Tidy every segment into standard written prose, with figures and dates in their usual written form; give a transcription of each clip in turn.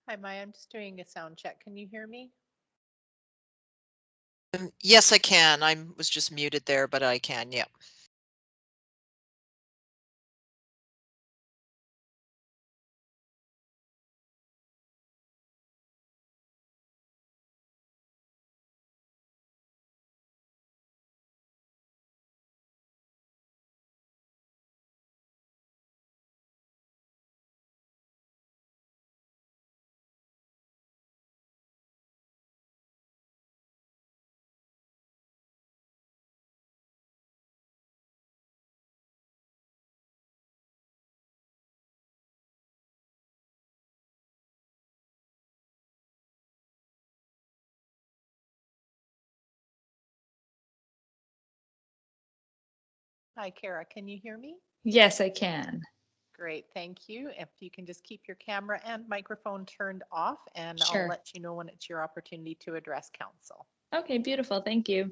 Hi, Maya. I'm just doing a sound check. Can you hear me? Yes, I can. I was just muted there, but I can. Yep. Hi, Kara. Can you hear me? Yes, I can. Great. Thank you. If you can just keep your camera and microphone turned off, and I'll Sure. let you know when it's your opportunity to address council. Okay, beautiful. Thank you.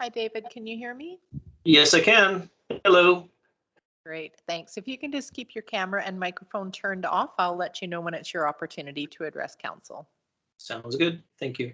Hi, David. Can you hear me? Yes, I can. Hello. Great. Thanks. If you can just keep your camera and microphone turned off, I'll let you know when it's your opportunity to address council. Sounds good. Thank you.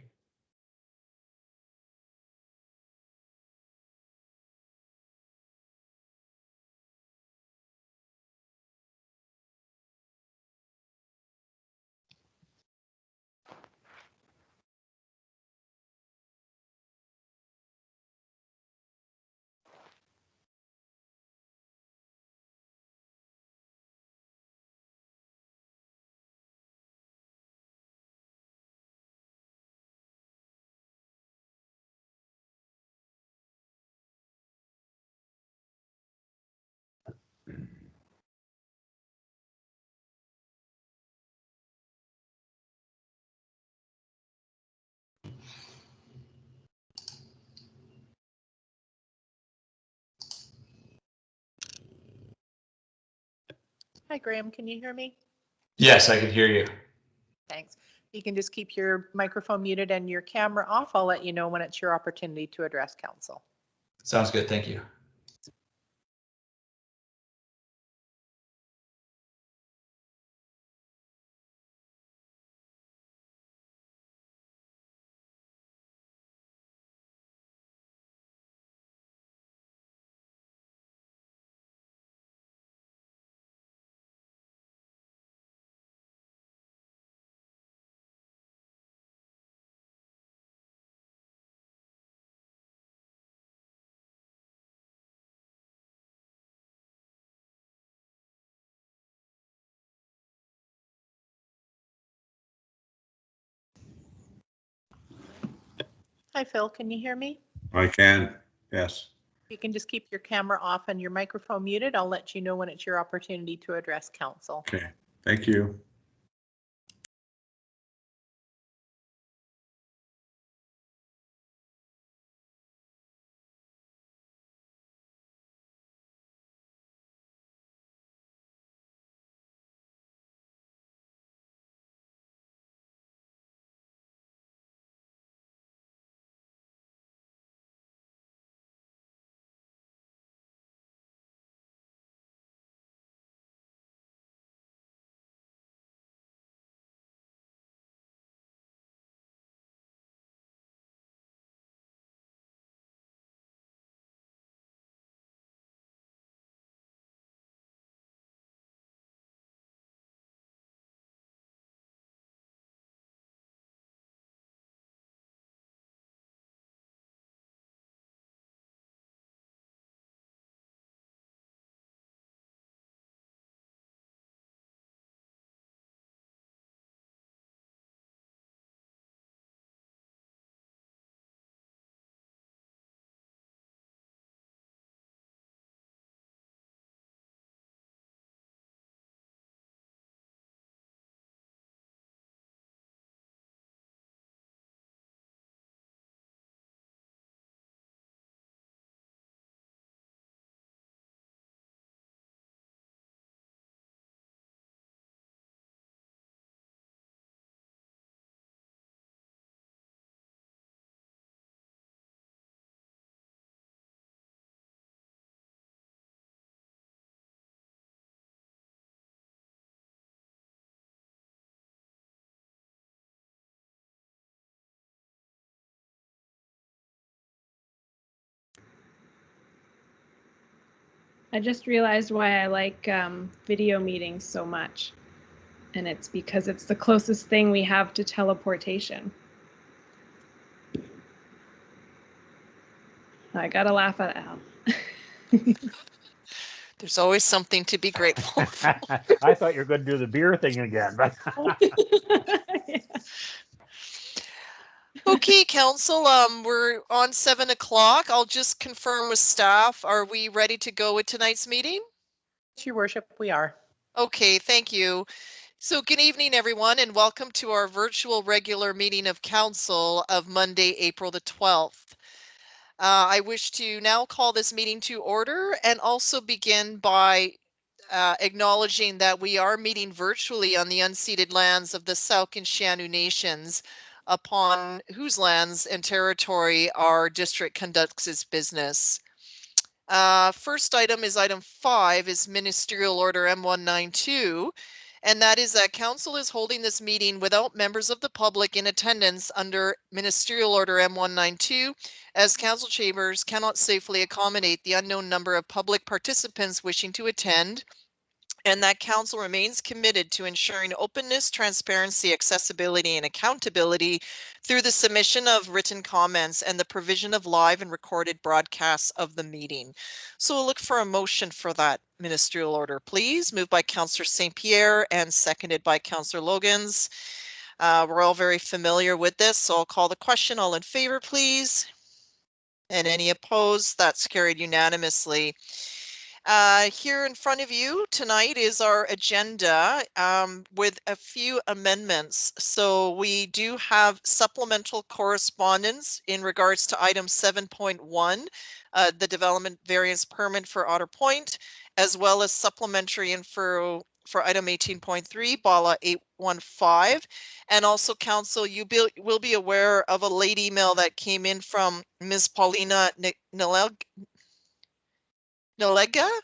Hi, Graham. Can you hear me? Yes, I can hear you. Thanks. You can just keep your microphone muted and your camera off. I'll let you know when it's your opportunity to address council. Sounds good. Thank you. Hi, Phil. Can you hear me? I can, yes. You can just keep your camera off and your microphone muted. I'll let you know when it's your opportunity to address council. Okay, thank you. I just realized why I like video meetings so much. And it's because it's the closest thing we have to teleportation. I gotta laugh at Al. There's always something to be grateful for. I thought you were going to do the beer thing again, but Okay, council, we're on 7 o'clock. I'll just confirm with staff. Are we ready to go with tonight's meeting? Your worship, we are. Okay, thank you. So good evening, everyone, and welcome to our virtual regular meeting of council of Monday, April the 12th. I wish to now call this meeting to order and also begin by acknowledging that we are meeting virtually on the unceded lands of the Sauk and Shaanu nations, upon whose lands and territory our district conducts its business. First item is item 5 is Ministerial Order M192. And that is that council is holding this meeting without members of the public in attendance under Ministerial Order M192, as council chambers cannot safely accommodate the unknown number of public participants wishing to attend, and that council remains committed to ensuring openness, transparency, accessibility, and accountability through the submission of written comments and the provision of live and recorded broadcasts of the meeting. So we'll look for a motion for that ministerial order, please. Moved by Councillor St. Pierre and seconded by Councillor Logans. We're all very familiar with this, so I'll call the question. All in favor, please. And any opposed? That's carried unanimously. Here in front of you tonight is our agenda with a few amendments. So we do have supplemental correspondence in regards to item 7.1, the development variance permit for Otter Point, as well as supplementary info for item 18.3, bylaw 815. And also, council, you will be aware of a late email that came in from Ms. Paulina Nolega.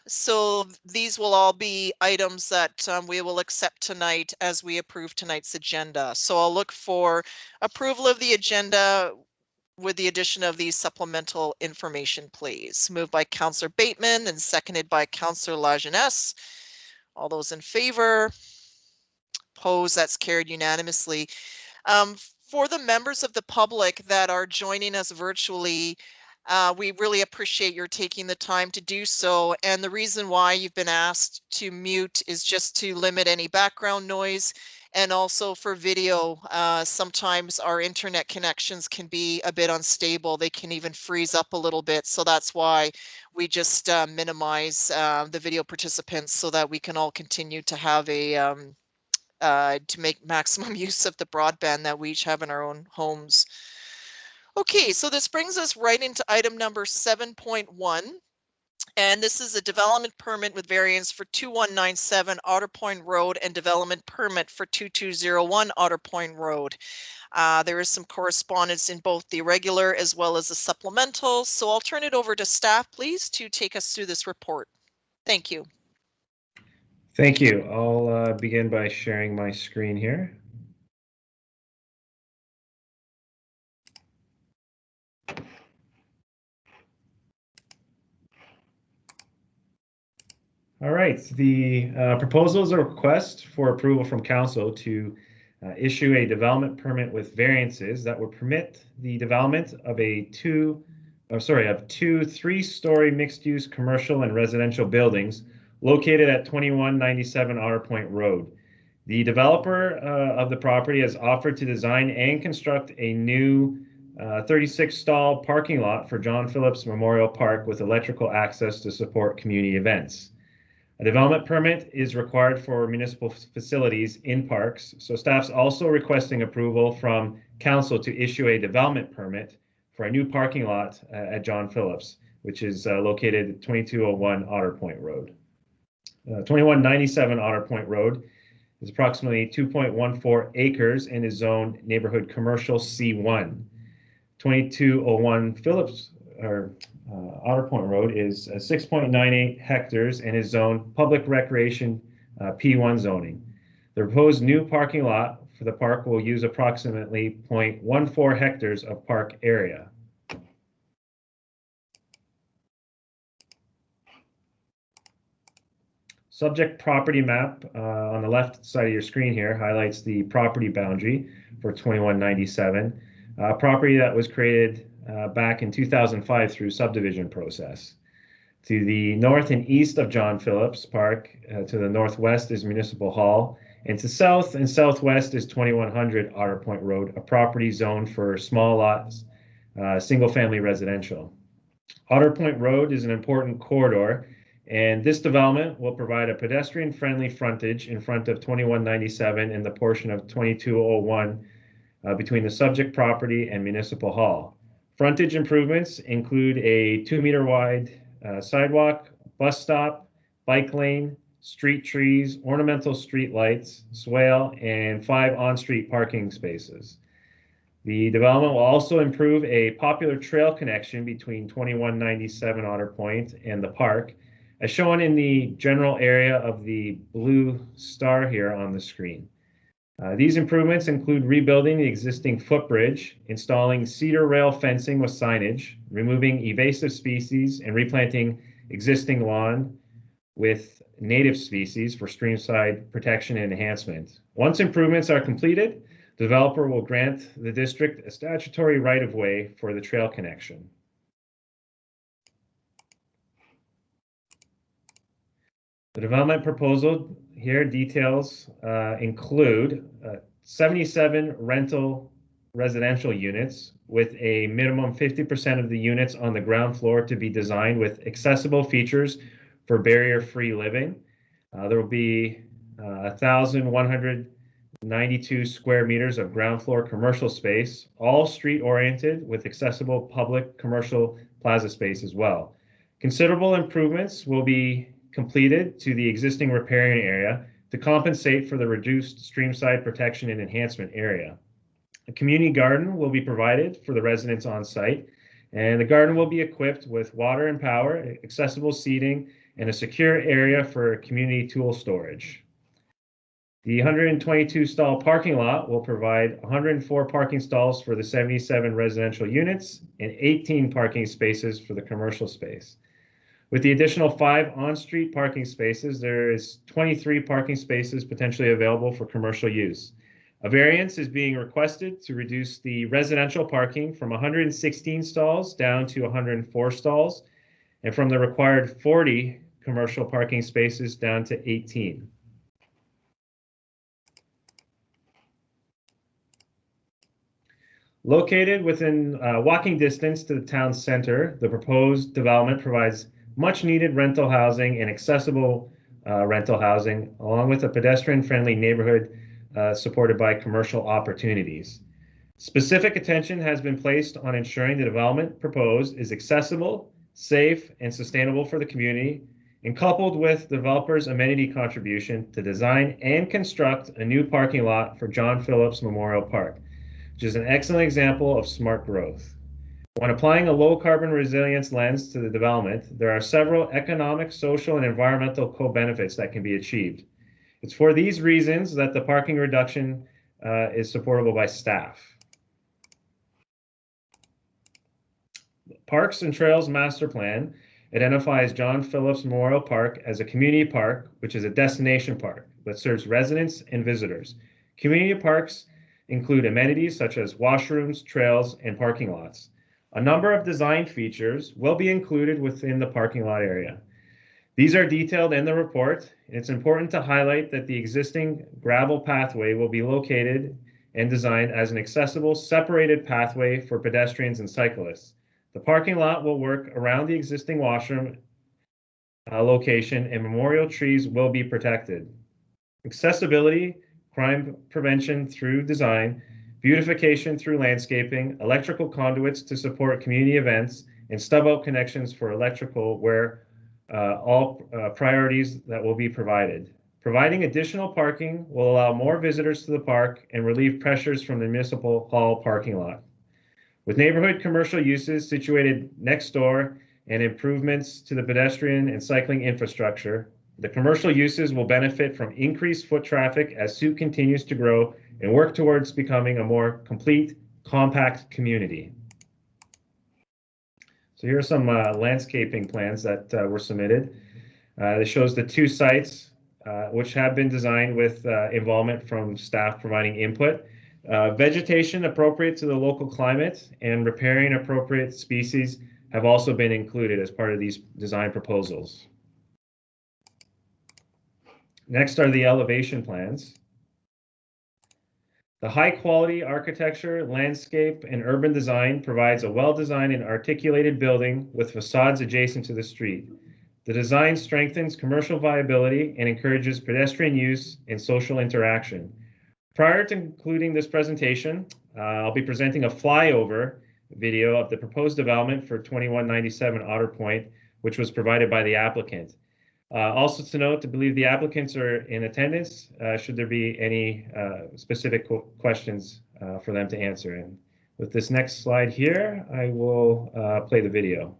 So these will all be items that we will accept tonight as we approve tonight's agenda. So I'll look for approval of the agenda with the addition of these supplemental information, please. Moved by Councillor Bateman and seconded by Councillor Lajeunesse. All those in favor? Opposed? That's carried unanimously. For the members of the public that are joining us virtually, we really appreciate your taking the time to do so. And the reason why you've been asked to mute is just to limit any background noise. And also for video, sometimes our internet connections can be a bit unstable. They can even freeze up a little bit. So that's why we just minimize the video participants so that we can all continue to have a to make maximum use of the broadband that we each have in our own homes. Okay, so this brings us right into item number 7.1. And this is a development permit with variance for 2197 Otter Point Road and development permit for 2201 Otter Point Road. There is some correspondence in both the regular as well as the supplemental. So I'll turn it over to staff, please, to take us through this report. Thank you. Thank you. I'll begin by sharing my screen here. All right, the proposal is a request for approval from council to issue a development permit with variances that would permit the development of two 3-story mixed-use commercial and residential buildings located at 2197 Otter Point Road. The developer of the property has offered to design and construct a new 36-stall parking lot for John Phillips Memorial Park with electrical access to support community events. A development permit is required for municipal facilities in parks, so staff's also requesting approval from council to issue a development permit for a new parking lot at John Phillips, which is located at 2201 Otter Point Road. 2197 Otter Point Road is approximately 2.14 acres and is zoned neighborhood commercial C1. 2201 Phillips Otter Point Road is 6.98 hectares and is zoned public recreation P1 zoning. The proposed new parking lot for the park will use approximately 0.14 hectares of park area. Subject property map on the left side of your screen here highlights the property boundary for 2197, a property that was created back in 2005 through subdivision process. To the north and east of John Phillips Park, to the northwest is Municipal Hall, and to south and southwest is 2100 Otter Point Road, a property zoned for small lots, single-family residential. Otter Point Road is an important corridor, and this development will provide a pedestrian-friendly frontage in front of 2197 in the portion of 2201 between the subject property and Municipal Hall. Frontage improvements include a 2-meter wide sidewalk, bus stop, bike lane, street trees, ornamental street lights, swale, and 5 on-street parking spaces. The development will also improve a popular trail connection between 2197 Otter Point and the park, as shown in the general area of the blue star here on the screen. These improvements include rebuilding the existing footbridge, installing cedar rail fencing with signage, removing invasive species, and replanting existing lawn with native species for streamside protection and enhancement. Once improvements are completed, the developer will grant the district a statutory right-of-way for the trail connection. The development proposal here details include 77 rental residential units with a minimum 50% of the units on the ground floor to be designed with accessible features for barrier-free living. There will be 1,192 square meters of ground floor commercial space, all street-oriented with accessible public commercial plaza space as well. Considerable improvements will be completed to the existing riparian area to compensate for the reduced streamside protection and enhancement area. A community garden will be provided for the residents on site, and the garden will be equipped with water and power, accessible seating, and a secure area for community tool storage. The 122 stall parking lot will provide 104 parking stalls for the 77 residential units and 18 parking spaces for the commercial space. With the additional 5 on-street parking spaces, there is 23 parking spaces potentially available for commercial use. A variance is being requested to reduce the residential parking from 116 stalls down to 104 stalls, and from the required 40 commercial parking spaces down to 18. Located within walking distance to the town center, the proposed development provides much needed rental housing and accessible rental housing, along with a pedestrian-friendly neighborhood supported by commercial opportunities. Specific attention has been placed on ensuring the development proposed is accessible, safe, and sustainable for the community, and coupled with developers' amenity contribution to design and construct a new parking lot for John Phillips Memorial Park, which is an excellent example of smart growth. When applying a low carbon resilience lens to the development, there are several economic, social, and environmental co-benefits that can be achieved. It's for these reasons that the parking reduction is supportable by staff. Parks and Trails Master Plan identifies John Phillips Memorial Park as a community park, which is a destination park that serves residents and visitors. Community parks include amenities such as washrooms, trails, and parking lots. A number of design features will be included within the parking lot area. These are detailed in the report. It's important to highlight that the existing gravel pathway will be located and designed as an accessible, separated pathway for pedestrians and cyclists. The parking lot will work around the existing washroom location, and memorial trees will be protected. Accessibility, crime prevention through design, beautification through landscaping, electrical conduits to support community events, and stub-out connections for electrical where all priorities that will be provided. Providing additional parking will allow more visitors to the park and relieve pressures from the Municipal Hall parking lot. With neighborhood commercial uses situated next door and improvements to the pedestrian and cycling infrastructure, the commercial uses will benefit from increased foot traffic as Sioux continues to grow and work towards becoming a more complete, compact community. So here are some landscaping plans that were submitted. This shows the two sites which have been designed with involvement from staff providing input. Vegetation appropriate to the local climate and riparian appropriate species have also been included as part of these design proposals. Next are the elevation plans. The high-quality architecture, landscape, and urban design provides a well-designed and articulated building with facades adjacent to the street. The design strengthens commercial viability and encourages pedestrian use and social interaction. Prior to concluding this presentation, I'll be presenting a flyover video of the proposed development for 2197 Otter Point, which was provided by the applicant. Also to note, I believe the applicants are in attendance, should there be any specific questions for them to answer. And with this next slide here, I will play the video.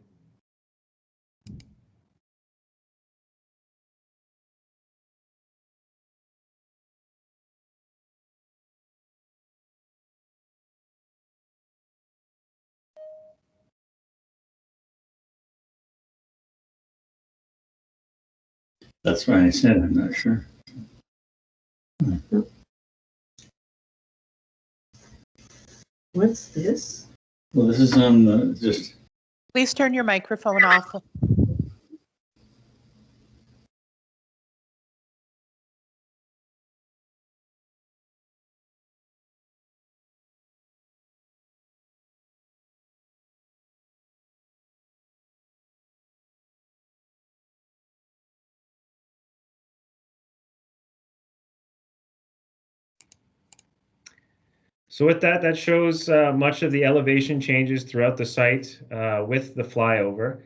That's why I said I'm not sure. What's this? Well, this is on the just. Please turn your microphone off. So with that, that shows much of the elevation changes throughout the site with the flyover.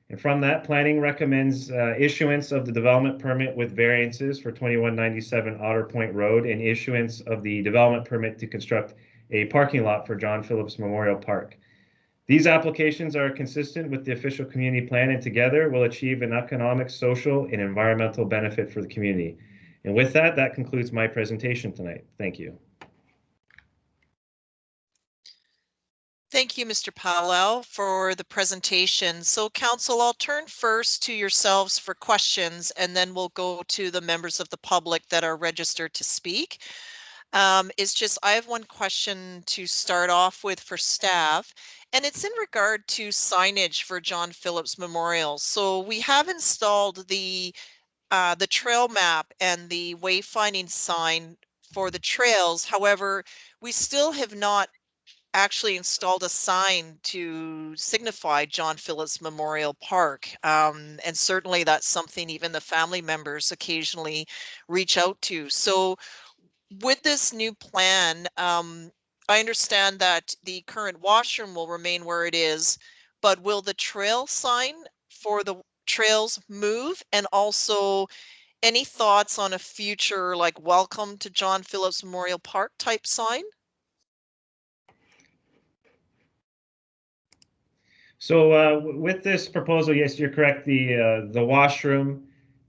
And from that, planning recommends issuance of the development permit with variances for 2197 Otter Point Road and issuance of the development permit to construct a parking lot for John Phillips Memorial Park. These applications are consistent with the official community plan and together will achieve an economic, social, and environmental benefit for the community. And with that, that concludes my presentation tonight. Thank you. Thank you, Mr. Powell, for the presentation. So Council, I'll turn first to yourselves for questions, and then we'll go to the members of the public that are registered to speak. It's just, I have one question to start off with for staff, and it's in regard to signage for John Phillips Memorial. So we have installed the trail map and the wayfinding sign for the trails. However, we still have not actually installed a sign to signify John Phillips Memorial Park. And certainly that's something even the family members occasionally reach out to. So with this new plan, I understand that the current washroom will remain where it is, but will the trail sign for the trails move? And also any thoughts on a future like welcome to John Phillips Memorial Park type sign? So with this proposal, yes, you're correct. The washroom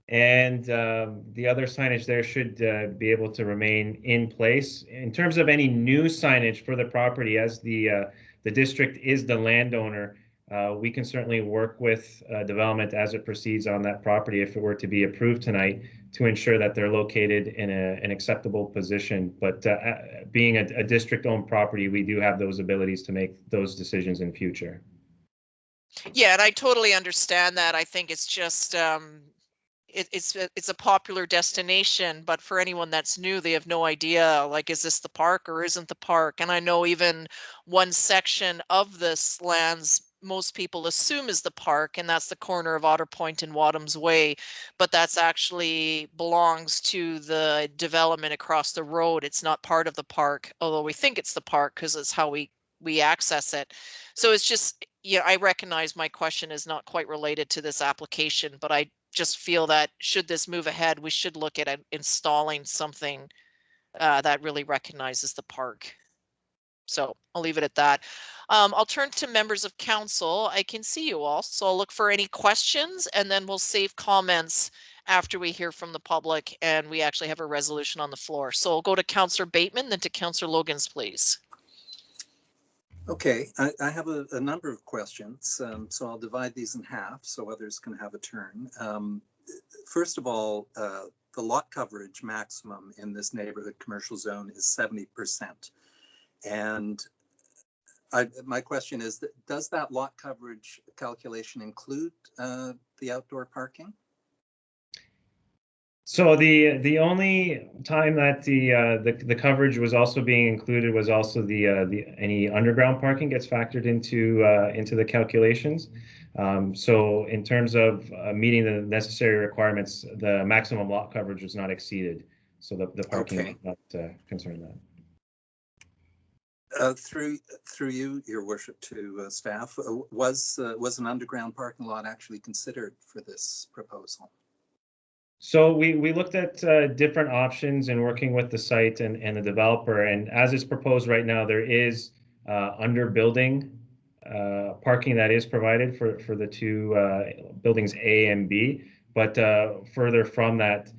and the other signage there should be able to remain in place. In terms of any new signage for the property, as the district is the landowner, we can certainly work with development as it proceeds on that property if it were to be approved tonight to ensure that they're located in an acceptable position. But being a district-owned property, we do have those abilities to make those decisions in future. Yeah, and I totally understand that. I think it's just it's a popular destination, but for anyone that's new, they have no idea, like, is this the park or isn't the park? And I know even one section of this lands most people assume is the park, and that's the corner of Otter Point and Wadham's Way, but that's actually belongs to the development across the road. It's not part of the park, although we think it's the park because it's how we access it. So it's just, yeah, I recognize my question is not quite related to this application, but I just feel that should this move ahead, we should look at installing something that really recognizes the park. So I'll leave it at that. I'll turn to members of council. I can see you all, so I'll look for any questions and then we'll save comments after we hear from the public and we actually have a resolution on the floor. So I'll go to Councillor Bateman, then to Councillor Logans, please. Okay, I have a number of questions, so I'll divide these in half so others can have a turn. first of all, the lot coverage maximum in this neighborhood commercial zone is 70%. And my question is, does that lot coverage calculation include the outdoor parking? So the only time that the coverage was also being included was also the any underground parking gets factored into the calculations. So in terms of meeting the necessary requirements, the maximum lot coverage was not exceeded. So the parking Okay. was not concerned that. Through you, Your Worship, to staff, was an underground parking lot actually considered for this proposal? So we looked at different options in working with the site and the developer, and as it's proposed right now, there is under building parking that is provided for the two buildings A and B, but further from that,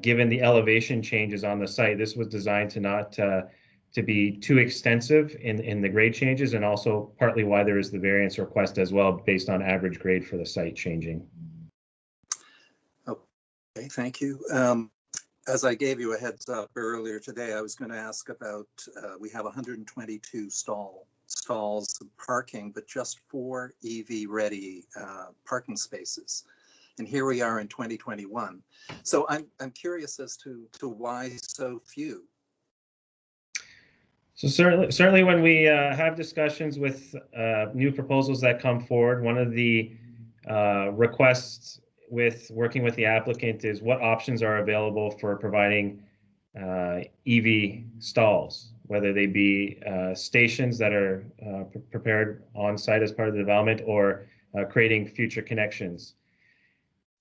given the elevation changes on the site, this was designed to not to be too extensive in the grade changes, and also partly why there is the variance request as well, based on average grade for the site changing. Okay, thank you. As I gave you a heads up earlier today, I was going to ask about, we have 122 stalls of parking, but just 4 EV ready parking spaces. And here we are in 2021. So I'm curious as to why so few. So certainly when we have discussions with new proposals that come forward, one of the requests with working with the applicant is what options are available for providing EV stalls, whether they be stations that are prepared on site as part of the development, or creating future connections.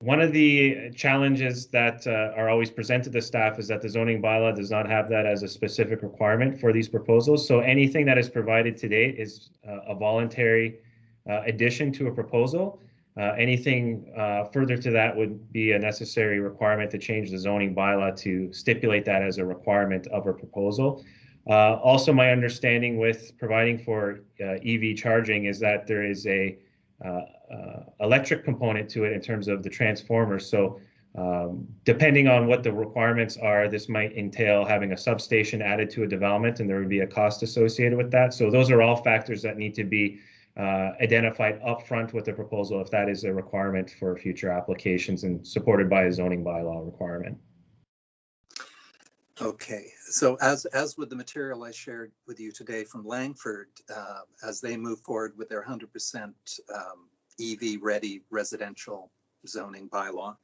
One of the challenges that are always presented to staff is that the zoning bylaw does not have that as a specific requirement for these proposals. So anything that is provided to date is a voluntary addition to a proposal. Anything further to that would be a necessary requirement to change the zoning bylaw to stipulate that as a requirement of a proposal. Also, my understanding with providing for EV charging is that there is a electric component to it in terms of the transformer. So depending on what the requirements are, this might entail having a substation added to a development, and there would be a cost associated with that. So those are all factors that need to be identified upfront with the proposal if that is a requirement for future applications and supported by a zoning bylaw requirement. Okay, so as with the material I shared with you today from Langford, as they move forward with their 100% EV ready residential zoning bylaw,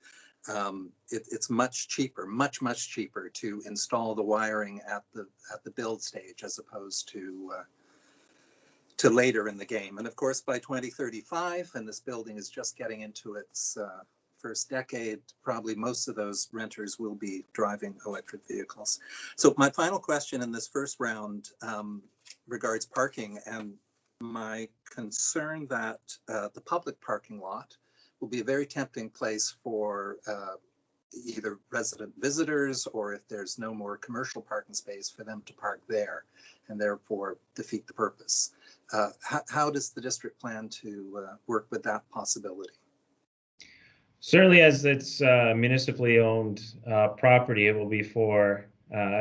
it's much cheaper, much cheaper to install the wiring at the build stage as opposed to later in the game. And of course, by 2035, and this building is just getting into its first decade, probably most of those renters will be driving electric vehicles. So my final question in this first round regards parking, and my concern that the public parking lot will be a very tempting place for either resident visitors, or if there's no more commercial parking space, for them to park there and therefore defeat the purpose. How does the district plan to work with that possibility? Certainly, as it's municipally owned property, it will be for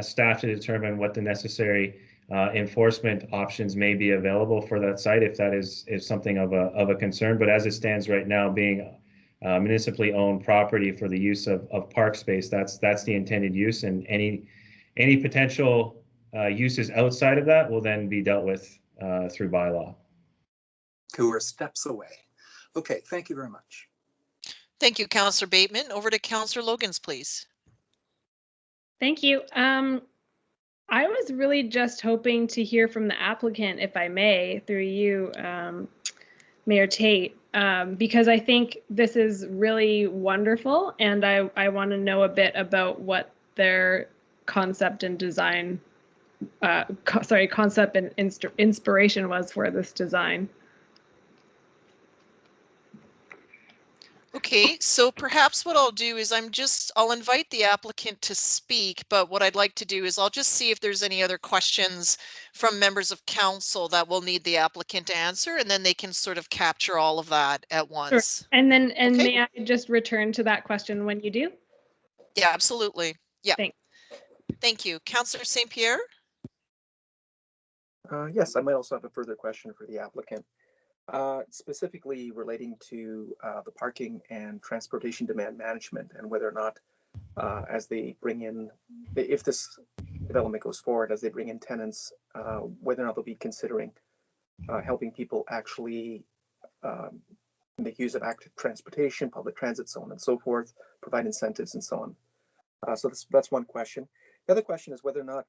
staff to determine what the necessary enforcement options may be available for that site, if that is something of a concern. But as it stands right now, being municipally owned property for the use of park space, that's the intended use, and any potential uses outside of that will then be dealt with through bylaw. Who are steps away. Okay, thank you very much. Thank you, Councillor Bateman. Over to Councillor Logans, please. Thank you. I was really just hoping to hear from the applicant, if I may, through you, Mayor Tate, because I think this is really wonderful, and I want to know a bit about what their concept and design, concept and inspiration was for this design. Okay, so perhaps what I'll do is I'll invite the applicant to speak, but what I'd like to do is I'll just see if there's any other questions from members of council that will need the applicant to answer, and then they can sort of capture all of that at once. And then, Okay. may I just return to that question when you do? Yeah, absolutely. Yeah. Thanks. Thank you. Councillor St. Pierre? Yes, I might also have a further question for the applicant. Specifically relating to the parking and transportation demand management, and whether or not as they bring in, if this development goes forward, as they bring in tenants, whether or not they'll be considering helping people actually make use of active transportation, public transit, so on and so forth, provide incentives and so on. So that's one question. The other question is whether or not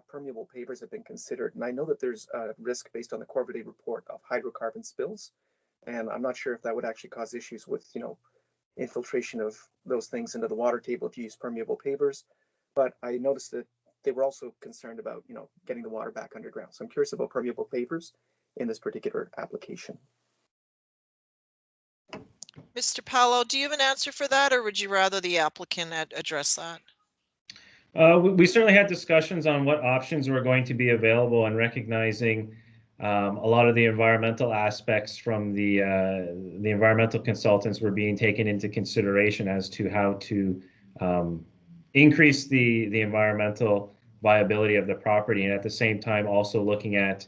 permeable pavers have been considered. And I know that there's a risk based on the Correspondence report of hydrocarbon spills. And I'm not sure if that would actually cause issues with, infiltration of those things into the water table if you use permeable pavers. But I noticed that they were also concerned about, getting the water back underground. So I'm curious about permeable pavers in this particular application. Mr. Paolo, do you have an answer for that, or would you rather the applicant address that? We certainly had discussions on what options were going to be available, and recognizing a lot of the environmental aspects from the environmental consultants were being taken into consideration as to how to increase the environmental viability of the property, and at the same time also looking at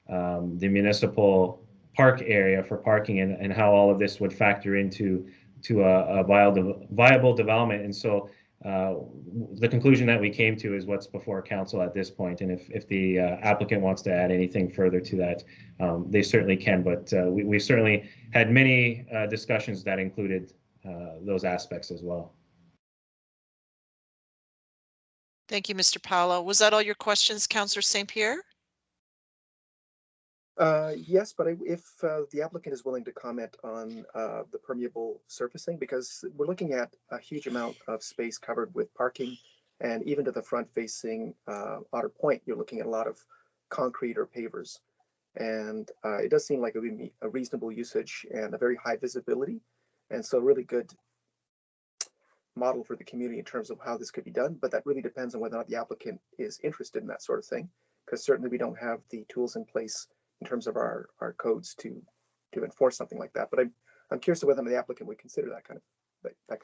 the municipal park area for parking, and how all of this would factor into a viable development. And so the conclusion that we came to is what's before council at this point. And if the applicant wants to add anything further to that, they certainly can. But we certainly had many discussions that included those aspects as well. Thank you, Mr. Paolo. Was that all your questions, Councillor St. Pierre? Yes, but if the applicant is willing to comment on the permeable surfacing, because we're looking at a huge amount of space covered with parking, and even to the front facing Otter Point, you're looking at a lot of concrete or pavers. And it does seem like it would be a reasonable usage and a very high visibility. And so a really good model for the community in terms of how this could be done. But that really depends on whether or not the applicant is interested in that sort of thing, because certainly we don't have the tools in place in terms of our codes to enforce something like that. But I'm curious to whether the applicant would consider that kind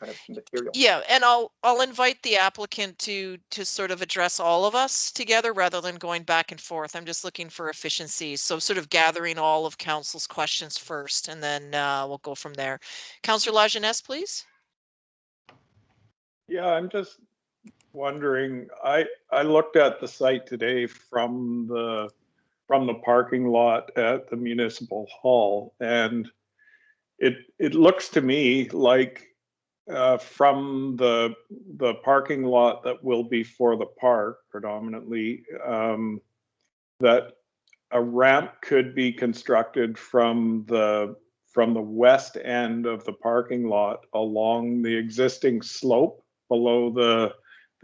of material. Yeah, and I'll invite the applicant to sort of address all of us together rather than going back and forth. I'm just looking for efficiency, so sort of gathering all of council's questions first, and then we'll go from there. Councillor Lajeunesse, please. Yeah, I'm just wondering. I looked at the site today from the parking lot at the municipal hall, and it looks to me like from the parking lot that will be for the park predominantly, that a ramp could be constructed from the west end of the parking lot along the existing slope below the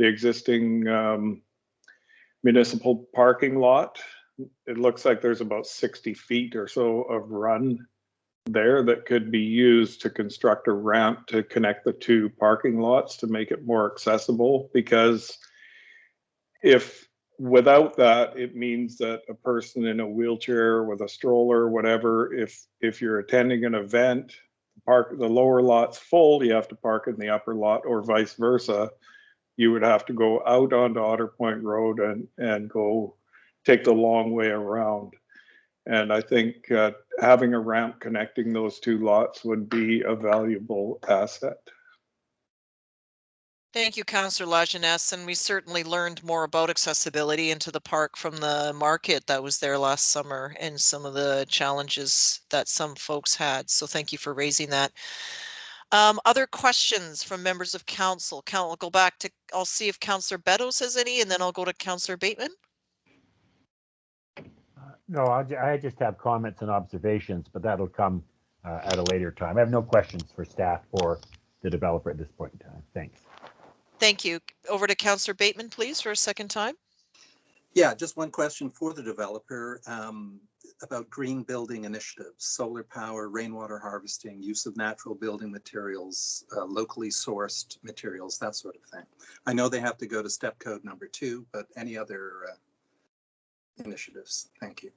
existing municipal parking lot. It looks like there's about 60 feet or so of run there that could be used to construct a ramp to connect the two parking lots to make it more accessible. Because if without that, it means that a person in a wheelchair with a stroller or whatever, if you're attending an event, the lower lot's full, you have to park in the upper lot, or vice versa. You would have to go out onto Otter Point Road and go take the long way around. And I think having a ramp connecting those two lots would be a valuable asset. Thank you, Councillor Lajeunesse, and we certainly learned more about accessibility into the park from the market that was there last summer and some of the challenges that some folks had. So thank you for raising that. Other questions from members of council? I'll go back to, I'll see if Councillor Beddoes has any, and then I'll go to Councillor Bateman. No, I just have comments and observations, but that'll come at a later time. I have no questions for staff or the developer at this point in time. Thanks. Thank you. Over to Councillor Bateman, please, for a second time. Yeah, just one question for the developer. about green building initiatives, solar power, rainwater harvesting, use of natural building materials, locally sourced materials, that sort of thing. I know they have to go to step code number 2, but any other initiatives? Thank you.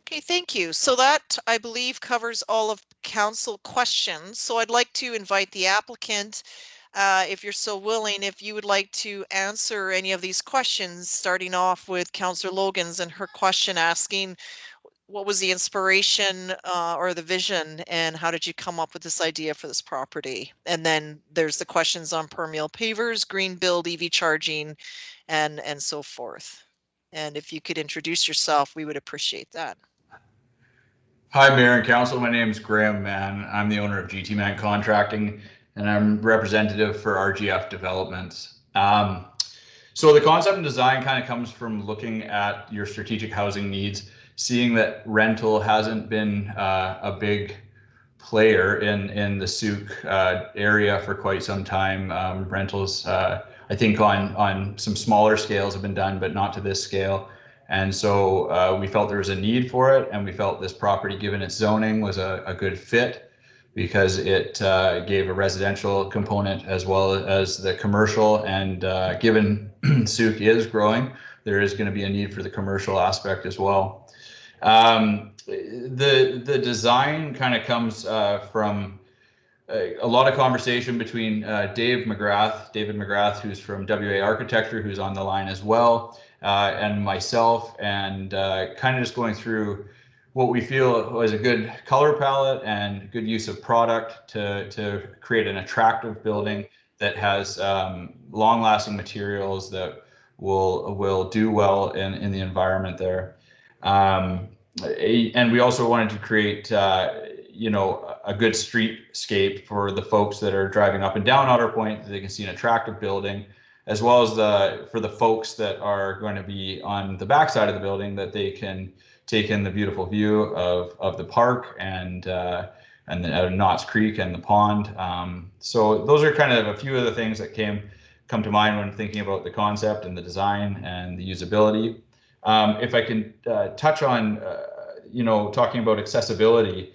Okay, thank you. So that, I believe, covers all of council questions. So I'd like to invite the applicant, if you're so willing, if you would like to answer any of these questions, starting off with Councillor Logan's and her question asking, what was the inspiration or the vision, and how did you come up with this idea for this property? And then there's the questions on permeable pavers, green build, EV charging, and so forth. And if you could introduce yourself, we would appreciate that. Hi, Mayor and Council. My name is Graham Mann. I'm the owner of GT Man Contracting, and I'm representative for RGF Developments. So the concept and design kind of comes from looking at your strategic housing needs, seeing that rental hasn't been a big player in the Souk area for quite some time. Rentals, I think on some smaller scales have been done, but not to this scale. And so we felt there was a need for it, and we felt this property, given its zoning, was a good fit because it gave a residential component as well as the commercial. And given Souk is growing, there is going to be a need for the commercial aspect as well. The design kind of comes from a lot of conversation between David McGrath, who's from WA Architecture, who's on the line as well, and myself, and kind of just going through what we feel was a good color palette and good use of product to create an attractive building that has long-lasting materials that will do well in the environment there. And we also wanted to create a good streetscape for the folks that are driving up and down Otter Point, that they can see an attractive building, as well as for the folks that are going to be on the backside of the building, that they can take in the beautiful view of the park and Knott's Creek and the pond. So those are kind of a few of the things that come to mind when thinking about the concept and the design and the usability. If I can touch on, talking about accessibility,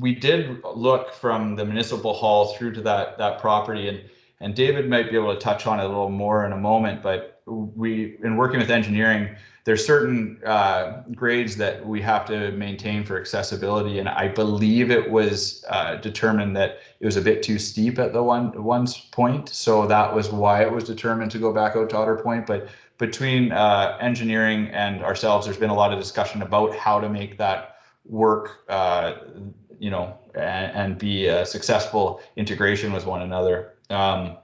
we did look from the municipal hall through to that property, and David might be able to touch on it a little more in a moment, but in working with engineering, there's certain grades that we have to maintain for accessibility, and I believe it was determined that it was a bit too steep at the one point, so that was why it was determined to go back out to Otter Point. But between engineering and ourselves, there's been a lot of discussion about how to make that work, and be a successful integration with one another. As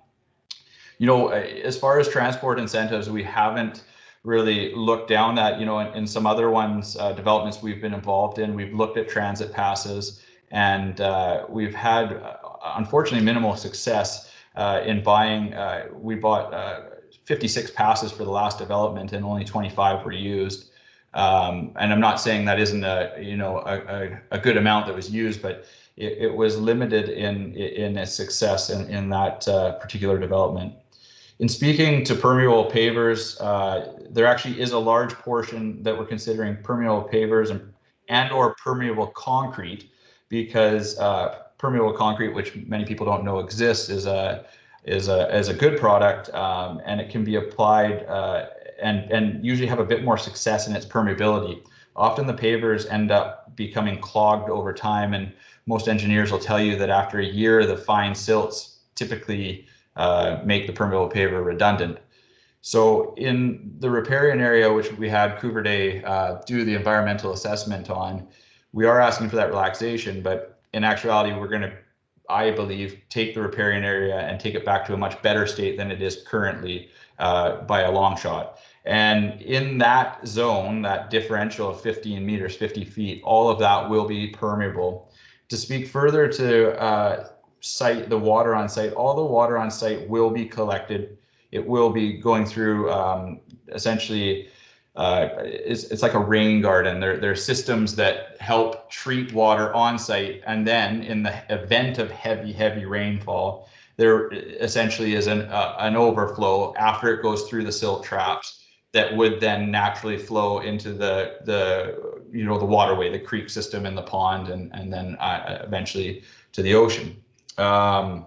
far as transport incentives, we haven't really looked down that. In some other developments we've been involved in, we've looked at transit passes, and we've had, unfortunately, minimal success in buying. We bought 56 passes for the last development, and only 25 were used. And I'm not saying that isn't a good amount that was used, but it was limited in its success in that particular development. In speaking to permeable pavers, there actually is a large portion that we're considering permeable pavers and or permeable concrete, because permeable concrete, which many people don't know exists, is a good product, and it can be applied and usually have a bit more success in its permeability. Often the pavers end up becoming clogged over time, and most engineers will tell you that after a year, the fine silts typically make the permeable paver redundant. So in the riparian area, which we had Cougar Day do the environmental assessment on, we are asking for that relaxation, but in actuality, we're going to, I believe, take the riparian area and take it back to a much better state than it is currently by a long shot. And in that zone, that differential of 15 meters, 50 feet, all of that will be permeable. To speak further to the water on site, all the water on site will be collected. It will be going through essentially, it's like a rain garden. There are systems that help treat water on site, and then in the event of heavy rainfall, there essentially is an overflow after it goes through the silt traps that would then naturally flow into the waterway, the creek system in the pond, and then eventually to the ocean. I'm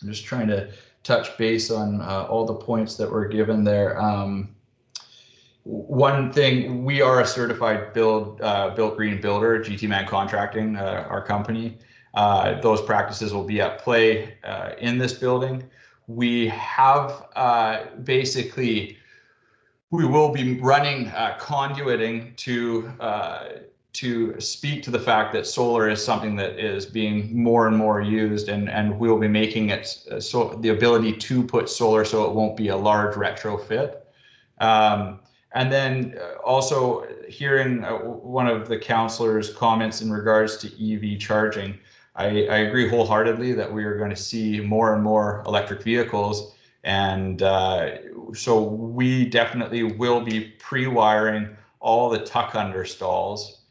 just trying to touch base on all the points that were given there. One thing, we are a certified built green builder, GT Man Contracting, our company. Those practices will be at play in this building. We have we will be running conduiting to speak to the fact that solar is something that is being more and more used, and we'll be making it so the ability to put solar so it won't be a large retrofit. And then also hearing one of the councillors' comments in regards to EV charging, I agree wholeheartedly that we are going to see more and more electric vehicles. And so we definitely will be pre-wiring all the tuck under stalls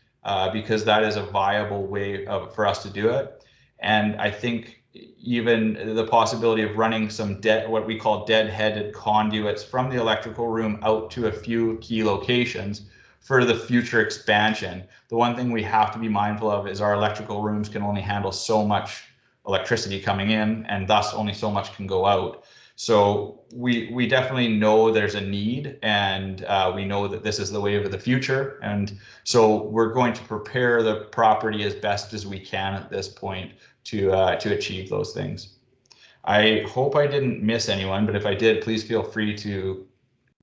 because that is a viable way for us to do it. And I think even the possibility of running some what we call dead-headed conduits from the electrical room out to a few key locations for the future expansion. The one thing we have to be mindful of is our electrical rooms can only handle so much electricity coming in, and thus only so much can go out. So we definitely know there's a need, and we know that this is the wave of the future. And so we're going to prepare the property as best as we can at this point to achieve those things. I hope I didn't miss anyone, but if I did, please feel free to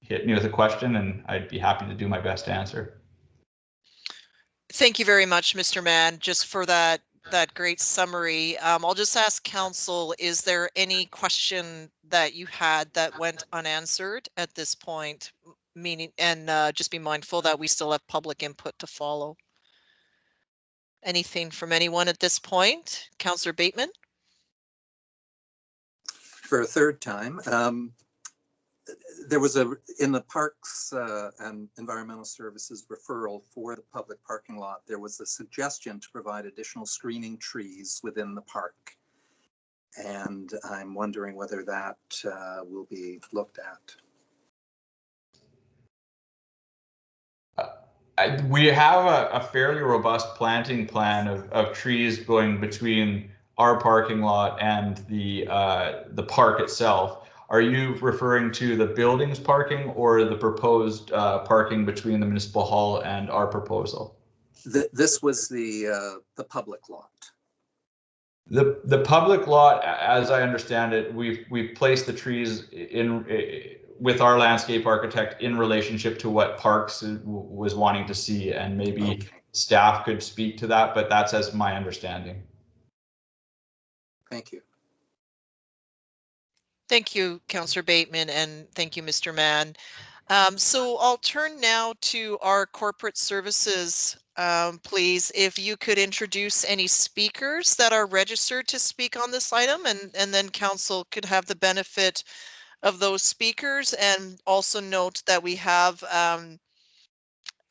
hit me with a question and I'd be happy to do my best to answer. Thank you very much, Mr. Mann, just for that great summary. I'll just ask council, is there any question that you had that went unanswered at this point? Meaning, and just be mindful that we still have public input to follow. Anything from anyone at this point? Councillor Bateman? For a third time, there was in the Parks and Environmental Services referral for the public parking lot, there was a suggestion to provide additional screening trees within the park. And I'm wondering whether that will be looked at. We have a fairly robust planting plan of trees going between our parking lot and the park itself. Are you referring to the buildings parking or the proposed parking between the municipal hall and our proposal? This was the public lot. The public lot, as I understand it, we've placed the trees with our landscape architect in relationship to what Parks was wanting to see, and maybe staff could speak to that, but that's as my understanding. Thank you. Thank you, Councillor Bateman, and thank you, Mr. Mann. So I'll turn now to our corporate services. Please, if you could introduce any speakers that are registered to speak on this item, and then council could have the benefit of those speakers, and also note that we have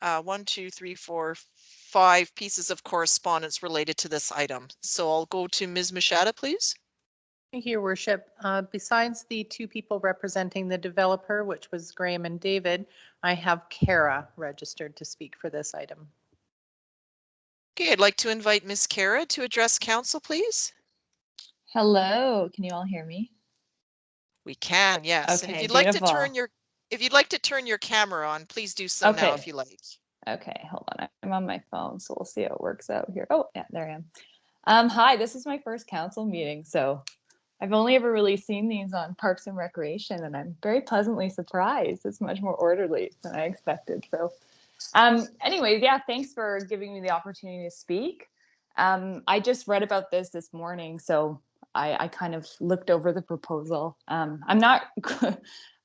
1, 2, 3, 4, 5 pieces of correspondence related to this item. So I'll go to Ms. Machada, please. Thank you, Your Worship. Besides the two people representing the developer, which was Graham and David, I have Kara registered to speak for this item. Okay, I'd like to invite Ms. Kara to address council, please. Hello, can you all hear me? We can, yes. Okay, and if you'd like to turn your camera on, please do so now if you like. Okay, hold on. I'm on my phone, so we'll see how it works out here. Oh, yeah, there I am. Hi, this is my first council meeting, so I've only ever really seen these on Parks and Recreation, and I'm very pleasantly surprised. It's much more orderly than I expected. So anyways, yeah, thanks for giving me the opportunity to speak. I just read about this morning, so I kind of looked over the proposal. I'm not,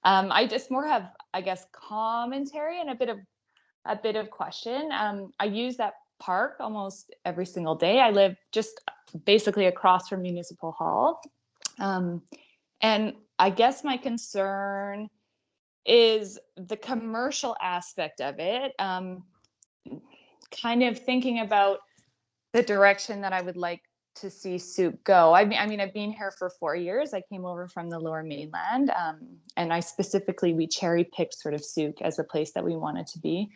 I just more have, I guess, commentary and a bit of question. I use that park almost every single day. I live just basically across from Municipal Hall. And I guess my concern is the commercial aspect of it, kind of thinking about the direction that I would like to see Souk go. I mean, I've been here for 4 years. I came over from the Lower Mainland, and we cherry picked sort of Souk as a place that we wanted to be,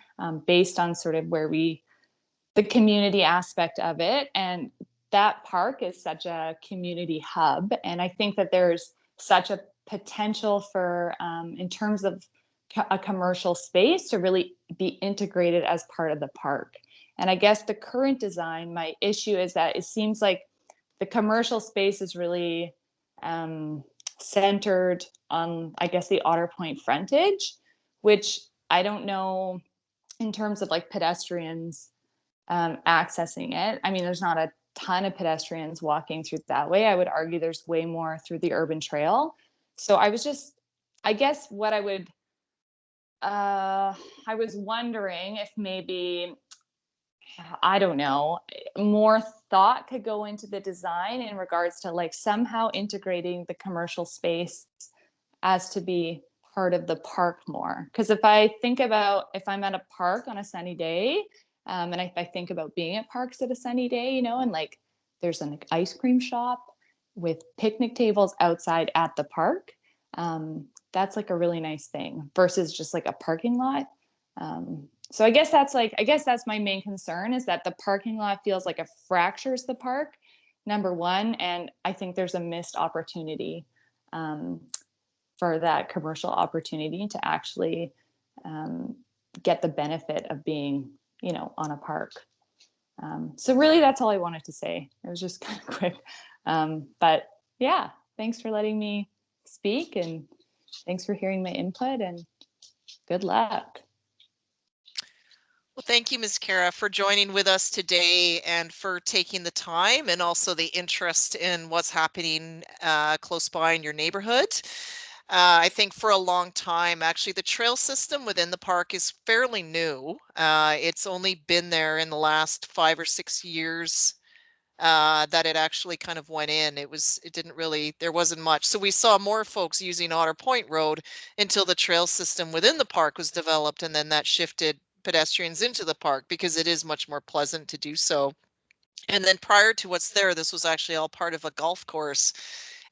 based on sort of the community aspect of it. And that park is such a community hub, and I think that there's such a potential for, in terms of a commercial space, to really be integrated as part of the park. And I guess the current design, my issue is that it seems like the commercial space is really centered on, I guess, the Otter Point frontage, which I don't know in terms of like pedestrians accessing it. I mean, there's not a ton of pedestrians walking through that way. I would argue there's way more through the urban trail. So I was wondering if maybe, I don't know, more thought could go into the design in regards to like somehow integrating the commercial space as to be part of the park more. Because if I'm at a park on a sunny day, and if I think about being at parks at a sunny day, and like there's an ice cream shop with picnic tables outside at the park, that's like a really nice thing versus just like a parking lot. So I guess that's my main concern, is that the parking lot feels like it fractures the park, number one, and I think there's a missed opportunity for that commercial opportunity to actually get the benefit of being, on a park. So really, that's all I wanted to say. It was just kind of quick, but yeah, thanks for letting me speak, and thanks for hearing my input, and good luck. Well, thank you, Ms. Kara, for joining with us today and for taking the time and also the interest in what's happening close by in your neighborhood. I think for a long time, actually, the trail system within the park is fairly new. It's only been there in the last 5 or 6 years that it actually kind of went in. There wasn't much. So we saw more folks using Otter Point Road until the trail system within the park was developed, and then that shifted pedestrians into the park because it is much more pleasant to do so. And then prior to what's there, this was actually all part of a golf course.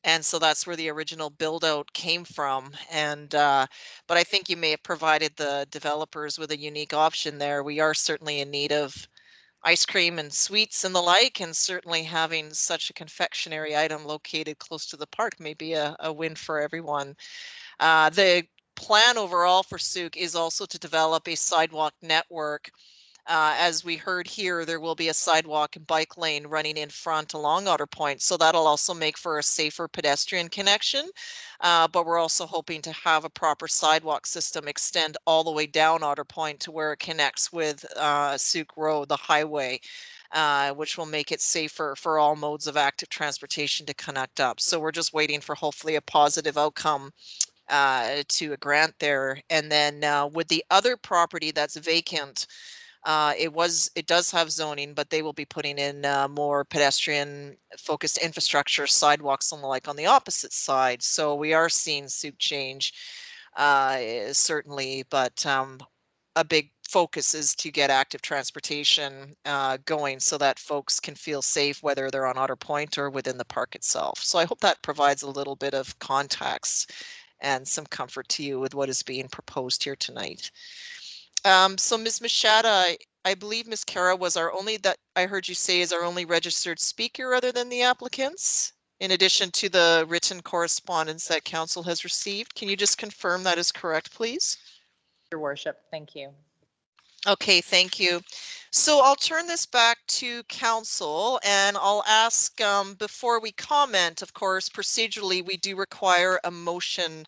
And so that's where the original build out came from. And but I think you may have provided the developers with a unique option there. We are certainly in need of ice cream and sweets and the like, and certainly having such a confectionery item located close to the park may be a win for everyone. The plan overall for Souk is also to develop a sidewalk network. As we heard here, there will be a sidewalk and bike lane running in front along Otter Point, so that'll also make for a safer pedestrian connection. But we're also hoping to have a proper sidewalk system extend all the way down Otter Point to where it connects with Souk Road, the highway, which will make it safer for all modes of active transportation to connect up. So we're just waiting for hopefully a positive outcome to a grant there. And then with the other property that's vacant, it does have zoning, but they will be putting in more pedestrian focused infrastructure, sidewalks and the like on the opposite side. So we are seeing Souk change, certainly, but a big focus is to get active transportation going so that folks can feel safe, whether they're on Otter Point or within the park itself. So I hope that provides a little bit of context and some comfort to you with what is being proposed here tonight. So Ms. Machada, I believe Ms. Kara was I heard you say is our only registered speaker other than the applicants, in addition to the written correspondence that council has received. Can you just confirm that is correct, please? Your worship, thank you. Okay, thank you. So I'll turn this back to council, and I'll ask, before we comment, of course, procedurally, we do require a motion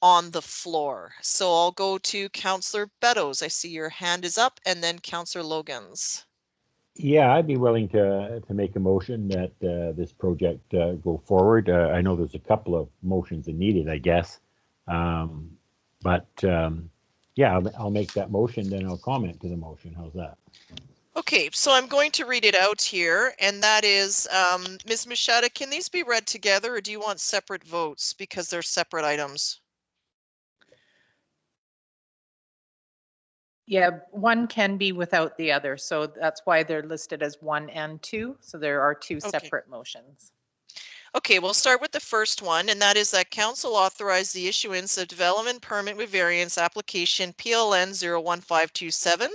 on the floor. So I'll go to Councillor Beddoes. I see your hand is up, and then Councillor Logans. Yeah, I'd be willing to make a motion that this project go forward. I know there's a couple of motions needed, I guess. Yeah, I'll make that motion, then I'll comment to the motion. How's that? Okay, so I'm going to read it out here, and that is, Ms. Machada, can these be read together, or do you want separate votes because they're separate items? Yeah, one can be without the other, so that's why they're listed as 1 and 2. So there are two separate motions. Okay, we'll start with the first one, and that is that council authorize the issuance of development permit with variance application PLN 01527,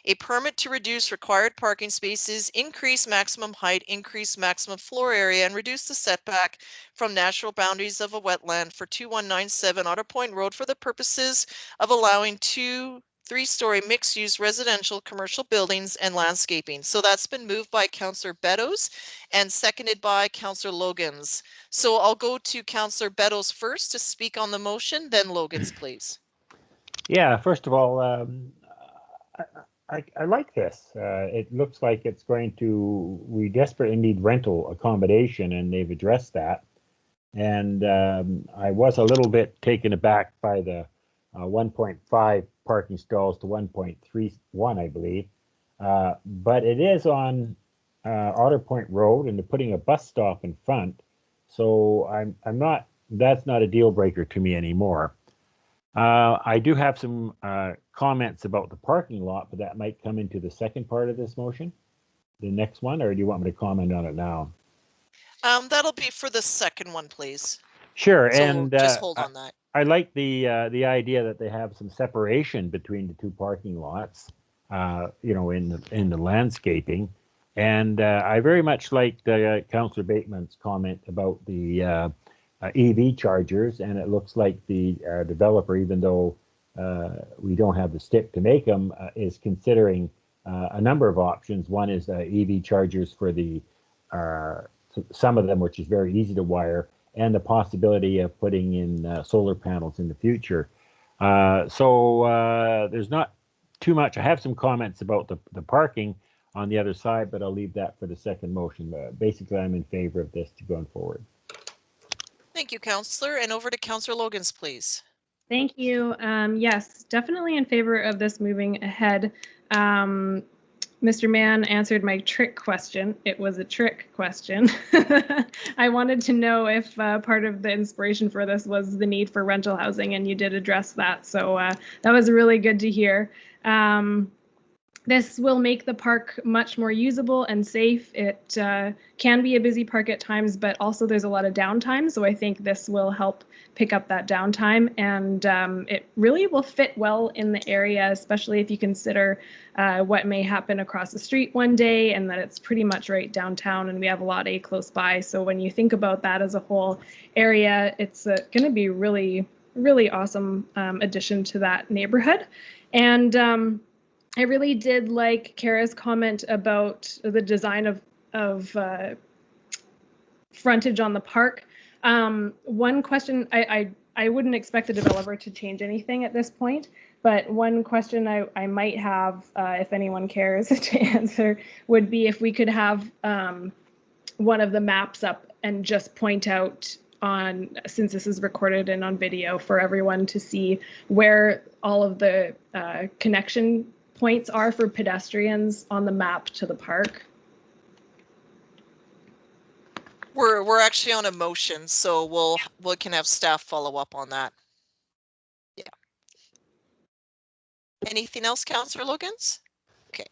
a permit to reduce required parking spaces, increase maximum height, increase maximum floor area, and reduce the setback from natural boundaries of a wetland for 2197 Otter Point Road for the purposes of allowing 2 3-story mixed-use residential commercial buildings and landscaping. So that's been moved by Councillor Beddoes and seconded by Councillor Logans. So I'll go to Councillor Beddoes first to speak on the motion, then Logans, please. Yeah, first of all, I like this. It looks like it's going to, we desperately need rental accommodation, and they've addressed that. And I was a little bit taken aback by the 1.5 parking stalls to 1.31, I believe. But it is on Otter Point Road, and they're putting a bus stop in front. So I'm not, that's not a deal breaker to me anymore. I do have some comments about the parking lot, but that might come into the second part of this motion, the next one, or do you want me to comment on it now? That'll be for the second one, please. Sure, So and just hold on that. I like the idea that they have some separation between the two parking lots, you know, in the landscaping, and I very much liked Councillor Bateman's comment about the EV chargers, and it looks like the developer, even though we don't have the stick to make them, is considering a number of options. One is EV chargers for the some of them, which is very easy to wire, and the possibility of putting in solar panels in the future. So there's not too much. I have some comments about the parking on the other side, but I'll leave that for the second motion. Basically, I'm in favor of this going forward. Thank you, Councillor. And over to Councillor Logans, please. Thank you. Yes, definitely in favor of this moving ahead. Mr. Mann answered my trick question. It was a trick question. I wanted to know if part of the inspiration for this was the need for rental housing, and you did address that. So that was really good to hear. This will make the park much more usable and safe. It can be a busy park at times, but also there's a lot of downtime. So I think this will help pick up that downtime, and it really will fit well in the area, especially if you consider what may happen across the street one day, and that it's pretty much right downtown, and we have a lot A close by. So when you think about that as a whole area, it's going to be really, really awesome addition to that neighborhood. And I really did like Kara's comment about the design of frontage on the park. One question, I wouldn't expect the developer to change anything at this point, but one question I might have, if anyone cares to answer, would be if we could have one of the maps up and just point out on, since this is recorded and on video, for everyone to see where all of the connection points are for pedestrians on the map to the park. We're actually on a motion, so we can have staff follow up on that. Yeah. Anything else, Councillor Logans? Okay.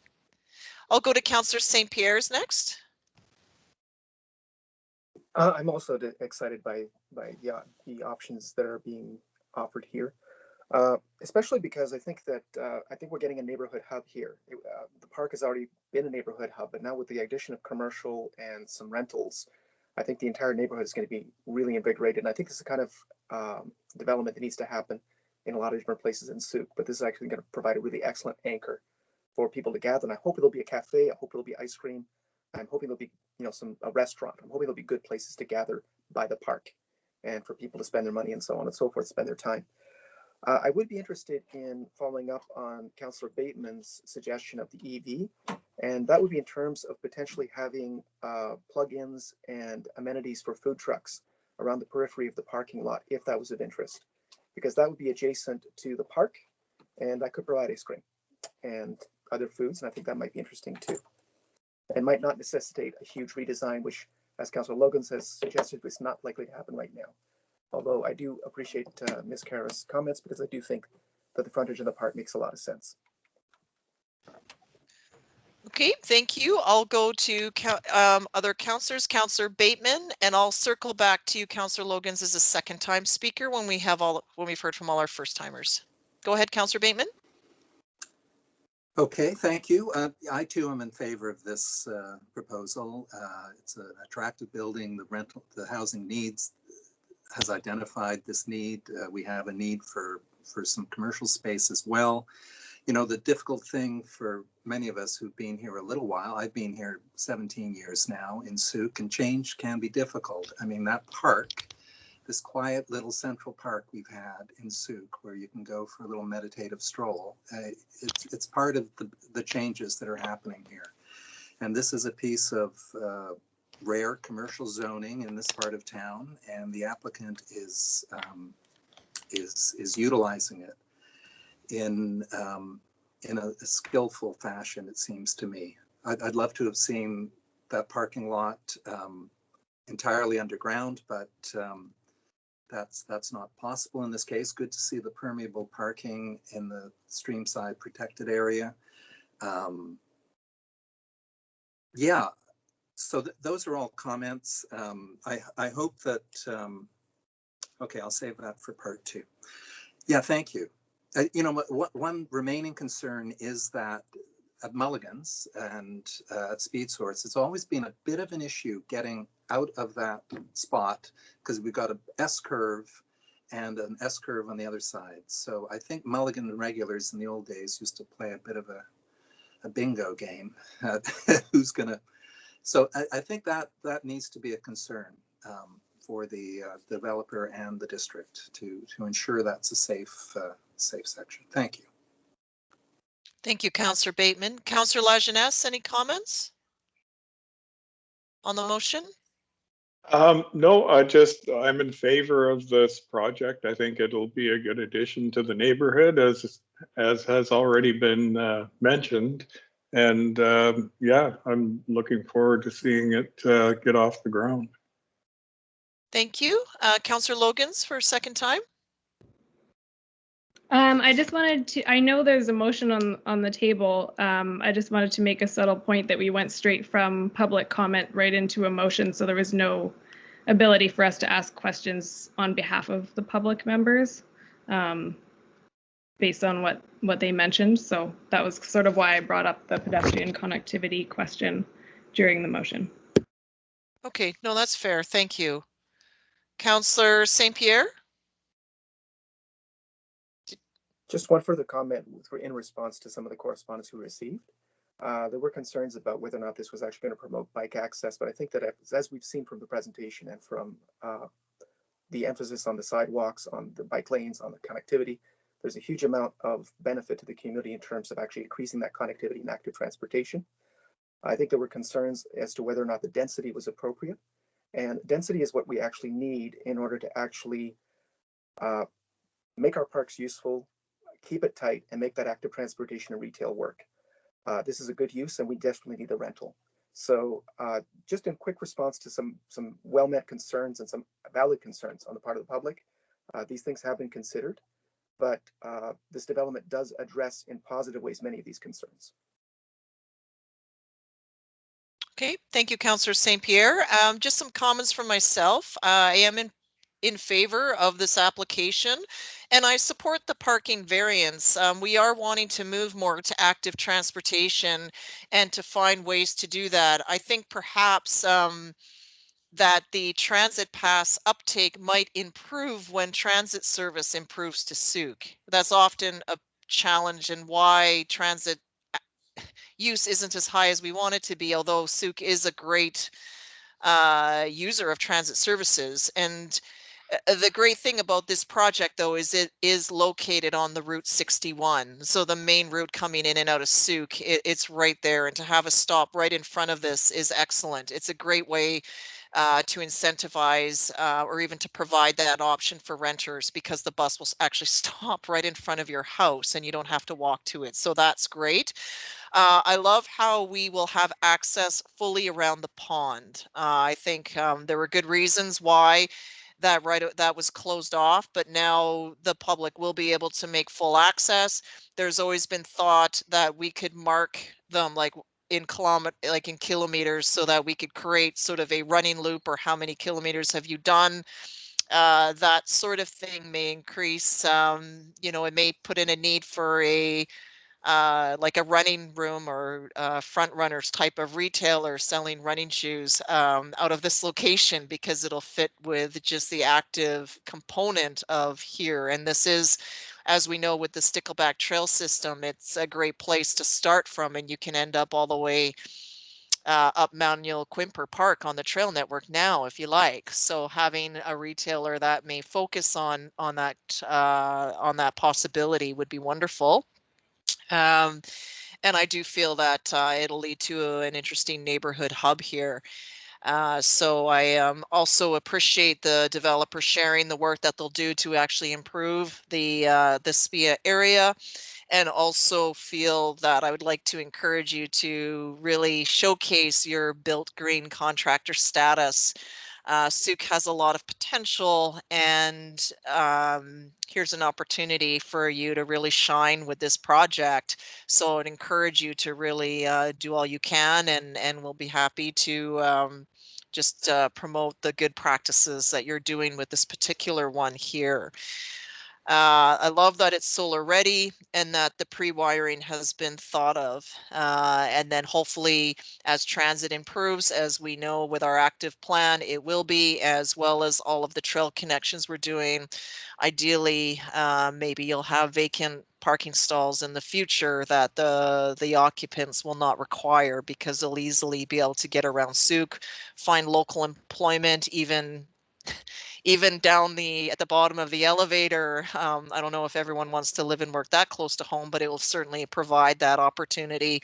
I'll go to Councillor St. Pierre's next. I'm also excited by the options that are being offered here. Especially because I think we're getting a neighborhood hub here. The park has already been a neighborhood hub, but now with the addition of commercial and some rentals, I think the entire neighborhood is going to be really invigorated. And I think this is the kind of development that needs to happen in a lot of different places in Souk. But this is actually going to provide a really excellent anchor for people to gather. And I hope it'll be a cafe. I hope it'll be ice cream. I'm hoping there'll be, you know, a restaurant. I'm hoping there'll be good places to gather by the park, and for people to spend their money and so on and so forth, spend their time. I would be interested in following up on Councillor Bateman's suggestion of the EV, and that would be in terms of potentially having plug-ins and amenities for food trucks around the periphery of the parking lot, if that was of interest, because that would be adjacent to the park, and that could provide ice cream and other foods, and I think that might be interesting too, and might not necessitate a huge redesign, which, as Councillor Logans has suggested, is not likely to happen right now. Although I do appreciate Ms. Kara's comments, because I do think that the frontage of the park makes a lot of sense. Okay, thank you. I'll go to other councillors, Councillor Bateman, and I'll circle back to you, Councillor Logans, as a second-time speaker when we've heard from all our first-timers. Go ahead, Councillor Bateman. Okay, thank you. I too am in favor of this proposal. It's an attractive building. The housing needs has identified this need. We have a need for some commercial space as well. You know, the difficult thing for many of us who've been here a little while, I've been here 17 years now in Souk, and change can be difficult. I mean, that park, this quiet little central park we've had in Souk, where you can go for a little meditative stroll, it's part of the changes that are happening here. And this is a piece of rare commercial zoning in this part of town, and the applicant is utilizing it in a skillful fashion, it seems to me. I'd love to have seen that parking lot entirely underground, but that's not possible in this case. Good to see the permeable parking in the streamside protected area. Yeah, so those are all comments. I hope that, okay, I'll save that for part 2. Yeah, thank you. You know, one remaining concern is that at Mulligan's and at Speed Source, it's always been a bit of an issue getting out of that spot because we've got a S-curve and an S-curve on the other side. So I think Mulligan and regulars in the old days used to play a bit of a bingo game. Who's gonna? So I think that needs to be a concern for the developer and the district to ensure that's a safe section. Thank you. Thank you, Councillor Bateman. Councillor Lajeunesse, any comments on the motion? No, I'm in favor of this project. I think it'll be a good addition to the neighborhood, as has already been mentioned. And yeah, I'm looking forward to seeing it get off the ground. Thank you. Councillor Logans for a second time. I just wanted to, I know there's a motion on the table. I just wanted to make a subtle point that we went straight from public comment right into a motion, so there was no ability for us to ask questions on behalf of the public members based on what they mentioned. So that was sort of why I brought up the pedestrian connectivity question during the motion. Okay, no, that's fair. Thank you. Councillor St. Pierre? Just one further comment in response to some of the correspondence we received. There were concerns about whether or not this was actually going to promote bike access, but I think that as we've seen from the presentation and from the emphasis on the sidewalks, on the bike lanes, on the connectivity, there's a huge amount of benefit to the community in terms of actually increasing that connectivity and active transportation. I think there were concerns as to whether or not the density was appropriate, and density is what we actually need in order to actually make our parks useful, keep it tight, and make that active transportation and retail work. This is a good use, and we definitely need the rental. So just in quick response to some well-met concerns and some valid concerns on the part of the public, these things have been considered, but this development does address in positive ways many of these concerns. Okay, thank you, Councillor St. Pierre. Just some comments from myself. I am in favor of this application, and I support the parking variance. We are wanting to move more to active transportation and to find ways to do that. I think perhaps that the transit pass uptake might improve when transit service improves to Souk. That's often a challenge and why transit use isn't as high as we want it to be, although Souk is a great user of transit services. And the great thing about this project, though, is it is located on the Route 61. So the main route coming in and out of Souk, it's right there. And to have a stop right in front of this is excellent. It's a great way to incentivize or even to provide that option for renters, because the bus will actually stop right in front of your house and you don't have to walk to it. So that's great. I love how we will have access fully around the pond. I think there were good reasons why that was closed off, but now the public will be able to make full access. There's always been thought that we could mark them, like in kilometers, so that we could create sort of a running loop, or how many kilometers have you done? That sort of thing may increase. It may put in a need for a like a running room, or front runners type of retailer selling running shoes out of this location, because it'll fit with just the active component of here. And this is, as we know, with the Stickleback Trail system, it's a great place to start from, and you can end up all the way up Manuel Quimper Park on the trail network now, if you like. So having a retailer that may focus on that possibility would be wonderful. And I do feel that it'll lead to an interesting neighborhood hub here. So I also appreciate the developer sharing the work that they'll do to actually improve the SPIA area, and also feel that I would like to encourage you to really showcase your built green contractor status. Souk has a lot of potential, and here's an opportunity for you to really shine with this project. So I'd encourage you to really do all you can, and we'll be happy to just promote the good practices that you're doing with this particular one here. I love that it's solar ready, and that the pre-wiring has been thought of. And then hopefully, as transit improves, as we know with our active plan, it will be, as well as all of the trail connections we're doing. Ideally, maybe you'll have vacant parking stalls in the future that the occupants will not require, because they'll easily be able to get around Souk, find local employment, even down at the bottom of the elevator. I don't know if everyone wants to live and work that close to home, but it will certainly provide that opportunity.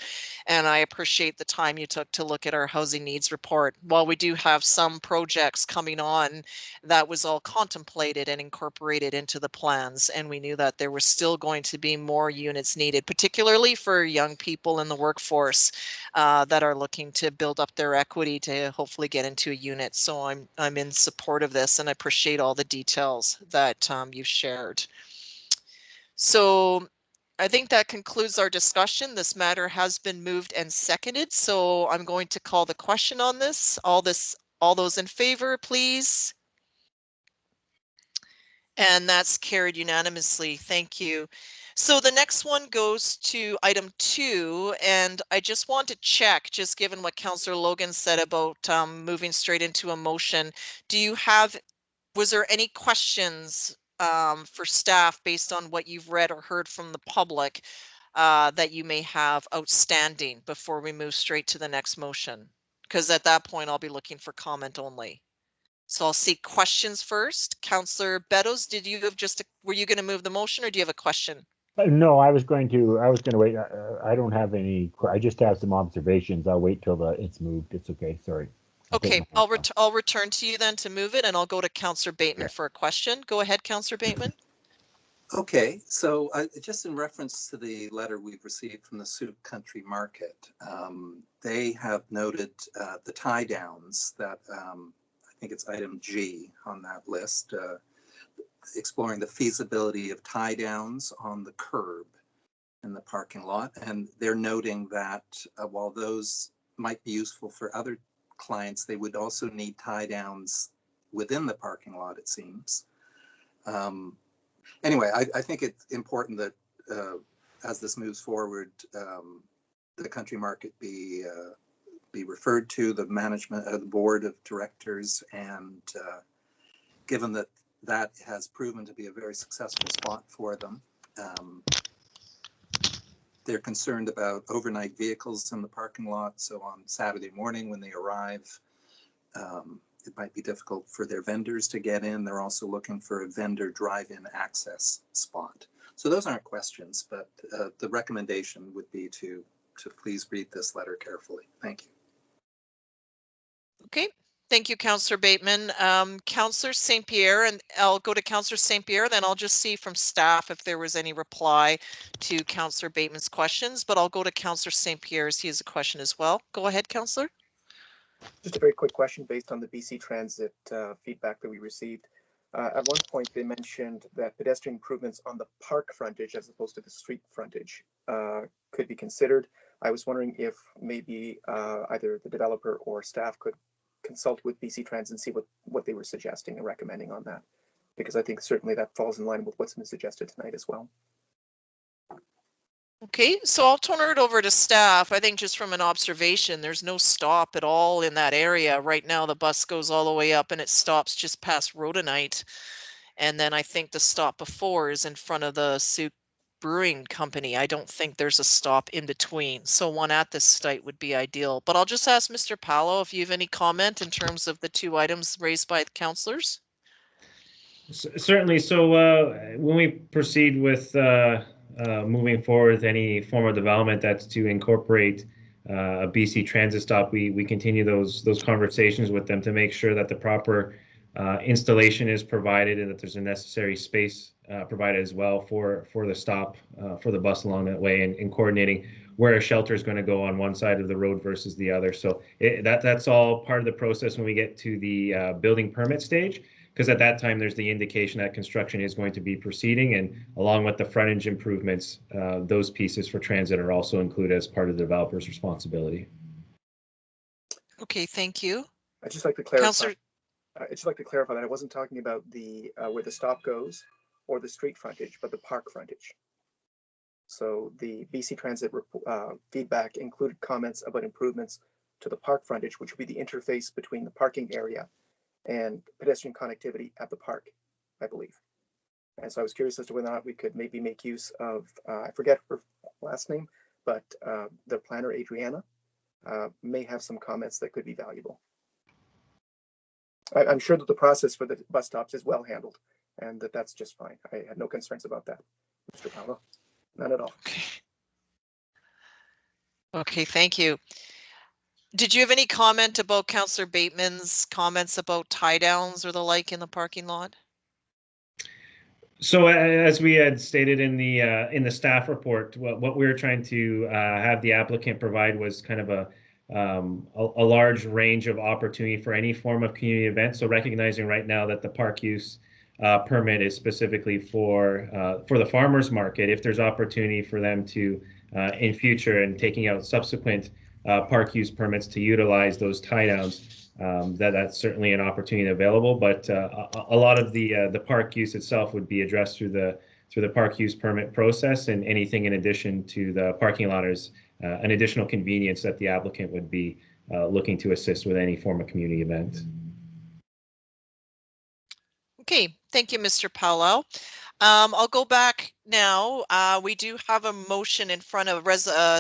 And I appreciate the time you took to look at our housing needs report. While we do have some projects coming on, that was all contemplated and incorporated into the plans. And we knew that there was still going to be more units needed, particularly for young people in the workforce that are looking to build up their equity to hopefully get into a unit. So I'm in support of this, and I appreciate all the details that you've shared. So I think that concludes our discussion. This matter has been moved and seconded, so I'm going to call the question on this. All those in favor, please. And that's carried unanimously. Thank you. So the next one goes to item 2, and I just want to check, just given what Councillor Logan said about moving straight into a motion, was there any questions for staff based on what you've read or heard from the public that you may have outstanding before we move straight to the next motion? Because at that point, I'll be looking for comment only. So I'll see questions first. Councillor Beddoes, were you going to move the motion, or do you have a question? No, I was going to wait. I don't have any. I just have some observations. I'll wait till it's moved. It's okay. Sorry. Okay, I'll return to you then to move it, and I'll go to Councillor Bateman for a question. Go ahead, Councillor Bateman. Okay, so just in reference to the letter we've received from the Souk Country Market, they have noted the tie downs that I think it's item G on that list, exploring the feasibility of tie downs on the curb in the parking lot. And they're noting that while those might be useful for other clients, they would also need tie downs within the parking lot, it seems. Anyway, I think it's important that as this moves forward, the country market be referred to the management of the board of directors, and given that that has proven to be a very successful spot for them. They're concerned about overnight vehicles in the parking lot, so on Saturday morning when they arrive, it might be difficult for their vendors to get in. They're also looking for a vendor drive-in access spot. So those aren't questions, but the recommendation would be to please read this letter carefully. Thank you. Okay, thank you, Councillor Bateman. Councillor St. Pierre, and I'll go to Councillor St. Pierre, then I'll just see from staff if there was any reply to Councillor Bateman's questions, but I'll go to Councillor St. Pierre as he has a question as well. Go ahead, Councillor. Just a very quick question based on the BC Transit feedback that we received. At one point, they mentioned that pedestrian improvements on the park frontage as opposed to the street frontage could be considered. I was wondering if maybe either the developer or staff could consult with BC Trans and see what they were suggesting and recommending on that, because I think certainly that falls in line with what's been suggested tonight as well. Okay, so I'll turn it over to staff. I think just from an observation, there's no stop at all in that area. Right now, the bus goes all the way up and it stops just past Rhodonite. And then I think the stop before is in front of the Soup Brewing Company. I don't think there's a stop in between. So one at this site would be ideal. But I'll just ask Mr. Paolo if you have any comment in terms of the two items raised by the councillors. Certainly. So when we proceed with moving forward with any form of development that's to incorporate a BC Transit stop, we continue those conversations with them to make sure that the proper installation is provided and that there's a necessary space provided as well for the stop for the bus along that way, and coordinating where a shelter is going to go on one side of the road versus the other. So that's all part of the process when we get to the building permit stage, because at that time there's the indication that construction is going to be proceeding, and along with the frontage improvements, those pieces for transit are also included as part of the developer's responsibility. Okay, thank you. I'd just like to clarify. Councillor, I'd just like to clarify that I wasn't talking about the where the stop goes or the street frontage, but the park frontage. So the BC Transit feedback included comments about improvements to the park frontage, which would be the interface between the parking area and pedestrian connectivity at the park, I believe. And so I was curious as to whether or not we could maybe make use of, I forget her last name, but the planner, Adriana, may have some comments that could be valuable. I'm sure that the process for the bus stops is well handled and that's just fine. I had no concerns about that, Mr. Paolo. None at all. Okay, thank you. Did you have any comment about Councillor Bateman's comments about tie downs or the like in the parking lot? So as we had stated in the staff report, what we were trying to have the applicant provide was kind of a large range of opportunity for any form of community event. So recognizing right now that the park use permit is specifically for the farmers market, if there's opportunity for them to in future and taking out subsequent park use permits to utilize those tie downs, that's certainly an opportunity available. But a lot of the park use itself would be addressed through the park use permit process, and anything in addition to the parking lot is an additional convenience that the applicant would be looking to assist with any form of community event. Okay, thank you, Mr. Paolo. I'll go back now. We do have a motion in front of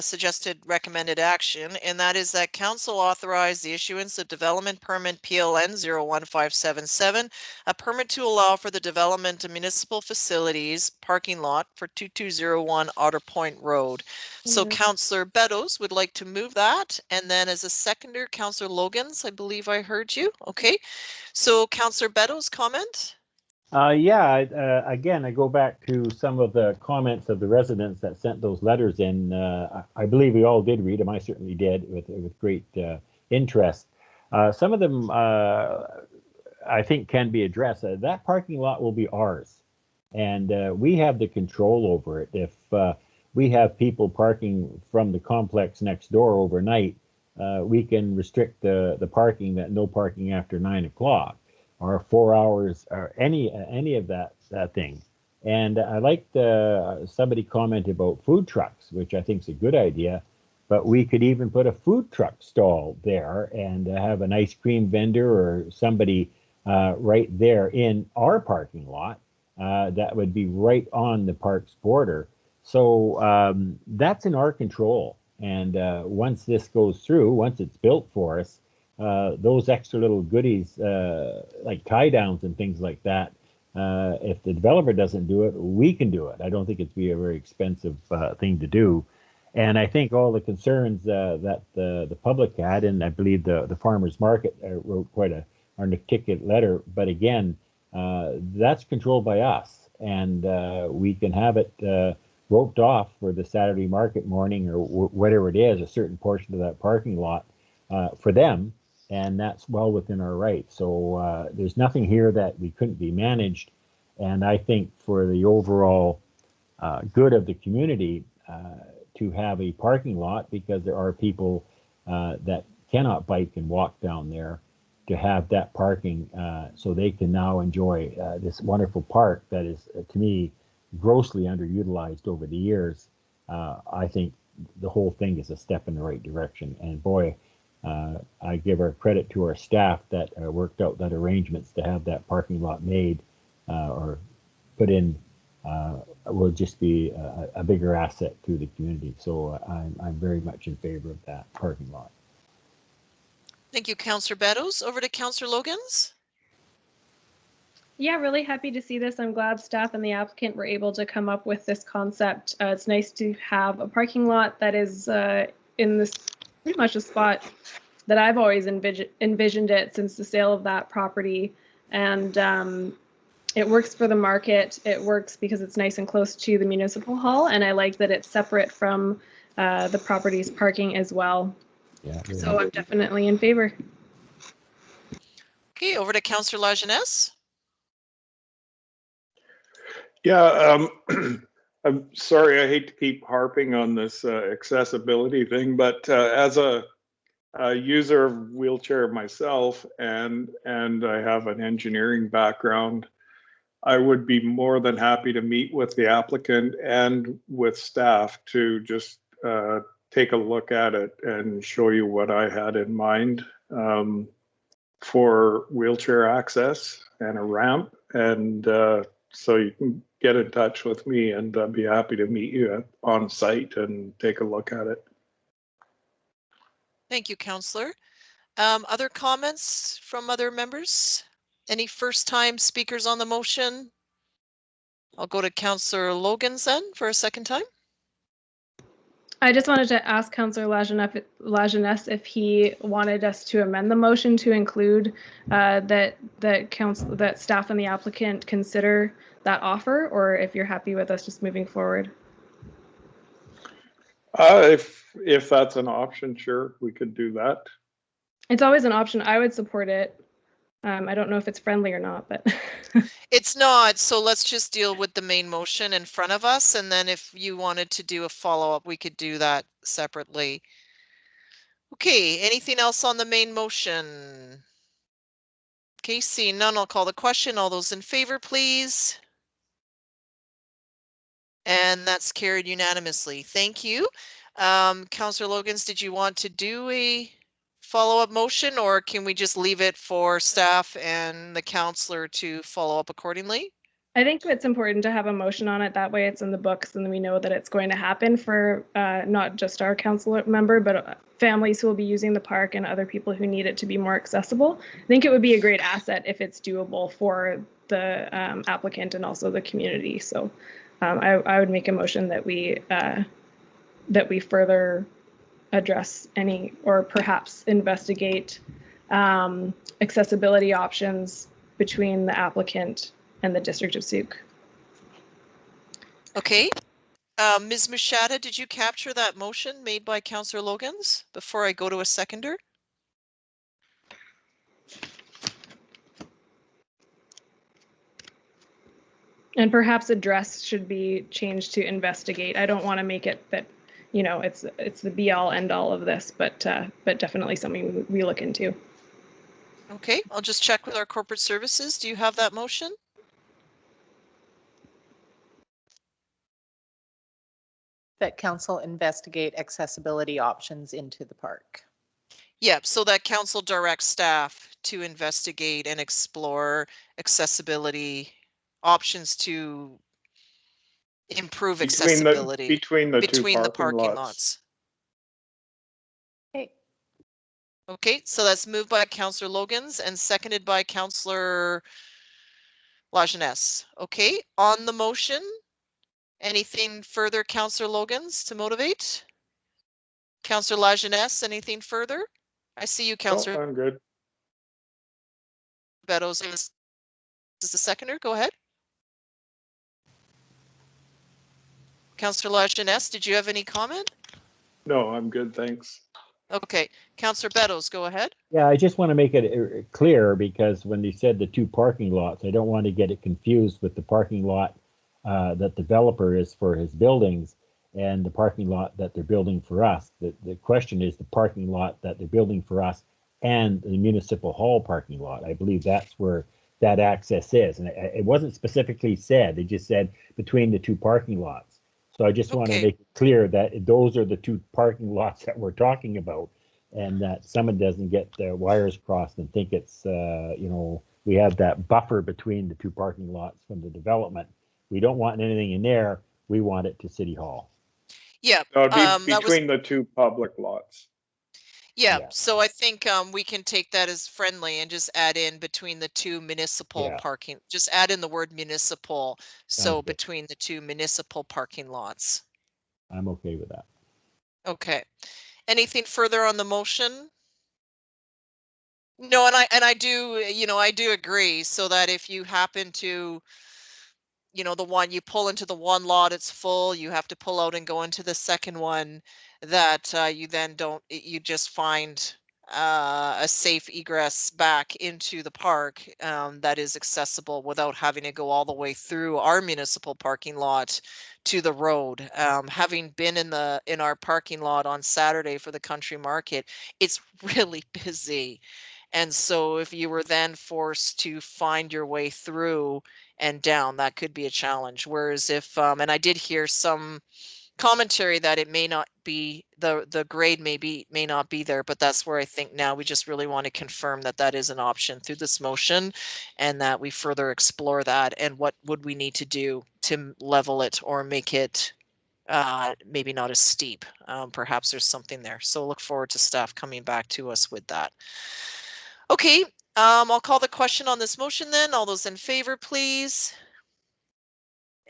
suggested recommended action, and that is that council authorize the issuance of development permit PLN 01577, a permit to allow for the development of municipal facilities parking lot for 2201 Otter Point Road. So Councillor Beddoes would like to move that, and then as a seconder, Councillor Logans, I believe I heard you. Okay, so Councillor Beddoes, comment? Again, I go back to some of the comments of the residents that sent those letters in. I believe we all did read them. I certainly did with great interest. Some of them I think can be addressed. That parking lot will be ours, and we have the control over it. If we have people parking from the complex next door overnight, we can restrict the parking, that no parking after 9 o'clock. Or 4 hours, or any of that thing. And I liked somebody commented about food trucks, which I think is a good idea. But we could even put a food truck stall there and have an ice cream vendor or somebody right there in our parking lot. That would be right on the park's border. So that's in our control. And once this goes through, once it's built for us, those extra little goodies like tie downs and things like that, if the developer doesn't do it, we can do it. I don't think it'd be a very expensive thing to do. And I think all the concerns that the public had, and I believe the farmers market wrote quite an articulate letter, but again, that's controlled by us, and we can have it roped off for the Saturday market morning or whatever it is, a certain portion of that parking lot for them. And that's well within our rights. So there's nothing here that we couldn't be managed. And I think for the overall good of the community, to have a parking lot, because there are people that cannot bike and walk down there, to have that parking so they can now enjoy this wonderful park that is, to me, grossly underutilized over the years. I think the whole thing is a step in the right direction. And boy, I give our credit to our staff that worked out that arrangements to have that parking lot made or put in. Will just be a bigger asset to the community. So I'm very much in favor of that parking lot. Thank you, Councillor Beddoes. Over to Councillor Logans. Yeah, really happy to see this. I'm glad staff and the applicant were able to come up with this concept. It's nice to have a parking lot that is in this pretty much a spot that I've always envisioned it since the sale of that property. And it works for the market. It works because it's nice and close to the municipal hall. And I like that it's separate from the property's parking as well. Yeah, so I'm definitely in favor. Okay, over to Councillor Lajeunesse. Yeah, I'm sorry, I hate to keep harping on this accessibility thing, but as a user of wheelchair myself, and I have an engineering background, I would be more than happy to meet with the applicant and with staff to just take a look at it and show you what I had in mind for wheelchair access and a ramp. And so you can get in touch with me, and I'd be happy to meet you on site and take a look at it. Thank you, Councillor. Other comments from other members? Any first-time speakers on the motion? I'll go to Councillor Logans then for a second time. I just wanted to ask Councillor Lajeunesse if he wanted us to amend the motion to include that staff and the applicant consider that offer, or if you're happy with us just moving forward. If that's an option, sure, we could do that. It's always an option. I would support it. I don't know if it's friendly or not, but It's not, so let's just deal with the main motion in front of us, and then if you wanted to do a follow-up, we could do that separately. Okay, anything else on the main motion? Okay, seeing none, I'll call the question. All those in favor, please. And that's carried unanimously. Thank you. Councillor Logans, did you want to do a follow-up motion, or can we just leave it for staff and the councillor to follow up accordingly? I think it's important to have a motion on it. That way it's in the books and we know that it's going to happen for not just our council member, but families who will be using the park and other people who need it to be more accessible. I think it would be a great asset if it's doable for the applicant and also the community. So I would make a motion that we further address any, or perhaps investigate accessibility options between the applicant and the District of Sauk. Okay. Ms. Machada, did you capture that motion made by Councillor Logans before I go to a seconder? And perhaps address should be changed to investigate. I don't want to make it that, you know, it's the be all end all of this, but definitely something we look into. Okay, I'll just check with our corporate services. Do you have that motion? That council investigate accessibility options into the park. Yep, so that council directs staff to investigate and explore accessibility options to improve accessibility between the two parking lots. Okay. Okay, so that's moved by Councillor Logans and seconded by Councillor Lajeunesse. Okay, on the motion, anything further, Councillor Logans, to motivate? Councillor Lajeunesse, anything further? I see you, Councillor. Oh, I'm good. Beddoes is the seconder. Go ahead. Councillor Lajeunesse, did you have any comment? No, I'm good, thanks. Okay, Councillor Beddoes, go ahead. Yeah, I just want to make it clear, because when they said the two parking lots, I don't want to get it confused with the parking lot that developer is for his buildings and the parking lot that they're building for us. The question is the parking lot that they're building for us and the municipal hall parking lot. I believe that's where that access is. And it wasn't specifically said, they just said between the two parking lots. So I just want to make it clear that those are the two parking lots that we're talking about, and that someone doesn't get their wires crossed and think it's, you know, we have that buffer between the two parking lots from the development. We don't want anything in there. We want it to City Hall. Yeah. No, it'd be between the two public lots. Yeah, so I think we can take that as friendly and just add in between the two municipal parking, just add in the word municipal. So between the two municipal parking lots. I'm okay with that. Okay. Anything further on the motion? No, and I do, you know, I do agree, so that if you happen to, you know, the one you pull into the one lot, it's full, you have to pull out and go into the second one, that you then don't, you just find a safe egress back into the park that is accessible without having to go all the way through our municipal parking lot to the road. Having been in our parking lot on Saturday for the country market, it's really busy. And so if you were then forced to find your way through and down, that could be a challenge. Whereas if, and I did hear some commentary that it may not be, the grade may not be there, but that's where I think now we just really want to confirm that that is an option through this motion, and that we further explore that and what would we need to do to level it or make it maybe not as steep. Perhaps there's something there. So look forward to staff coming back to us with that. Okay, I'll call the question on this motion then. All those in favor, please.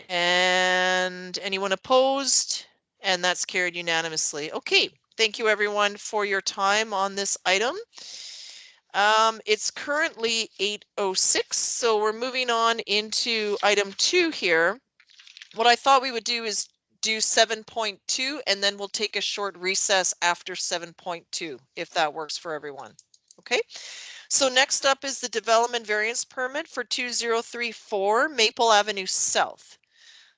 And anyone opposed? And that's carried unanimously. Okay, thank you everyone for your time on this item. It's currently 8:06, so we're moving on into item 2 here. What I thought we would do is do 7.2, and then we'll take a short recess after 7.2, if that works for everyone. Okay. So next up is the development variance permit for 2034 Maple Avenue South.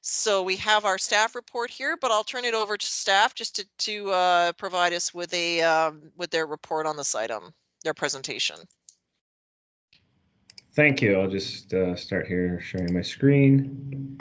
So we have our staff report here, but I'll turn it over to staff just to provide us with a with their report on this item, their presentation. Thank you. I'll just start here sharing my screen.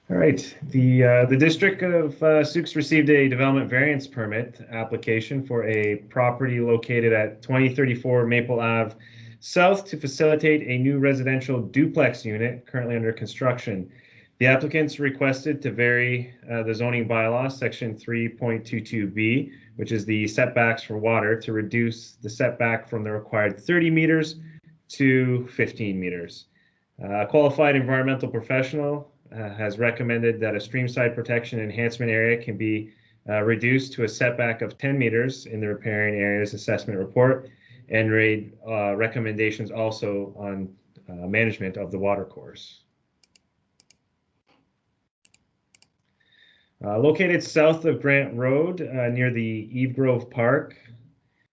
All right, the District of Sault received a development variance permit application for a property located at 2034 Maple Ave South to facilitate a new residential duplex unit currently under construction. The applicants requested to vary the zoning bylaw section 3.22b, which is the setbacks for water, to reduce the setback from the required 30 meters to 15 meters. A qualified environmental professional has recommended that a streamside protection enhancement area can be reduced to a setback of 10 meters in the riparian areas assessment report, and made recommendations also on management of the water course. Located south of Grant Road near the Eve Grove Park,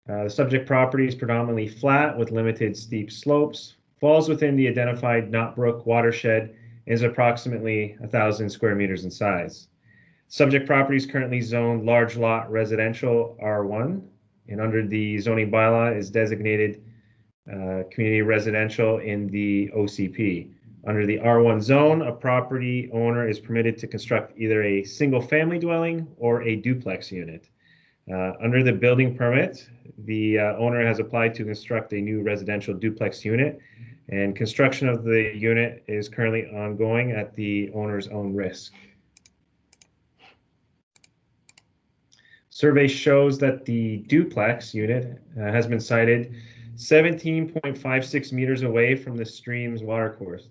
the subject property is predominantly flat with limited steep slopes, falls within the identified Knotbrook watershed, is approximately 1,000 square meters in size. Subject property is currently zoned large lot residential R1, and under the zoning bylaw is designated community residential in the OCP. Under the R1 zone, a property owner is permitted to construct either a single family dwelling or a duplex unit. Under the building permit, the owner has applied to construct a new residential duplex unit, and construction of the unit is currently ongoing at the owner's own risk. Survey shows that the duplex unit has been sited 17.56 meters away from the stream's watercourse.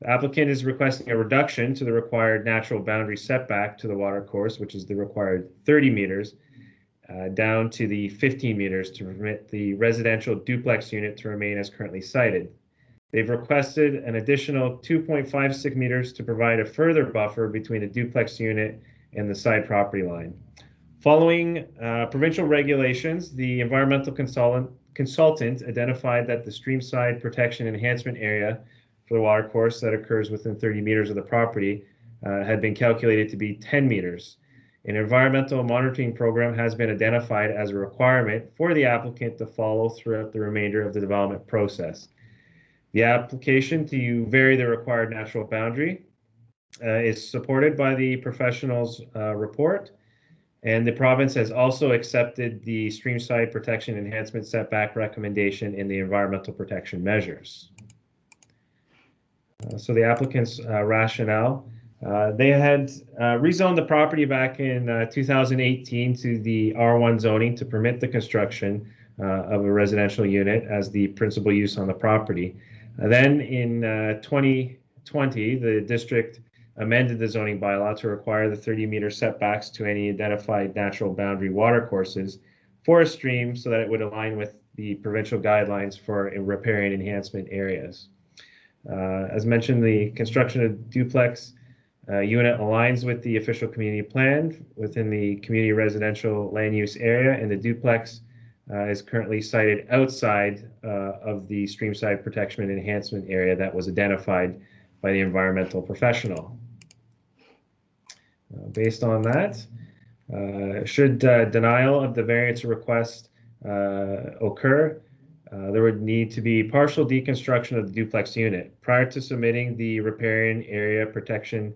The applicant is requesting a reduction to the required natural boundary setback to the watercourse, which is the required 30 meters, down to the 15 meters to permit the residential duplex unit to remain as currently sited. They've requested an additional 2.56 meters to provide a further buffer between the duplex unit and the side property line. Following provincial regulations, the environmental consultant identified that the streamside protection enhancement area for the water course that occurs within 30 meters of the property had been calculated to be 10 meters. An environmental monitoring program has been identified as a requirement for the applicant to follow throughout the remainder of the development process. The application to vary the required natural boundary is supported by the professional's report, and the province has also accepted the streamside protection enhancement setback recommendation in the environmental protection measures. So the applicant's rationale, they had rezoned the property back in 2018 to the R1 zoning to permit the construction of a residential unit as the principal use on the property. Then in 2020, the district amended the zoning bylaw to require the 30-meter setbacks to any identified natural boundary water courses for a stream so that it would align with the provincial guidelines for riparian enhancement areas. As mentioned, the construction of duplex unit aligns with the official community plan within the community residential land use area, and the duplex is currently sited outside of the streamside protection and enhancement area that was identified by the environmental professional. Based on that, should denial of the variance request occur, there would need to be partial deconstruction of the duplex unit. Prior to submitting the riparian area protection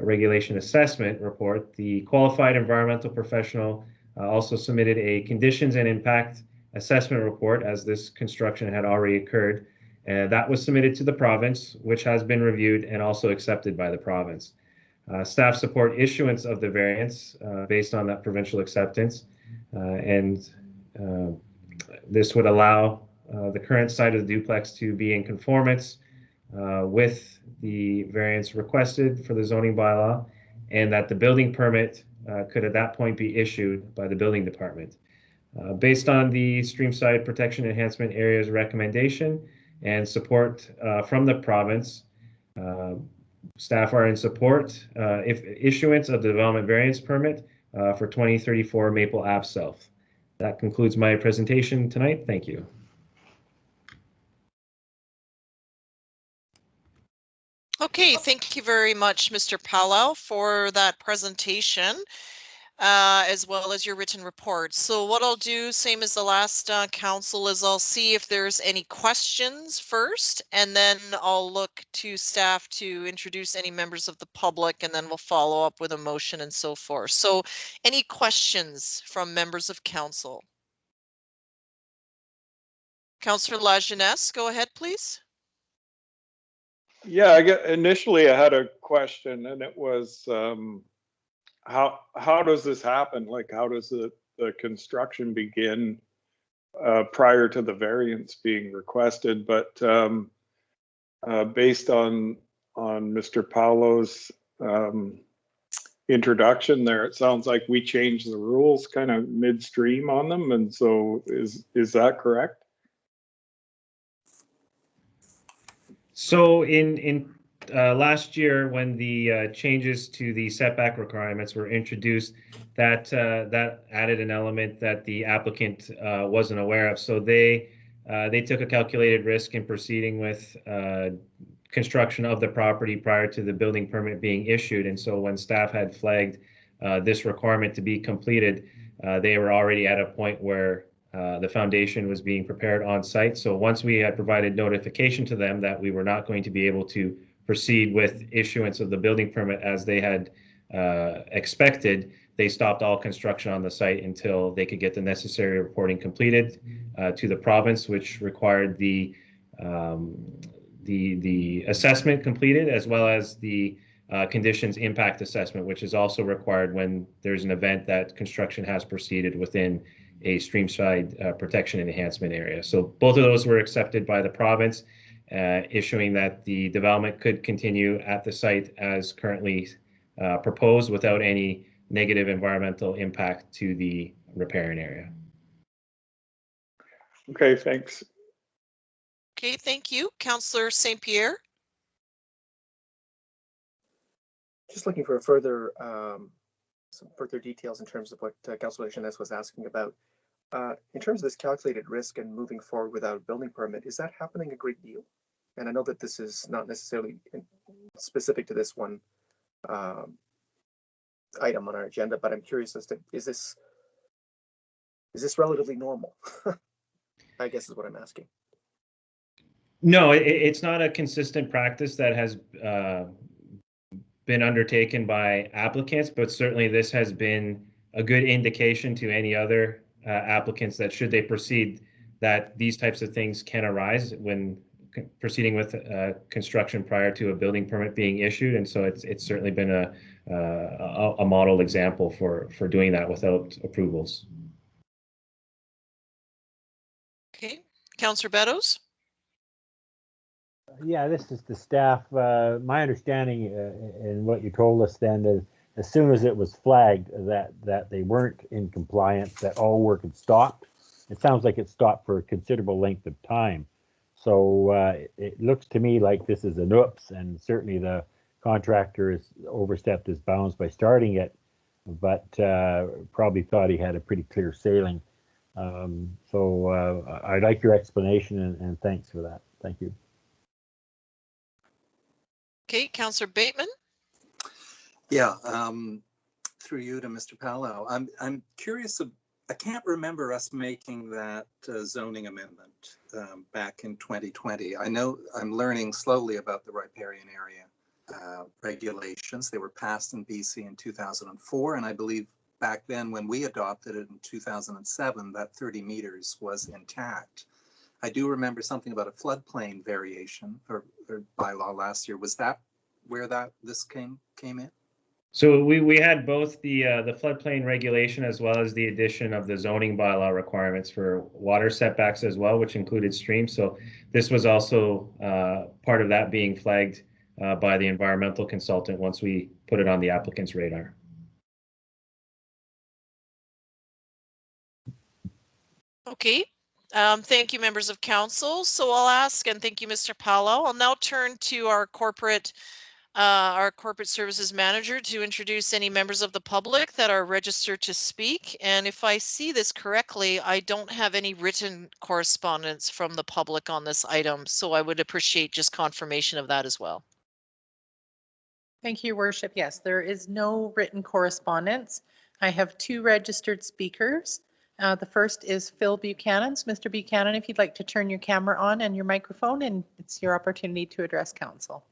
regulation assessment report, the qualified environmental professional also submitted a conditions and impact assessment report as this construction had already occurred. That was submitted to the province, which has been reviewed and also accepted by the province. Staff support issuance of the variance based on that provincial acceptance, and this would allow the current site of the duplex to be in conformance with the variance requested for the zoning bylaw, and that the building permit could at that point be issued by the building department. Based on the streamside protection enhancement area's recommendation and support from the province, staff are in support if issuance of the development variance permit for 2034 Maple Ave South. That concludes my presentation tonight. Thank you. Okay, thank you very much, Mr. Palau, for that presentation, as well as your written report. So what I'll do, same as the last council, is I'll see if there's any questions first, and then I'll look to staff to introduce any members of the public, and then we'll follow up with a motion and so forth. So any questions from members of council? Councillor Lajeunesse, go ahead, please. Yeah, initially I had a question, and it was how does this happen? Like, how does the construction begin prior to the variance being requested? But based on Mr. Paulo's introduction there, it sounds like we changed the rules kind of midstream on them, and so is that correct? So in last year, when the changes to the setback requirements were introduced, that added an element that the applicant wasn't aware of. So they took a calculated risk in proceeding with construction of the property prior to the building permit being issued. And so when staff had flagged this requirement to be completed, they were already at a point where the foundation was being prepared on site. So once we had provided notification to them that we were not going to be able to proceed with issuance of the building permit as they had expected, they stopped all construction on the site until they could get the necessary reporting completed to the province, which required the assessment completed, as well as the conditions impact assessment, which is also required when there's an event that construction has proceeded within a streamside protection and enhancement area. So both of those were accepted by the province, issuing that the development could continue at the site as currently proposed without any negative environmental impact to the riparian area. Okay, thanks. Okay, thank you. Councillor St. Pierre. Just looking for further some further details in terms of what Councillor Lajeunesse was asking about. In terms of this calculated risk and moving forward without a building permit, is that happening a great deal? and I know that this is not necessarily specific to this one item on our agenda, but I'm curious as to, is this relatively normal? I guess is what I'm asking. No, it's not a consistent practice that has been undertaken by applicants, but certainly this has been a good indication to any other applicants that should they proceed, that these types of things can arise when proceeding with construction prior to a building permit being issued. And so it's certainly been a model example for doing that without approvals. Okay, Councillor Beddoes. Yeah, this is the staff. My understanding and what you told us then is as soon as it was flagged that they weren't in compliance, that all work had stopped. It sounds like it stopped for a considerable length of time. So it looks to me like this is an oops, and certainly the contractor has overstepped his bounds by starting it, but probably thought he had a pretty clear sailing. So I like your explanation and thanks for that. Thank you. Okay, Councillor Bateman. Yeah, through you to Mr. Pallow. I'm curious. I can't remember us making that zoning amendment back in 2020. I know I'm learning slowly about the riparian area regulations. They were passed in BC in 2004, and I believe back then when we adopted it in 2007, that 30 meters was intact. I do remember something about a floodplain variation or bylaw last year. Was that where this came in? So we had both the floodplain regulation as well as the addition of the zoning bylaw requirements for water setbacks as well, which included streams. So this was also part of that being flagged by the environmental consultant once we put it on the applicant's radar. Okay, thank you, members of council. So I'll ask, and thank you, Mr. Pallow. I'll now turn to our corporate services manager to introduce any members of the public that are registered to speak. And if I see this correctly, I don't have any written correspondence from the public on this item, so I would appreciate just confirmation of that as well. Thank you, Your Worship. Yes, there is no written correspondence. I have two registered speakers. The first is Phil Buchanan. So Mr. Buchanan, if you'd like to turn your camera on and your microphone, and it's your opportunity to address council.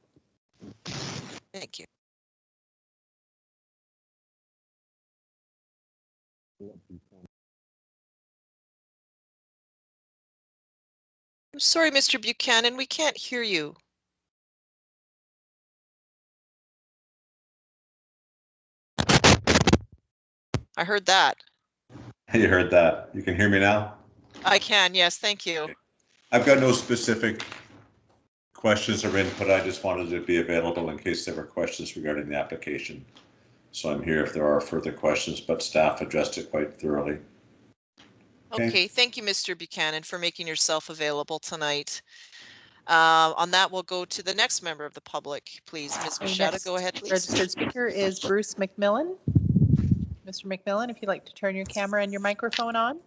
Thank you. I'm sorry, Mr. Buchanan, we can't hear you. I heard that. You heard that. You can hear me now? I can, yes, thank you. Okay. I've got no specific questions or input. I just wanted to be available in case there were questions regarding the application. So I'm here if there are further questions, but staff addressed it quite thoroughly. Okay, thank you, Mr. Buchanan, for making yourself available tonight. On that, we'll go to the next member of the public, please. Ms. Machado, go ahead, please. Registered speaker is Bruce McMillan. Mr. McMillan, if you'd like to turn your camera and your microphone on.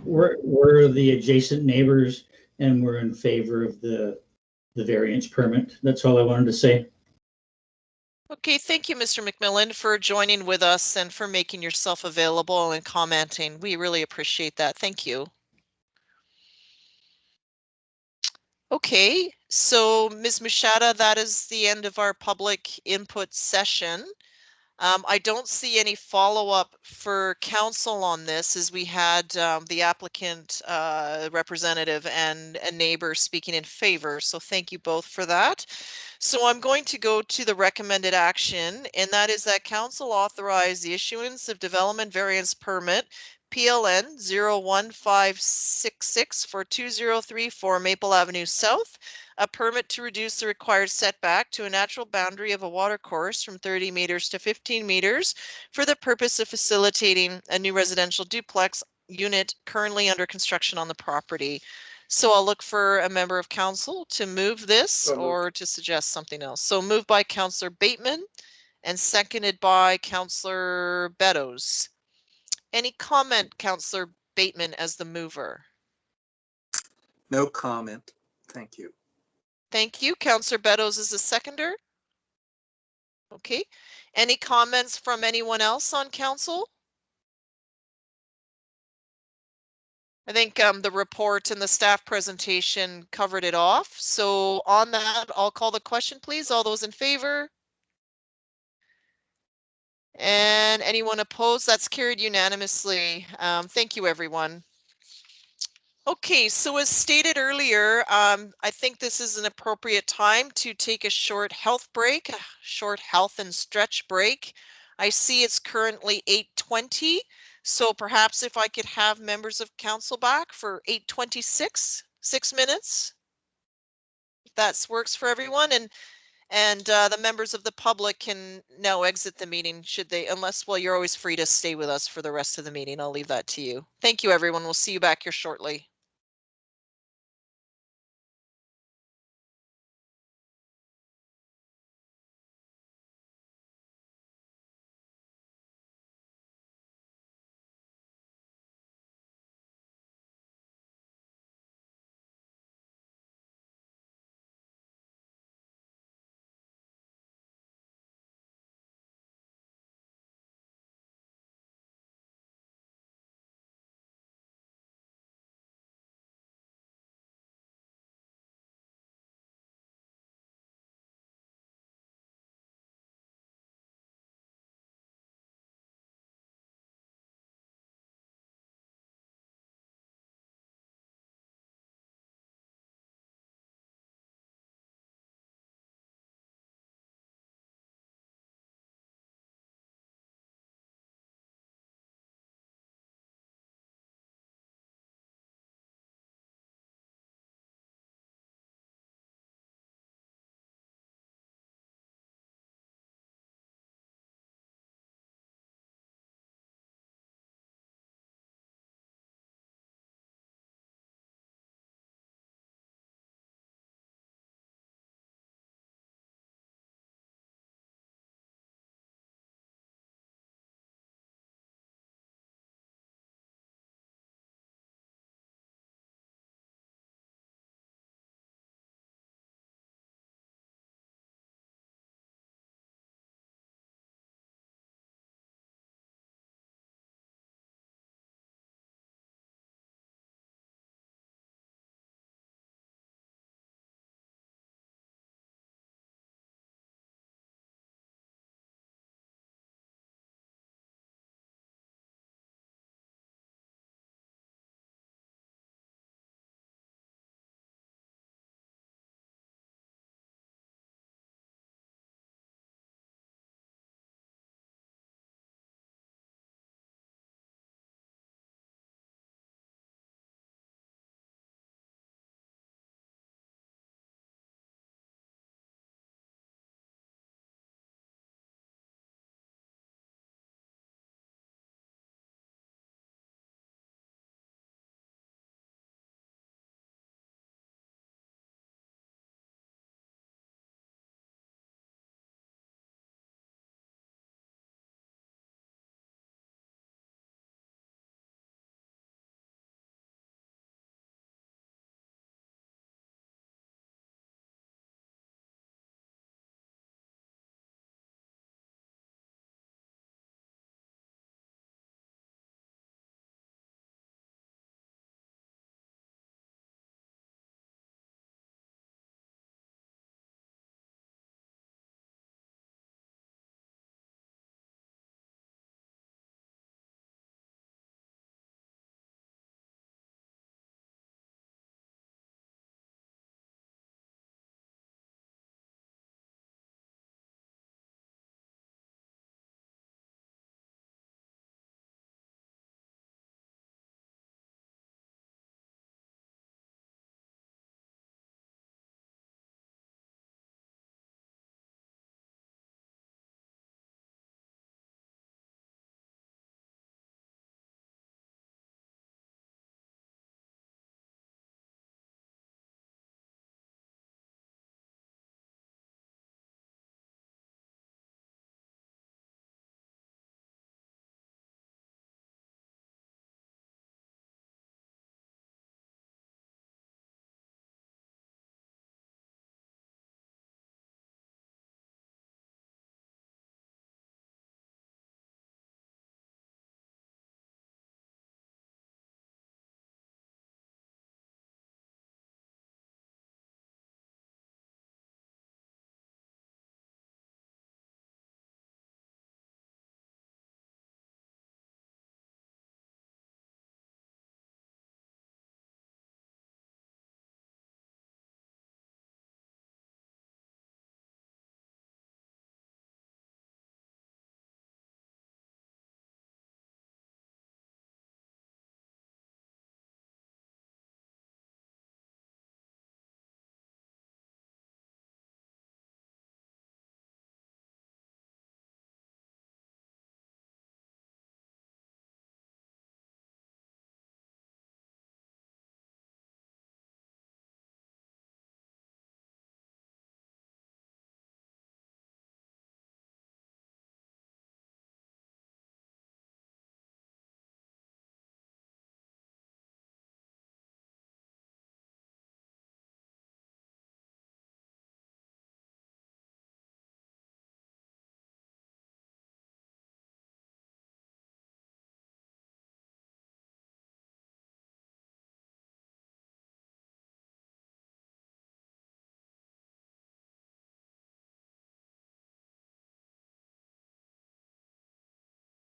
We're the adjacent neighbors, and we're in favor of the variance permit. That's all I wanted to say. Okay, thank you, Mr. McMillan, for joining with us and for making yourself available and commenting. We really appreciate that. Thank you. Okay, so Ms. Machado, that is the end of our public input session. I don't see any follow-up for council on this, as we had the applicant representative and a neighbor speaking in favor. So thank you both for that. So I'm going to go to the recommended action, and that is that council authorize the issuance of development variance permit PLN 01566 for 2034 Maple Avenue South, a permit to reduce the required setback to a natural boundary of a water course from 30 meters to 15 meters for the purpose of facilitating a new residential duplex unit currently under construction on the property. So I'll look for a member of council to move this So moved. or to suggest something else. So moved by Councillor Bateman and seconded by Councillor Beddoes. Any comment, Councillor Bateman, as the mover? No comment. Thank you. Thank you. Councillor Beddoes is the seconder. Okay. Any comments from anyone else on council? I think the report and the staff presentation covered it off. So on that, I'll call the question, please. All those in favor? And anyone opposed? That's carried unanimously. Thank you, everyone. Okay, so as stated earlier, I think this is an appropriate time to take a short health break, a short health and stretch break. I see it's currently 8:20, so perhaps if I could have members of council back for 8:26, 6 minutes. If that works for everyone, and the members of the public can now exit the meeting should they, unless, well, you're always free to stay with us for the rest of the meeting. I'll leave that to you. Thank you, everyone. We'll see you back here shortly.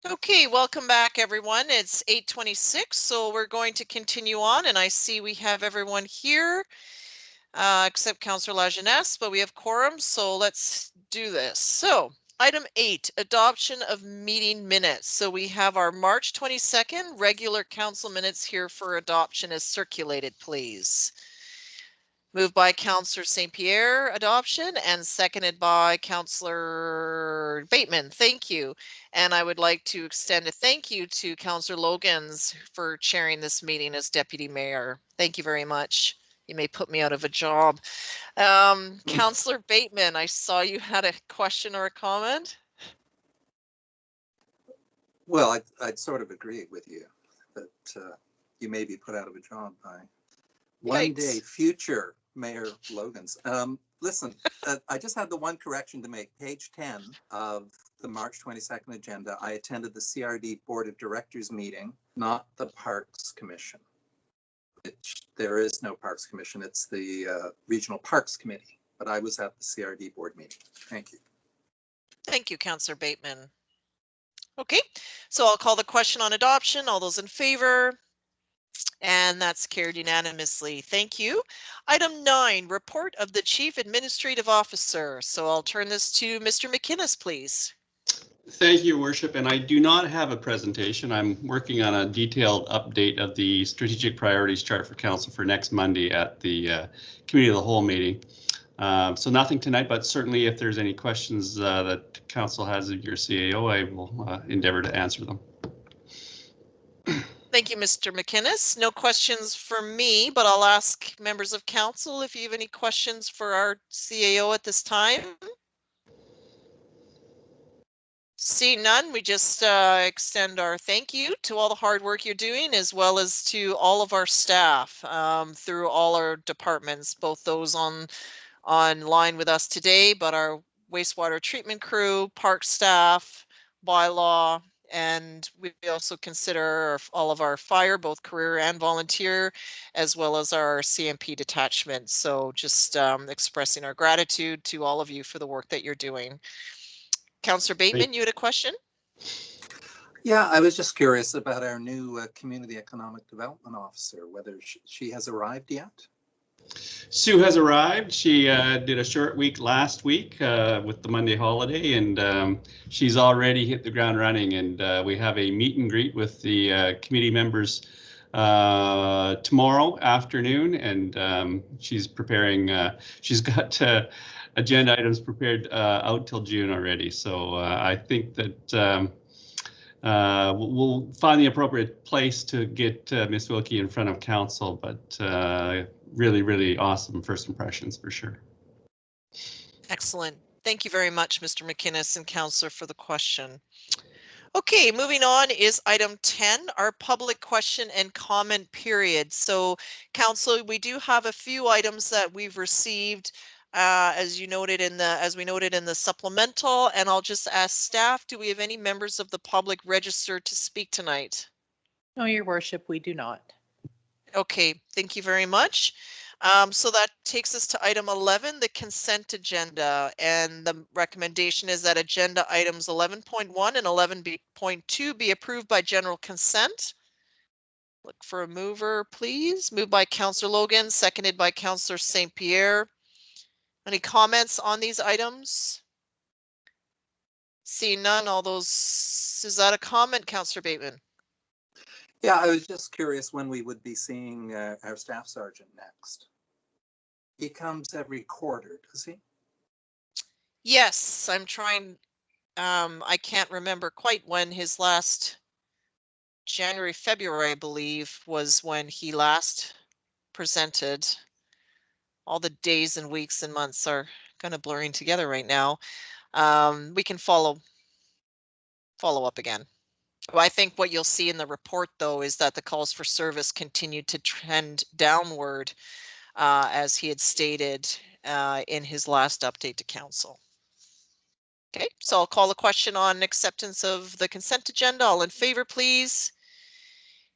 Okay, welcome back, everyone. It's 8:26, so we're going to continue on, and I see we have everyone here, except Councillor Lajeunesse, but we have quorum, so let's do this. So, item 8, adoption of meeting minutes. So we have our March 22nd regular council minutes here for adoption as circulated, please. Moved by Councillor St. Pierre, adoption, and seconded by Councillor Bateman. Thank you. And I would like to extend a thank you to Councillor Logans for chairing this meeting as Deputy Mayor. Thank you very much. You may put me out of a job. Councillor Bateman, I saw you had a question or a comment. Well, I'd sort of agree with you that you may be put out of a job by one day future Mayor Logans. Listen, I just had the one correction to make. Page 10 of the March 22nd agenda, I attended the CRD Board of Directors meeting, not the Parks Commission. Which there is no Parks Commission, it's the Regional Parks Committee, but I was at the CRD Board meeting. Thank you. Thank you, Councillor Bateman. Okay, so I'll call the question on adoption. All those in favor? And that's carried unanimously. Thank you. Item 9, report of the Chief Administrative Officer. So I'll turn this to Mr. McInnes, please. Thank you, Worship. And I do not have a presentation. I'm working on a detailed update of the strategic priorities chart for council for next Monday at the Committee of the Whole meeting. So nothing tonight, but certainly if there's any questions that council has of your CAO, I will endeavor to answer them. Thank you, Mr. McInnes. No questions for me, but I'll ask members of council if you have any questions for our CAO at this time. Seeing none, we just extend our thank you to all the hard work you're doing, as well as to all of our staff through all our departments, both those online with us today, but our wastewater treatment crew, park staff, bylaw, and we also consider all of our fire, both career and volunteer, as well as our RCMP detachment. So just expressing our gratitude to all of you for the work that you're doing. Councillor Bateman, you had a question? Yeah, I was just curious about our new Community Economic Development Officer, whether she has arrived yet? Sue has arrived. She did a short week last week with the Monday holiday, and she's already hit the ground running. And we have a meet and greet with the committee members tomorrow afternoon, and she's preparing. She's got agenda items prepared out till June already. So I think that we'll find the appropriate place to get Ms. Wilkie in front of council, but really, really awesome first impressions for sure. Excellent. Thank you very much, Mr. McInnes and Councillor, for the question. Okay, moving on is item 10, our public question and comment period. So, Council, we do have a few items that we've received as we noted in the supplemental, and I'll just ask staff, do we have any members of the public registered to speak tonight? No, Your Worship, we do not. Okay, thank you very much. So that takes us to item 11, the consent agenda, and the recommendation is that agenda items 11.1 and 11.2 be approved by general consent. Look for a mover, please. Moved by Councillor Logan, seconded by Councillor St. Pierre. Any comments on these items? Seeing none, is that a comment, Councillor Bateman? Yeah, I was just curious when we would be seeing our staff sergeant next. He comes every quarter, does he? Yes, I'm trying. I can't remember quite when his last January, February, I believe, was when he last presented. All the days and weeks and months are kind of blurring together right now. We can follow up again. I think what you'll see in the report, though, is that the calls for service continued to trend downward, as he had stated in his last update to council. Okay, so I'll call the question on acceptance of the consent agenda. All in favor, please.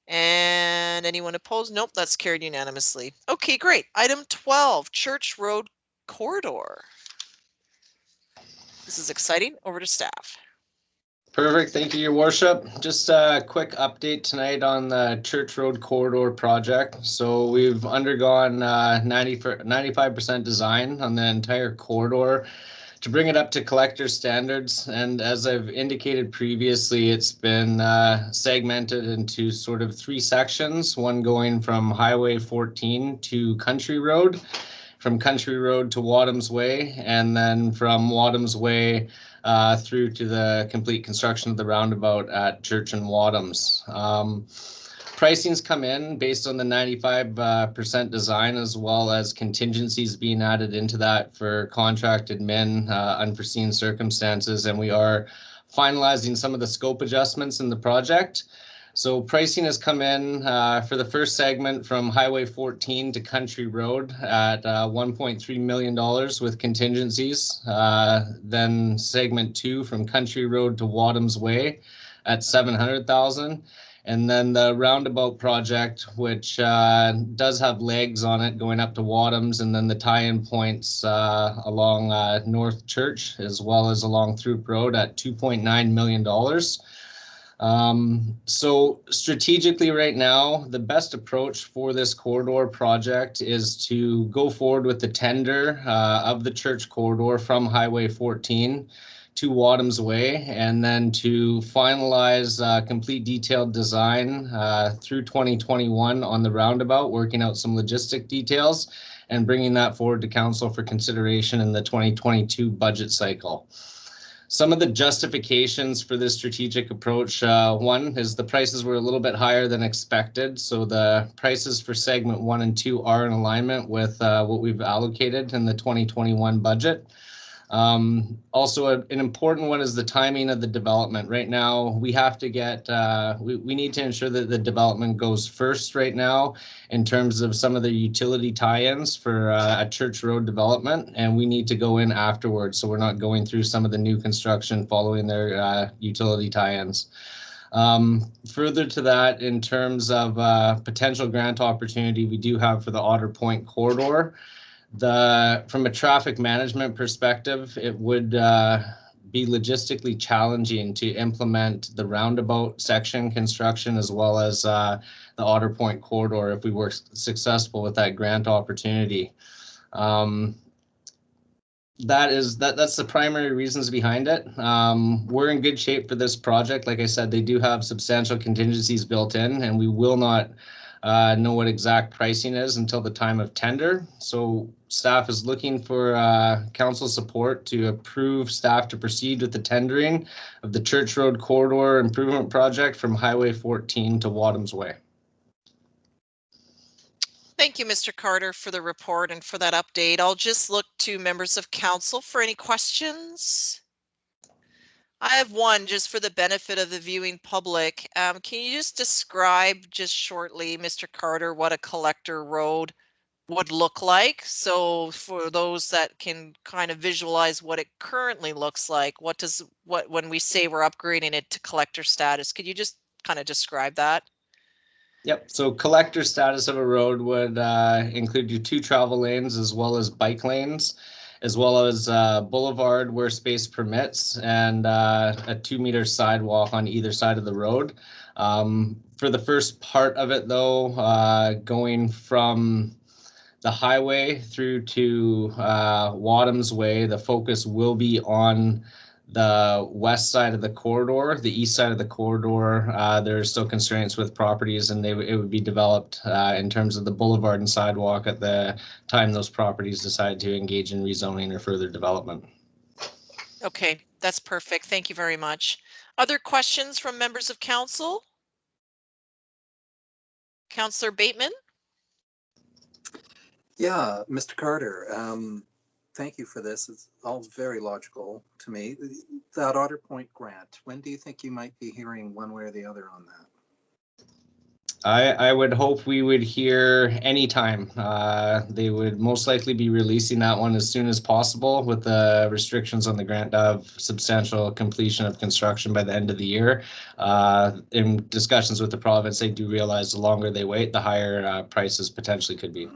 And anyone opposed? Nope, that's carried unanimously. Okay, great. Item 12, Church Road Corridor. This is exciting. Over to staff. Perfect. Thank you, Your Worship. Just a quick update tonight on the Church Road Corridor project. So we've undergone 95% design on the entire corridor to bring it up to collector standards. And as I've indicated previously, it's been segmented into sort of 3 sections, one going from Highway 14 to Country Road, from Country Road to Wadham's Way, and then from Wadham's Way through to the complete construction of the roundabout at Church and Wadham's. Pricing's come in based on the 95% design, as well as contingencies being added into that for contracted unforeseen circumstances, and we are finalizing some of the scope adjustments in the project. So pricing has come in for the first segment from Highway 14 to Country Road at $1.3 million with contingencies. Then segment 2 from Country Road to Wadham's Way at $700,000. And then the roundabout project, which does have legs on it going up to Wadham's, and then the tie-in points along North Church, as well as along Throop Road at $2.9 million. So strategically right now, the best approach for this corridor project is to go forward with the tender of the church corridor from Highway 14 to Wadham's Way, and then to finalize complete detailed design through 2021 on the roundabout, working out some logistic details and bringing that forward to council for consideration in the 2022 budget cycle. Some of the justifications for this strategic approach, one is the prices were a little bit higher than expected. So the prices for segment 1 and 2 are in alignment with what we've allocated in the 2021 budget. Also, an important one is the timing of the development. Right now, we have to get, we need to ensure that the development goes first right now in terms of some of the utility tie-ins for a church road development, and we need to go in afterwards. So we're not going through some of the new construction following their utility tie-ins. Further to that, in terms of potential grant opportunity we do have for the Otter Point corridor, from a traffic management perspective, it would be logistically challenging to implement the roundabout section construction as well as the Otter Point corridor if we were successful with that grant opportunity. That's the primary reasons behind it. We're in good shape for this project. Like I said, they do have substantial contingencies built in, and we will not know what exact pricing is until the time of tender. So staff is looking for council support to approve staff to proceed with the tendering of the Church Road Corridor Improvement Project from Highway 14 to Wadham's Way. Thank you, Mr. Carter, for the report and for that update. I'll just look to members of council for any questions. I have one just for the benefit of the viewing public. Can you just describe just shortly, Mr. Carter, what a collector road would look like? So for those that can kind of visualize what it currently looks like, when we say we're upgrading it to collector status, could you just kind of describe that? Yep, so collector status of a road would include your 2 travel lanes as well as bike lanes, as well as boulevard where space permits, and a 2-meter sidewalk on either side of the road. For the first part of it though, going from the highway through to Wadham's Way, the focus will be on the west side of the corridor. The east side of the corridor, there are still constraints with properties, and it would be developed in terms of the boulevard and sidewalk at the time those properties decide to engage in rezoning or further development. Okay, that's perfect. Thank you very much. Other questions from members of council? Councillor Bateman? Yeah, Mr. Carter, thank you for this. It's all very logical to me. That Otter Point grant, when do you think you might be hearing one way or the other on that? I would hope we would hear anytime. They would most likely be releasing that one as soon as possible, with the restrictions on the grant of substantial completion of construction by the end of the year. In discussions with the province, they do realize the longer they wait, the higher prices potentially could be.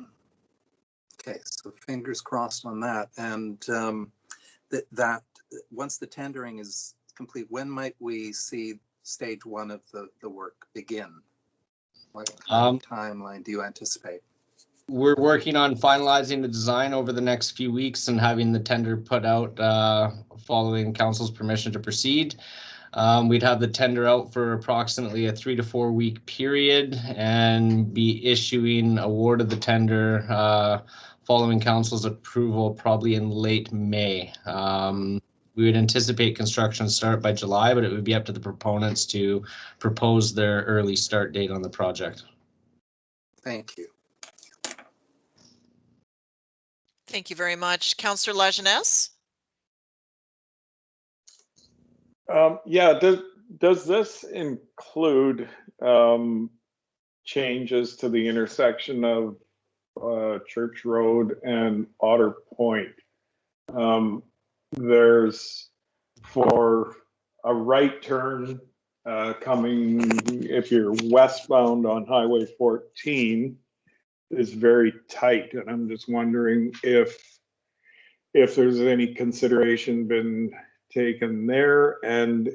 Okay, so fingers crossed on that. And that once the tendering is complete, when might we see stage one of the work begin? What kind of timeline do you anticipate? We're working on finalizing the design over the next few weeks and having the tender put out following council's permission to proceed. We'd have the tender out for approximately a 3 to 4 week period and be issuing award of the tender following council's approval probably in late May. We would anticipate construction start by July, but it would be up to the proponents to propose their early start date on the project. Thank you. Thank you very much. Councillor Lajeunesse? Yeah, does this include changes to the intersection of Church Road and Otter Point? There's for a right turn coming, if you're westbound on Highway 14, is very tight, and I'm just wondering if there's any consideration been taken there, and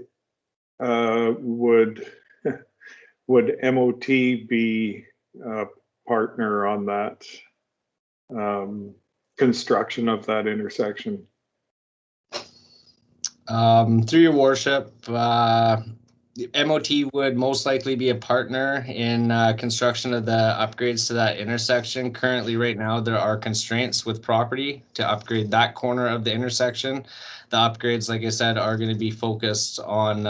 would MOT be a partner on that construction of that intersection? Through your worship, MOT would most likely be a partner in construction of the upgrades to that intersection. Currently, right now, there are constraints with property to upgrade that corner of the intersection. The upgrades, like I said, are going to be focused on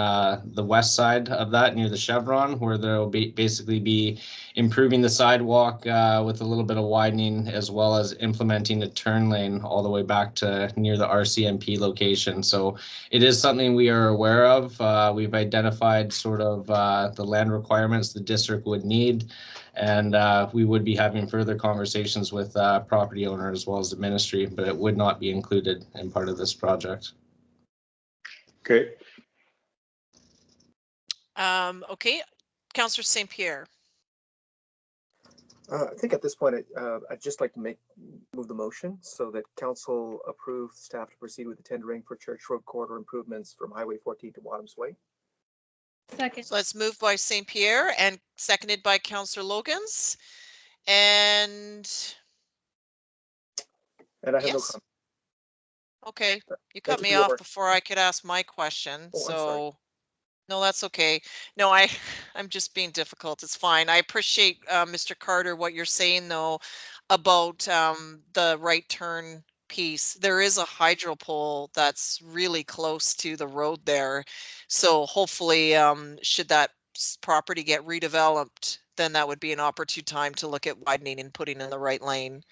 the west side of that near the Chevron, where there will basically be improving the sidewalk with a little bit of widening, as well as implementing a turn lane all the way back to near the RCMP location. So it is something we are aware of. We've identified sort of the land requirements the district would need, and we would be having further conversations with property owner as well as the ministry, but it would not be included in part of this project. Okay. Okay, Councillor St. Pierre. I think at this point, I'd just like to move the motion so that council approve staff to proceed with the tendering for Church Road corridor improvements from Highway 14 to Wadhams Way. Second. So let's move by St. Pierre and seconded by Councillor Logans. And I have no yes. comment. Okay, you cut Thank you me for your off work. before I could ask my question. Oh, I'm sorry. So no, that's okay. No, I'm just being difficult. It's fine. I appreciate Mr. Carter, what you're saying though about the right turn piece. There is a hydro pole that's really close to the road there. So hopefully should that property get redeveloped, then that would be an opportune time to look at widening and putting in the right lane,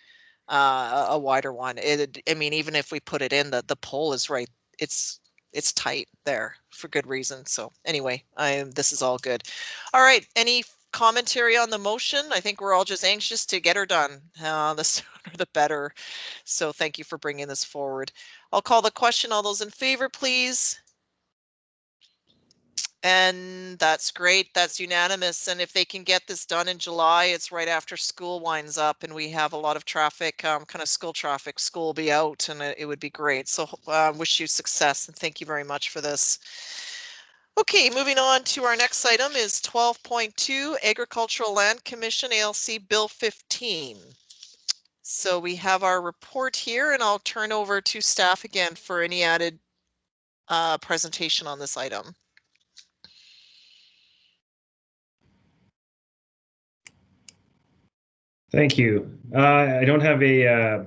a wider one. I mean, even if we put it in, the pole is right. It's tight there for good reason. So anyway, this is all good. All right. Any commentary on the motion? I think we're all just anxious to get her done. The sooner the better. So thank you for bringing this forward. I'll call the question. All those in favor, please. And that's great. That's unanimous. And if they can get this done in July, it's right after school winds up and we have a lot of traffic, kind of school traffic. School will be out and it would be great. So wish you success and thank you very much for this. Okay, moving on to our next item is 12.2 Agricultural Land Commission ALC Bill 15. So we have our report here and I'll turn over to staff again for any added presentation on this item. Thank you. I don't have a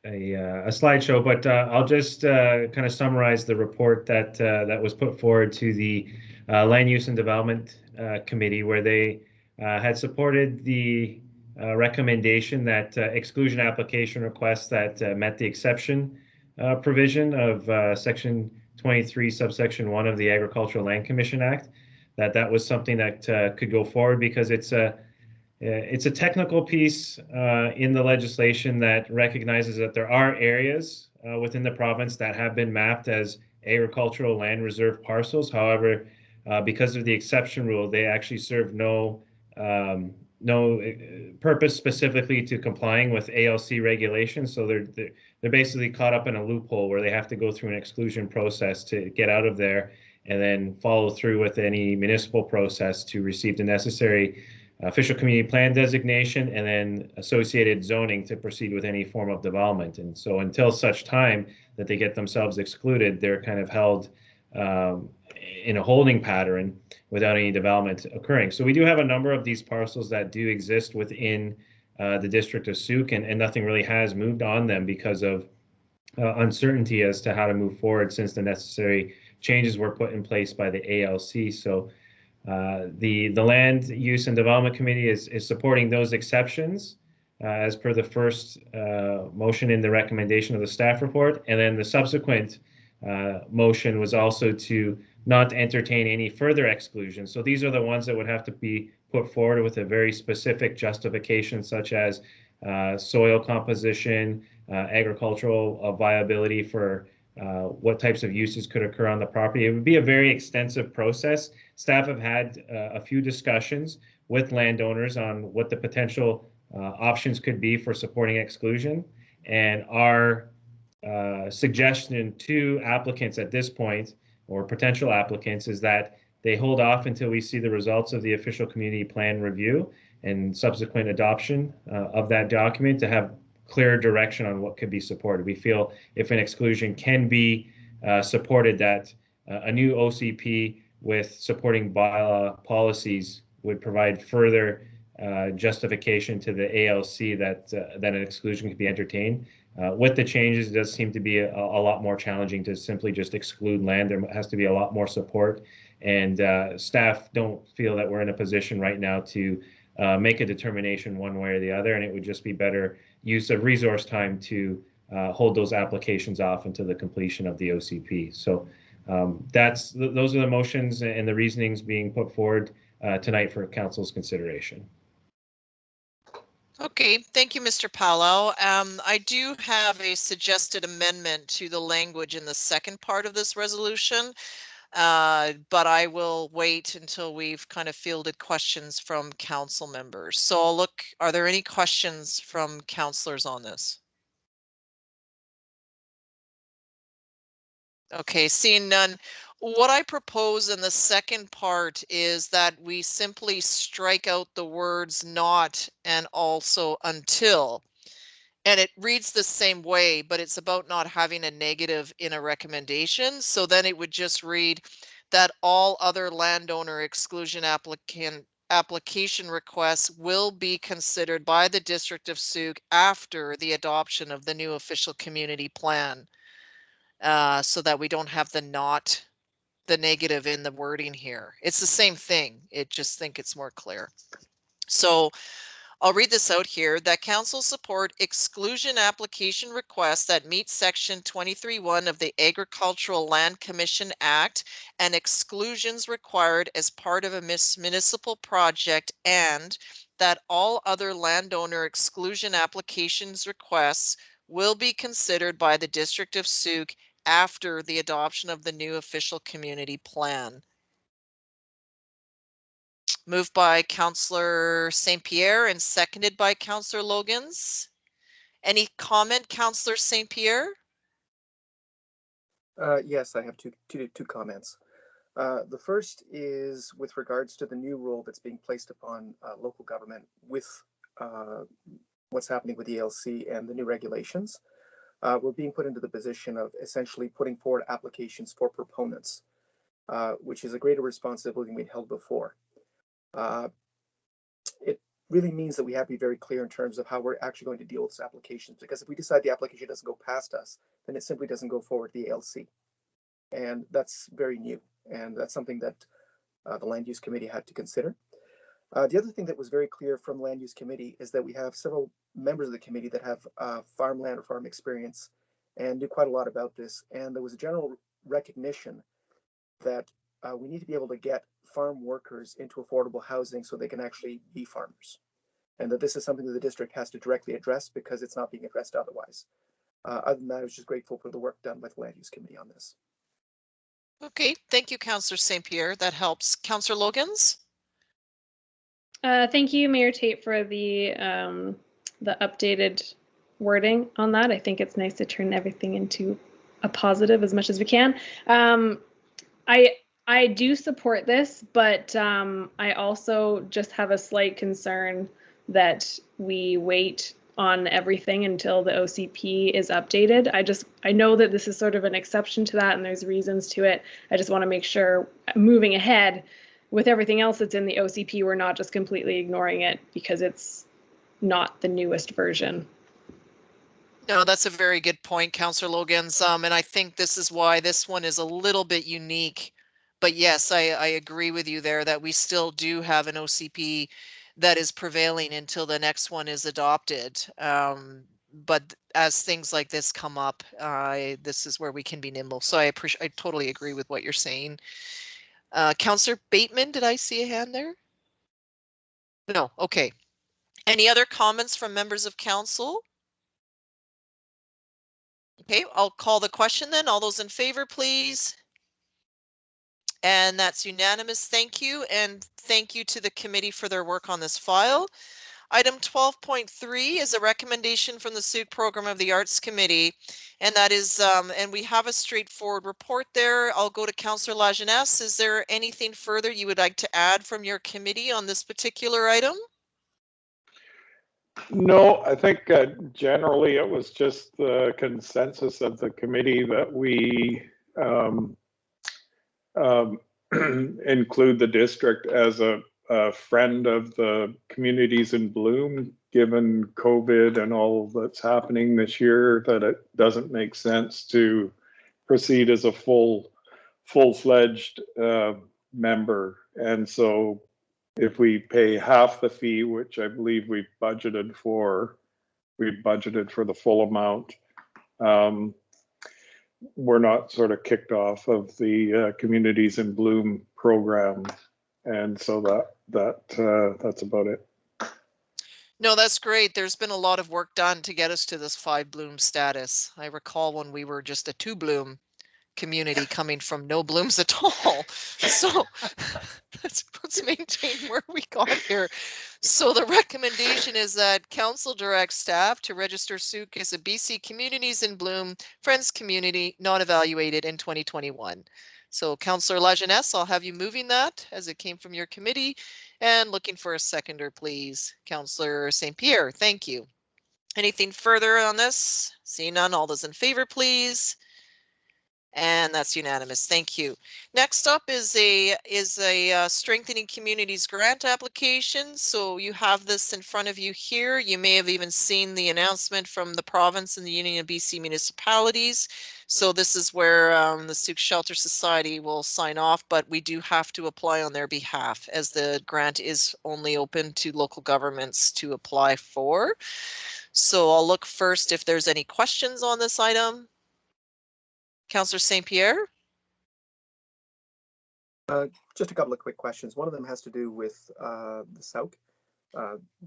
slideshow, but I'll just kind of summarize the report that that was put forward to the Land Use and Development Committee, where they had supported the recommendation that exclusion application requests that met the exception provision of Section 23, subsection 1 of the Agricultural Land Commission Act, that was something that could go forward because it's a technical piece in the legislation that recognizes that there are areas within the province that have been mapped as agricultural land reserve parcels. However, because of the exception rule, they actually serve no purpose specifically to complying with ALC regulations. So they're basically caught up in a loophole where they have to go through an exclusion process to get out of there. and then follow through with any municipal process to receive the necessary official community plan designation and then associated zoning to proceed with any form of development. And so until such time that they get themselves excluded, they're kind of held in a holding pattern without any development occurring. So we do have a number of these parcels that do exist within the district of Souk, and nothing really has moved on them because of uncertainty as to how to move forward since the necessary changes were put in place by the ALC. So the Land Use and Development Committee is supporting those exceptions as per the first motion in the recommendation of the staff report. And then the subsequent motion was also to not entertain any further exclusions. So these are the ones that would have to be put forward with a very specific justification, such as soil composition, agricultural viability for what types of uses could occur on the property. It would be a very extensive process. Staff have had a few discussions with landowners on what the potential options could be for supporting exclusion. And our suggestion to applicants at this point, or potential applicants, is that they hold off until we see the results of the official community plan review and subsequent adoption of that document to have clear direction on what could be supported. We feel if an exclusion can be supported, that a new OCP with supporting bylaw policies would provide further justification to the ALC that an exclusion could be entertained. With the changes, it does seem to be a lot more challenging to simply just exclude land. There has to be a lot more support, and staff don't feel that we're in a position right now to make a determination one way or the other, and it would just be better use of resource time to hold those applications off until the completion of the OCP. So those are the motions and the reasonings being put forward tonight for council's consideration. Okay, thank you, Mr. Palau. I do have a suggested amendment to the language in the second part of this resolution, but I will wait until we've kind of fielded questions from council members. So I'll look, are there any questions from councillors on this? Okay, seeing none. What I propose in the second part is that we simply strike out the words not and also until. And it reads the same way, but it's about not having a negative in a recommendation. So then it would just read that all other landowner exclusion application requests will be considered by the District of Souk after the adoption of the new official community plan. So that we don't have the negative in the wording here. It's the same thing. It just think it's more clear. So I'll read this out here, that council support exclusion application requests that meet section 23(1) of the Agricultural Land Commission Act and exclusions required as part of a municipal project, and that all other landowner exclusion applications requests will be considered by the District of Souk after the adoption of the new official community plan. Moved by Councillor St. Pierre and seconded by Councillor Logans. Any comment, Councillor St. Pierre? Yes, I have two comments. The first is with regards to the new rule that's being placed upon local government with what's happening with the ELC and the new regulations. We're being put into the position of essentially putting forward applications for proponents, which is a greater responsibility than we held before. It really means that we have to be very clear in terms of how we're actually going to deal with this application, because if we decide the application doesn't go past us, then it simply doesn't go forward to the ALC. And that's very new, and that's something that the Land Use Committee had to consider. The other thing that was very clear from Land Use Committee is that we have several members of the committee that have farmland or farm experience and knew quite a lot about this. And there was a general recognition that we need to be able to get farm workers into affordable housing so they can actually be farmers. And that this is something that the district has to directly address because it's not being addressed otherwise. Other than that, I was just grateful for the work done by the Land Use Committee on this. Okay, thank you, Councillor St. Pierre. That helps. Councillor Logans? Thank you, Mayor Tate, for the updated wording on that. I think it's nice to turn everything into a positive as much as we can. I do support this, but I also just have a slight concern that we wait on everything until the OCP is updated. I know that this is sort of an exception to that and there's reasons to it. I just want to make sure moving ahead with everything else that's in the OCP, we're not just completely ignoring it because it's not the newest version. No, that's a very good point, Councillor Logans. And I think this is why this one is a little bit unique. But yes, I agree with you there that we still do have an OCP that is prevailing until the next one is adopted. But as things like this come up, this is where we can be nimble. So I totally agree with what you're saying. Councillor Bateman, did I see a hand there? No, okay. Any other comments from members of council? Okay, I'll call the question then. All those in favor, please. And that's unanimous. Thank you. And thank you to the committee for their work on this file. Item 12.3 is a recommendation from the SUG program of the Arts Committee. And that is, and we have a straightforward report there. I'll go to Councillor Lajeunesse. Is there anything further you would like to add from your committee on this particular item? No, I think generally it was just the consensus of the committee that we include the district as a friend of the communities in bloom, given COVID and all that's happening this year, that it doesn't make sense to proceed as a full-fledged member. And so if we pay half the fee, which I believe we budgeted for the full amount, we're not sort of kicked off of the Communities in Bloom program. And so that's about it. No, that's great. There's been a lot of work done to get us to this 5 bloom status. I recall when we were just a 2 bloom community coming from no blooms at all. So let's maintain where we got here. So the recommendation is that council directs staff to register SUG as a BC Communities in Bloom Friends community not evaluated in 2021. So Councillor Lajeunesse, I'll have you moving that as it came from your committee, and looking for a seconder, please. Councillor St. Pierre, thank you. Anything further on this? Seeing none, all those in favor, please. And that's unanimous. Thank you. Next up is a Strengthening Communities grant application. So you have this in front of you here. You may have even seen the announcement from the province and the Union of BC Municipalities. So this is where the SUG Shelter Society will sign off, but we do have to apply on their behalf as the grant is only open to local governments to apply for. So I'll look first if there's any questions on this item. Councillor St. Pierre? Just a couple of quick questions. One of them has to do with the SOUC.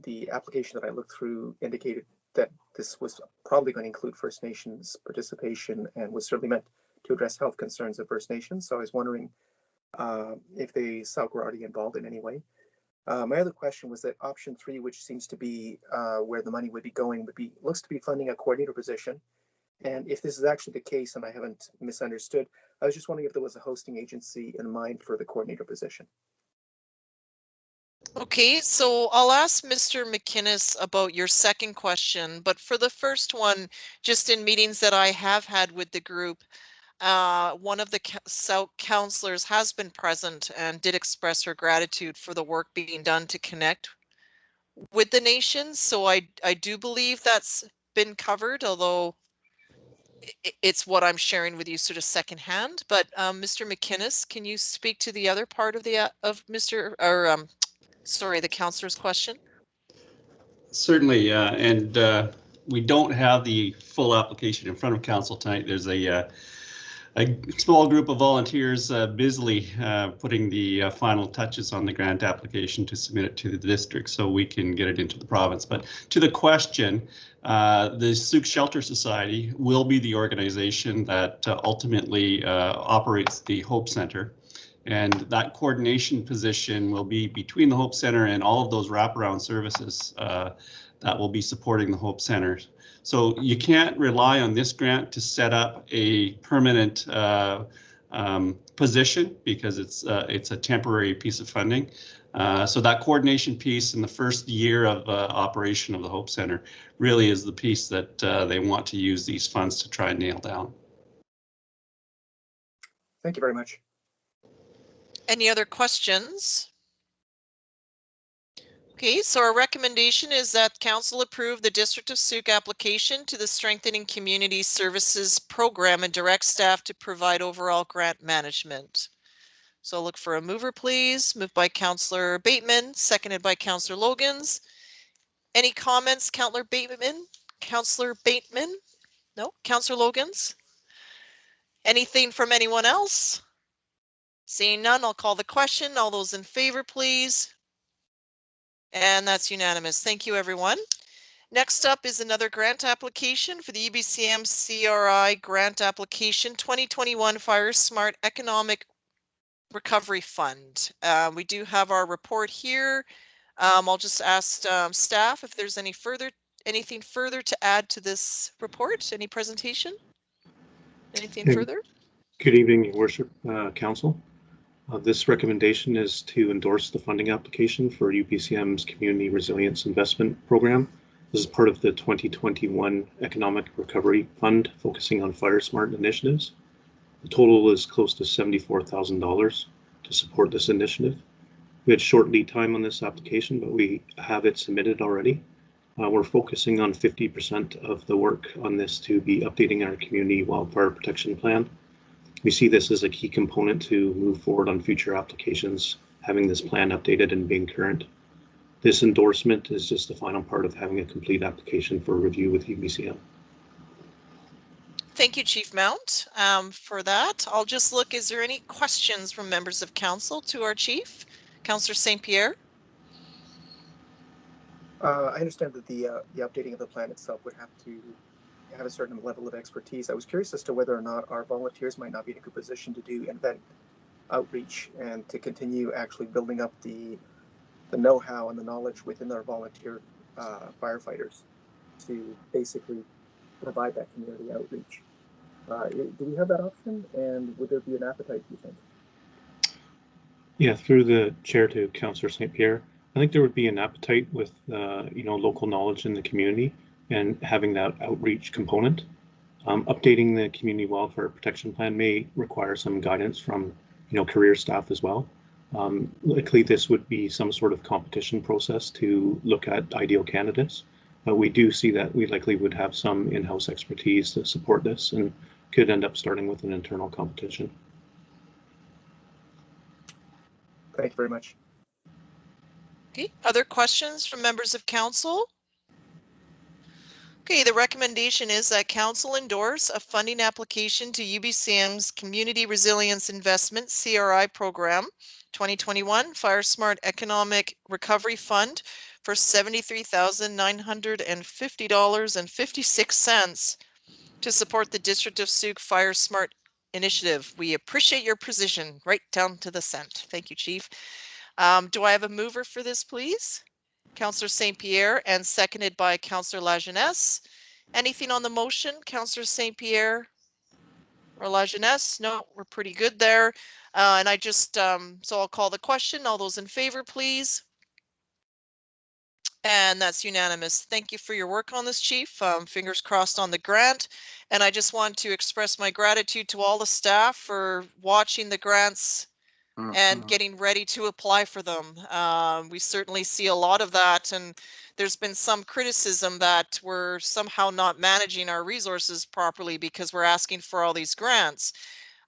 The application that I looked through indicated that this was probably going to include First Nations participation and was certainly meant to address health concerns of First Nations. So I was wondering if the SOUC were already involved in any way. My other question was that option 3, which seems to be where the money would be going, looks to be funding a coordinator position. And if this is actually the case, and I haven't misunderstood, I was just wondering if there was a hosting agency in mind for the coordinator position. Okay, so I'll ask Mr. McInnes about your second question, but for the first one, just in meetings that I have had with the group, one of the SOUC counselors has been present and did express her gratitude for the work being done to connect with the nations. So I do believe that's been covered, although it's what I'm sharing with you sort of secondhand. But Mr. McInnes, can you speak to the other part of the the councillor's question? Certainly, and we don't have the full application in front of council tonight. There's a small group of volunteers busily putting the final touches on the grant application to submit it to the district so we can get it into the province. But to the question, the SUG Shelter Society will be the organization that ultimately operates the Hope Center. And that coordination position will be between the Hope Center and all of those wraparound services that will be supporting the Hope Center. So you can't rely on this grant to set up a permanent position because it's a temporary piece of funding. So that coordination piece in the first year of operation of the Hope Center really is the piece that they want to use these funds to try and nail down. Thank you very much. Any other questions? Okay, so our recommendation is that council approve the District of Sauk application to the Strengthening Community Services Program and direct staff to provide overall grant management. So I'll look for a mover, please. Moved by Councillor Bateman, seconded by Councillor Logans. Any comments, Councillor Bateman? Councillor Bateman? No? Councillor Logans? Anything from anyone else? Seeing none, I'll call the question. All those in favor, please. And that's unanimous. Thank you, everyone. Next up is another grant application for the UBCM CRI grant application 2021 Fire Smart Economic Recovery Fund. We do have our report here. I'll just ask staff if there's anything further to add to this report. Any presentation? Anything further? Good evening, Your Worship, Council. This recommendation is to endorse the funding application for UBCM's Community Resilience Investment Program. This is part of the 2021 Economic Recovery Fund focusing on fire smart initiatives. The total is close to $74,000 to support this initiative. We had short lead time on this application, but we have it submitted already. We're focusing on 50% of the work on this to be updating our community wildfire protection plan. We see this as a key component to move forward on future applications, having this plan updated and being current. This endorsement is just the final part of having a complete application for review with UBCM. Thank you, Chief Mount, for that. I'll just look, is there any questions from members of council to our chief? Councillor St. Pierre? I understand that the updating of the plan itself would have to have a certain level of expertise. I was curious as to whether or not our volunteers might not be in a good position to do event outreach and to continue actually building up the know-how and the knowledge within our volunteer firefighters to basically provide that community outreach. Do we have that option, and would there be an appetite, do you think? Yeah, through the chair to Councillor St. Pierre, I think there would be an appetite with local knowledge in the community and having that outreach component. Updating the community wildfire protection plan may require some guidance from career staff as well. Likely this would be some sort of competition process to look at ideal candidates, but we do see that we likely would have some in-house expertise to support this and could end up starting with an internal competition. Thank you very much. Okay, other questions from members of council? Okay, the recommendation is that council endorse a funding application to UBCM's Community Resilience Investment CRI program 2021 Fire Smart Economic Recovery Fund for $73,950.56 to support the District of Sauk Fire Smart Initiative. We appreciate your precision right down to the cent. Thank you, Chief. Do I have a mover for this, please? Councillor St. Pierre, and seconded by Councillor Lajeunesse. Anything on the motion, Councillor St. Pierre or Lajeunesse? No, we're pretty good there. And I just, so I'll call the question. All those in favor, please. And that's unanimous. Thank you for your work on this, Chief. Fingers crossed on the grant. And I just want to express my gratitude to all the staff for watching the grants and getting ready to apply for them. We certainly see a lot of that, and there's been some criticism that we're somehow not managing our resources properly because we're asking for all these grants.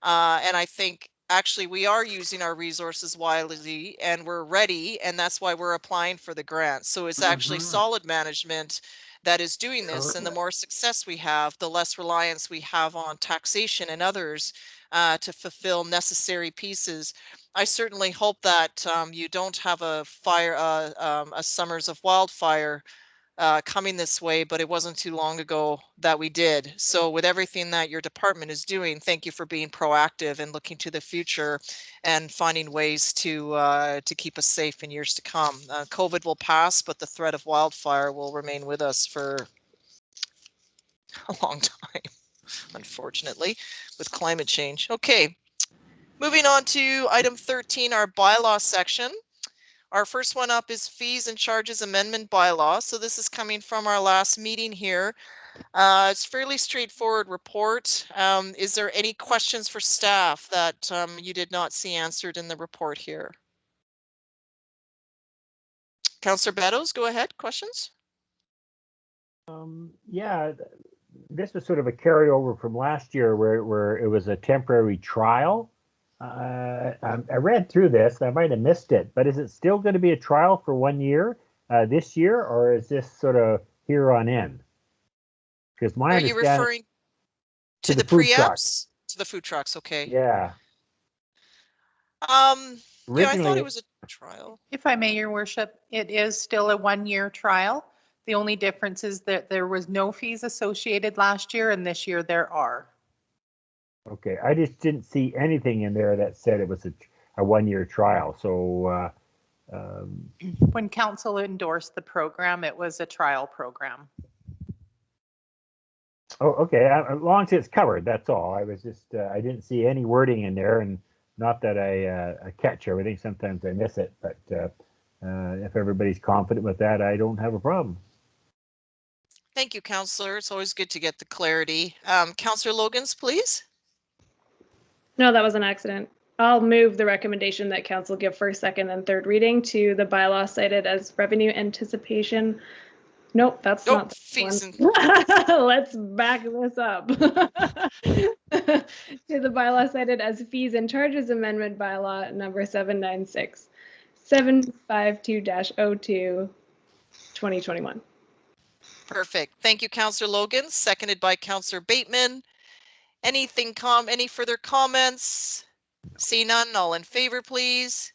And I think actually we are using our resources wisely and we're ready, and that's why we're applying for the grant. So it's actually solid management that is doing this, and the more success we have, the less reliance we have on taxation and others to fulfill necessary pieces. I certainly hope that you don't have a fire, a summers of wildfire coming this way, but it wasn't too long ago that we did. So with everything that your department is doing, thank you for being proactive and looking to the future and finding ways to keep us safe in years to come. COVID will pass, but the threat of wildfire will remain with us for a long time, unfortunately, with climate change. Okay. Moving on to item 13, our bylaw section. Our first one up is fees and charges amendment bylaw. So this is coming from our last meeting here. It's fairly straightforward report. Is there any questions for staff that you did not see answered in the report here? Councillor Beddoes, go ahead. Questions? Yeah, this was sort of a carryover from last year where it was a temporary trial. I read through this. I might have missed it, but is it still going to be a trial for 1 year this year, or is this sort of here on in? Because my Are you referring to the preamps? To the food trucks, okay. Yeah. Yeah, I thought it was a trial. If I may, Your Worship, it is still a 1-year trial. The only difference is that there was no fees associated last year, and this year there are. Okay, I just didn't see anything in there that said it was a 1-year trial. So when council endorsed the program, it was a trial program. Oh, okay. As long as it's covered, that's all. I was just I didn't see any wording in there, and not that I catch everything. Sometimes I miss it, but if everybody's confident with that, I don't have a problem. Thank you, Councillor. It's always good to get the clarity. Councillor Logans, please. No, that was an accident. I'll move the recommendation that council give first, second, and third reading to the bylaw cited as revenue anticipation. Nope, that's not the one. Let's back this up. To the bylaw cited as fees and charges amendment bylaw number 796, 752-02, 2021. Perfect. Thank you, Councillor Logan, seconded by Councillor Bateman. Any further comments? See none, all in favor, please.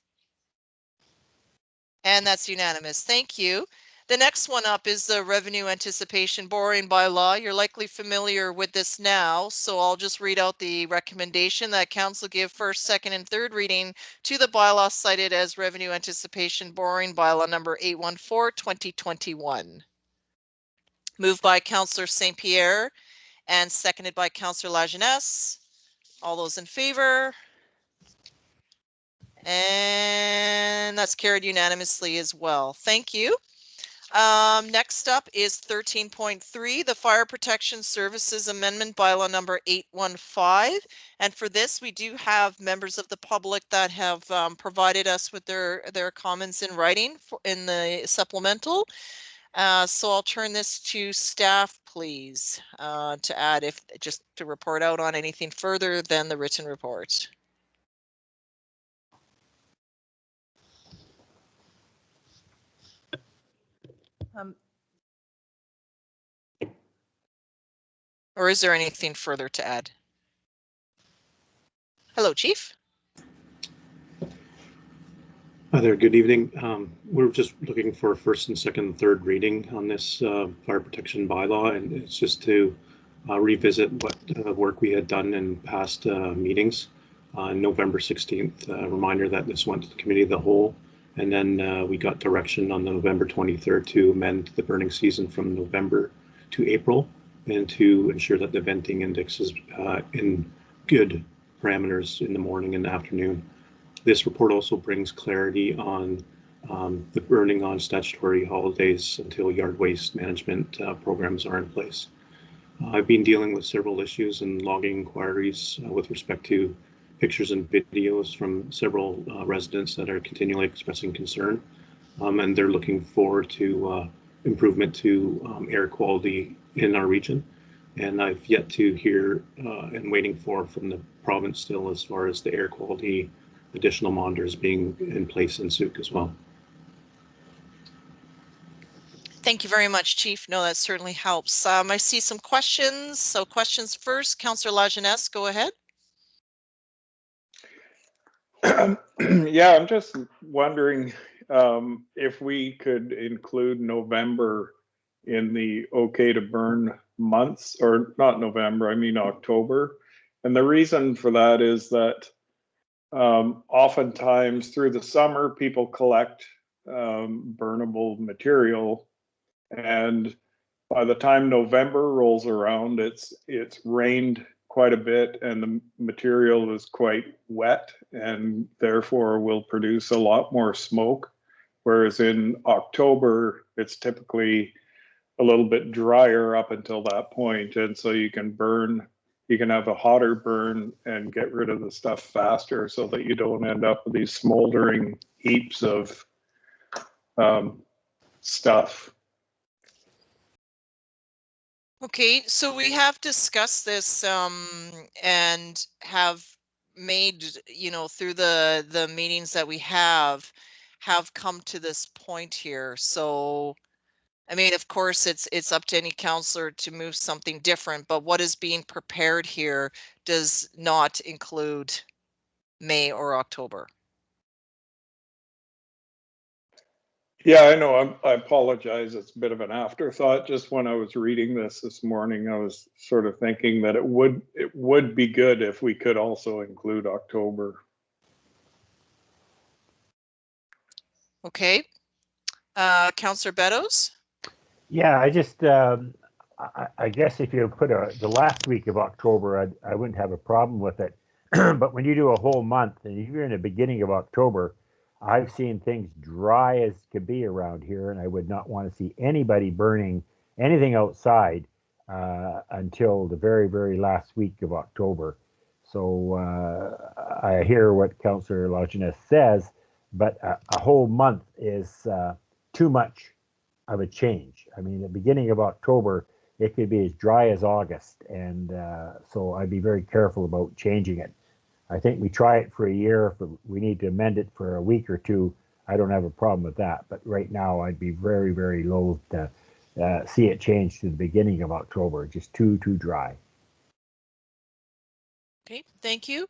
And that's unanimous. Thank you. The next one up is the revenue anticipation borrowing bylaw. You're likely familiar with this now, so I'll just read out the recommendation that council give first, second, and third reading to the bylaw cited as revenue anticipation borrowing bylaw number 814, 2021. Moved by Councillor St. Pierre and seconded by Councillor Lajeunesse. All those in favor? And that's carried unanimously as well. Thank you. Next up is 13.3, the Fire Protection Services Amendment Bylaw number 815. And for this, we do have members of the public that have provided us with their comments in writing in the supplemental. So I'll turn this to staff, please, to add just to report out on anything further than the written report. Or is there anything further to add? Hello, Chief. Hi there, good evening. We're just looking for first and second and third reading on this fire protection bylaw, and it's just to revisit what work we had done in past meetings. On November 16th, a reminder that this went to the committee of the whole, and then we got direction on the November 23rd to amend the burning season from November to April, and to ensure that the venting index is in good parameters in the morning and afternoon. This report also brings clarity on the burning on statutory holidays until yard waste management programs are in place. I've been dealing with several issues and logging inquiries with respect to pictures and videos from several residents that are continually expressing concern, and they're looking forward to improvement to air quality in our region. And I've yet to hear and waiting from the province still as far as the air quality additional monitors being in place in Souk as well. Thank you very much, Chief. No, that certainly helps. I see some questions. So questions first, Councillor Lajeunesse, go ahead. Yeah, I'm just wondering if we could include November in the okay to burn months, or not November, I mean October. And the reason for that is that oftentimes through the summer, people collect burnable material, and by the time November rolls around, it's rained quite a bit, and the material is quite wet and therefore will produce a lot more smoke. Whereas in October, it's typically a little bit drier up until that point. And so you can have a hotter burn and get rid of the stuff faster so that you don't end up with these smoldering heaps of stuff. Okay, so we have discussed this and have made, through the meetings that we have come to this point here. So, I mean, of course, it's up to any counselor to move something different, but what is being prepared here does not include May or October. Yeah, I know. I apologize. It's a bit of an afterthought. Just when I was reading this morning, I was sort of thinking that it would be good if we could also include October. Okay. Councillor Beddoes? Yeah, I just, I guess if you put the last week of October, I wouldn't have a problem with it. But when you do a whole month, and if you're in the beginning of October, I've seen things dry as could be around here, and I would not want to see anybody burning anything outside until the very, very last week of October. So I hear what Councillor Lajeunesse says, but a whole month is too much of a change. I mean, the beginning of October, it could be as dry as August, and so I'd be very careful about changing it. I think we try it for a year. If we need to amend it for a week or two, I don't have a problem with that. But right now, I'd be very, very loath to see it change to the beginning of October. Just too dry. Okay, thank you.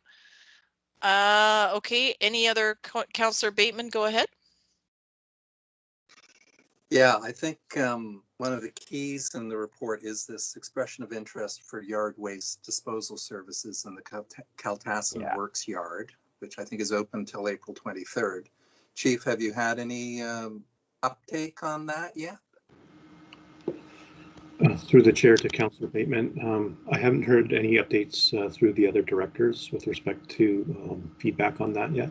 Okay, any other Councillor Bateman, go ahead. Yeah, I think one of the keys in the report is this expression of interest for yard waste disposal services in the Kaltassin Works Yard, which I think is open till April 23rd. Chief, have you had any uptake on that yet? Through the chair to Councillor Bateman, I haven't heard any updates through the other directors with respect to feedback on that yet.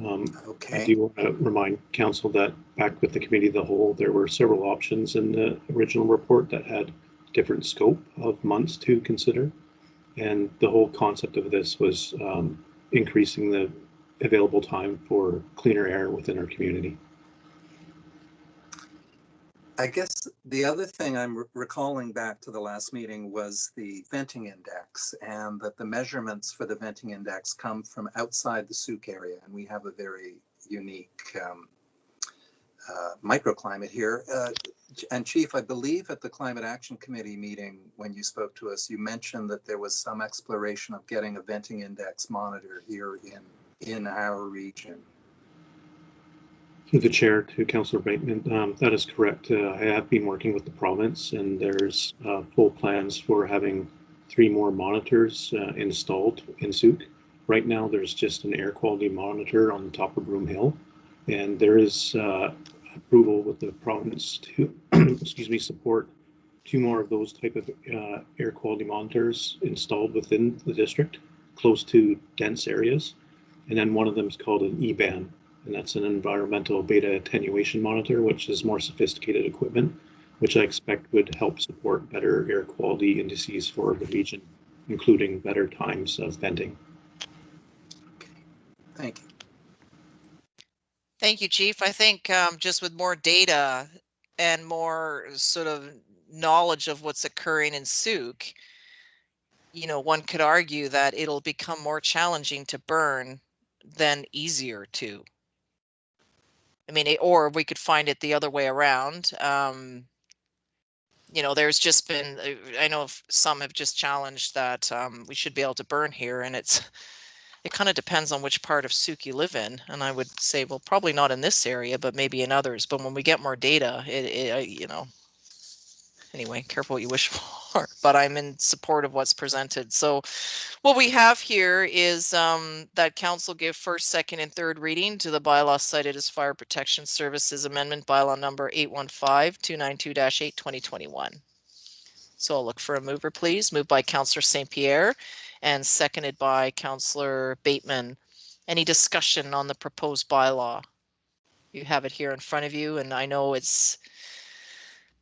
Okay. I do want to remind council that back with the committee of the whole, there were several options in the original report that had different scope of months to consider. And the whole concept of this was increasing the available time for cleaner air within our community. I guess the other thing I'm recalling back to the last meeting was the venting index, and that the measurements for the venting index come from outside the souk area, and we have a very unique microclimate here. And Chief, I believe at the Climate Action Committee meeting, when you spoke to us, you mentioned that there was some exploration of getting a venting index monitor here in our region. Through the chair to Councillor Bateman, that is correct. I have been working with the province, and there's full plans for having 3 more monitors installed in souk. Right now, there's just an air quality monitor on the top of Broom Hill, and there is approval with the province to, excuse me, support 2 more of those type of air quality monitors installed within the district, close to dense areas. And then one of them is called an EBAN, and that's an environmental beta attenuation monitor, which is more sophisticated equipment, which I expect would help support better air quality indices for the region, including better times of venting. Thank you. Thank you, Chief. I think just with more data and more sort of knowledge of what's occurring in souk, one could argue that it'll become more challenging to burn than easier to. I mean, or we could find it the other way around. There's just been, I know some have just challenged that we should be able to burn here, and it kind of depends on which part of souk you live in. And I would say, well, probably not in this area, but maybe in others. But when we get more data, anyway, careful what you wish for, but I'm in support of what's presented. So what we have here is that council give first, second, and third reading to the bylaw cited as Fire Protection Services Amendment Bylaw number 815-292-8-2021. So I'll look for a mover, please. Moved by Councillor St. Pierre and seconded by Councillor Bateman. Any discussion on the proposed bylaw? You have it here in front of you, and I know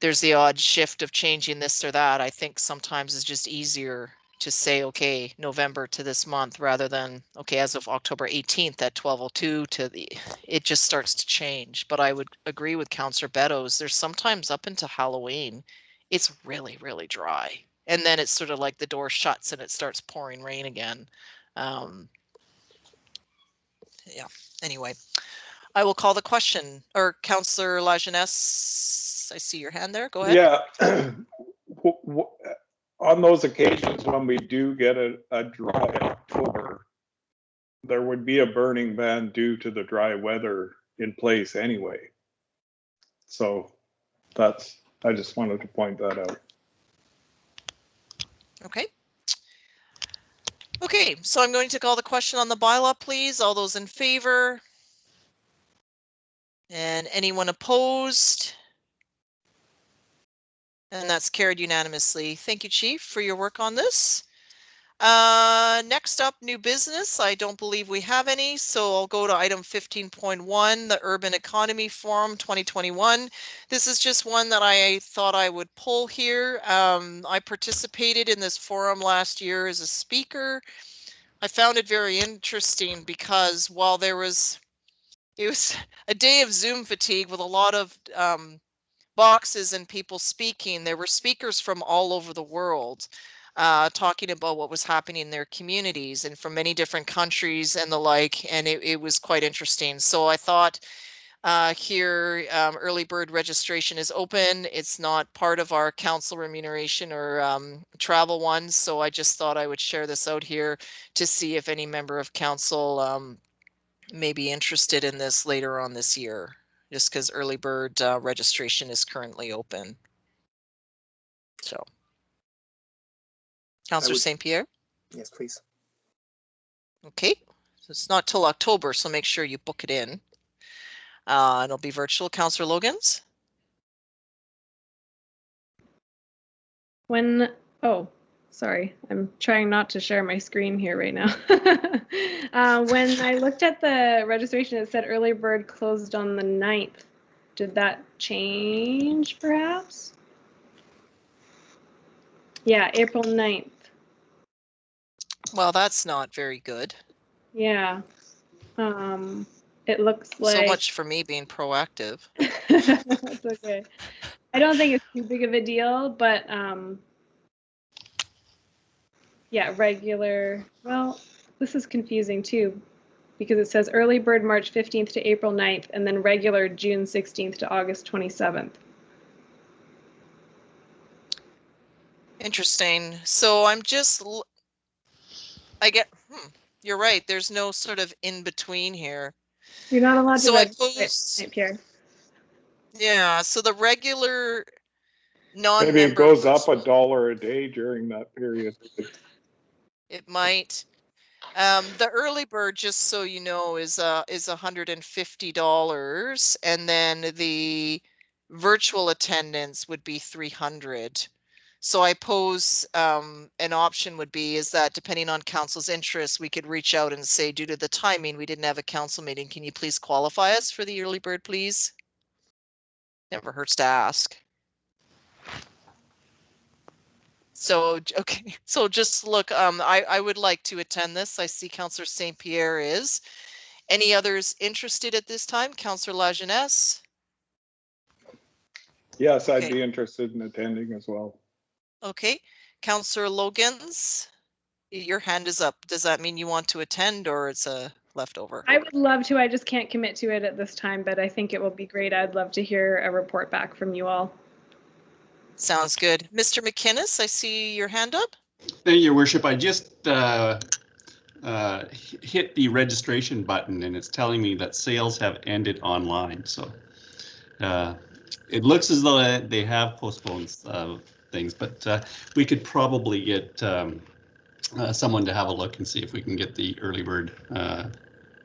there's the odd shift of changing this or that. I think sometimes it's just easier to say, okay, November to this month rather than, okay, as of October 18th at 12:02 it just starts to change. But I would agree with Councillor Beddoes. There's sometimes up into Halloween, it's really, really dry. And then it's sort of like the door shuts and it starts pouring rain again. Yeah, anyway, I will call the question. Or Councillor Lajeunesse, I see your hand there. Go ahead. Yeah. On those occasions when we do get a dry October, there would be a burning ban due to the dry weather in place anyway. So I just wanted to point that out. Okay. Okay, so I'm going to call the question on the bylaw, please. All those in favor? And anyone opposed? And that's carried unanimously. Thank you, Chief, for your work on this. Next up, new business. I don't believe we have any, so I'll go to item 15.1, the Urban Economy Forum 2021. This is just one that I thought I would pull here. I participated in this forum last year as a speaker. I found it very interesting because while it was a day of Zoom fatigue with a lot of boxes and people speaking, there were speakers from all over the world talking about what was happening in their communities and from many different countries and the like, and it was quite interesting. So I thought here early bird registration is open. It's not part of our council remuneration or travel ones, so I just thought I would share this out here to see if any member of council may be interested in this later on this year, just because early bird registration is currently open. So, Councillor St. Pierre? Yes, please. Okay, so it's not till October, so make sure you book it in. It'll be virtual. Councillor Logans? Oh, sorry, I'm trying not to share my screen here right now. When I looked at the registration, it said early bird closed on the 9th. Did that change perhaps? Yeah, April 9th. Well, that's not very good. Yeah. It looks like So much for me being proactive. That's okay. I don't think it's too big of a deal, but yeah, regular. Well, this is confusing too, because it says early bird March 15th to April 9th, and then regular June 16th to August 27th. Interesting. So I'm just, you're right. There's no sort of in between here. You're not allowed to So I register, pose, Pierre. yeah, so the regular non-member. Maybe it goes up $1 a day during that period. It might. The early bird, just so you know, is $150, and then the virtual attendance would be $300. So I pose an option would be is that depending on council's interest, we could reach out and say, due to the timing, we didn't have a council meeting. Can you please qualify us for the early bird, please? Never hurts to ask. So, okay, so just look, I would like to attend this. I see Councillor St. Pierre is. Any others interested at this time? Councillor Lajeunesse? Yes, I'd be interested in attending as well. Okay, Councillor Logans, your hand is up. Does that mean you want to attend or it's a leftover? I would love to. I just can't commit to it at this time, but I think it will be great. I'd love to hear a report back from you all. Sounds good. Mr. McInnes, I see your hand up. Thank you, Your Worship. I just hit the registration button and it's telling me that sales have ended online. So it looks as though they have postponed things, but we could probably get someone to have a look and see if we can get the early bird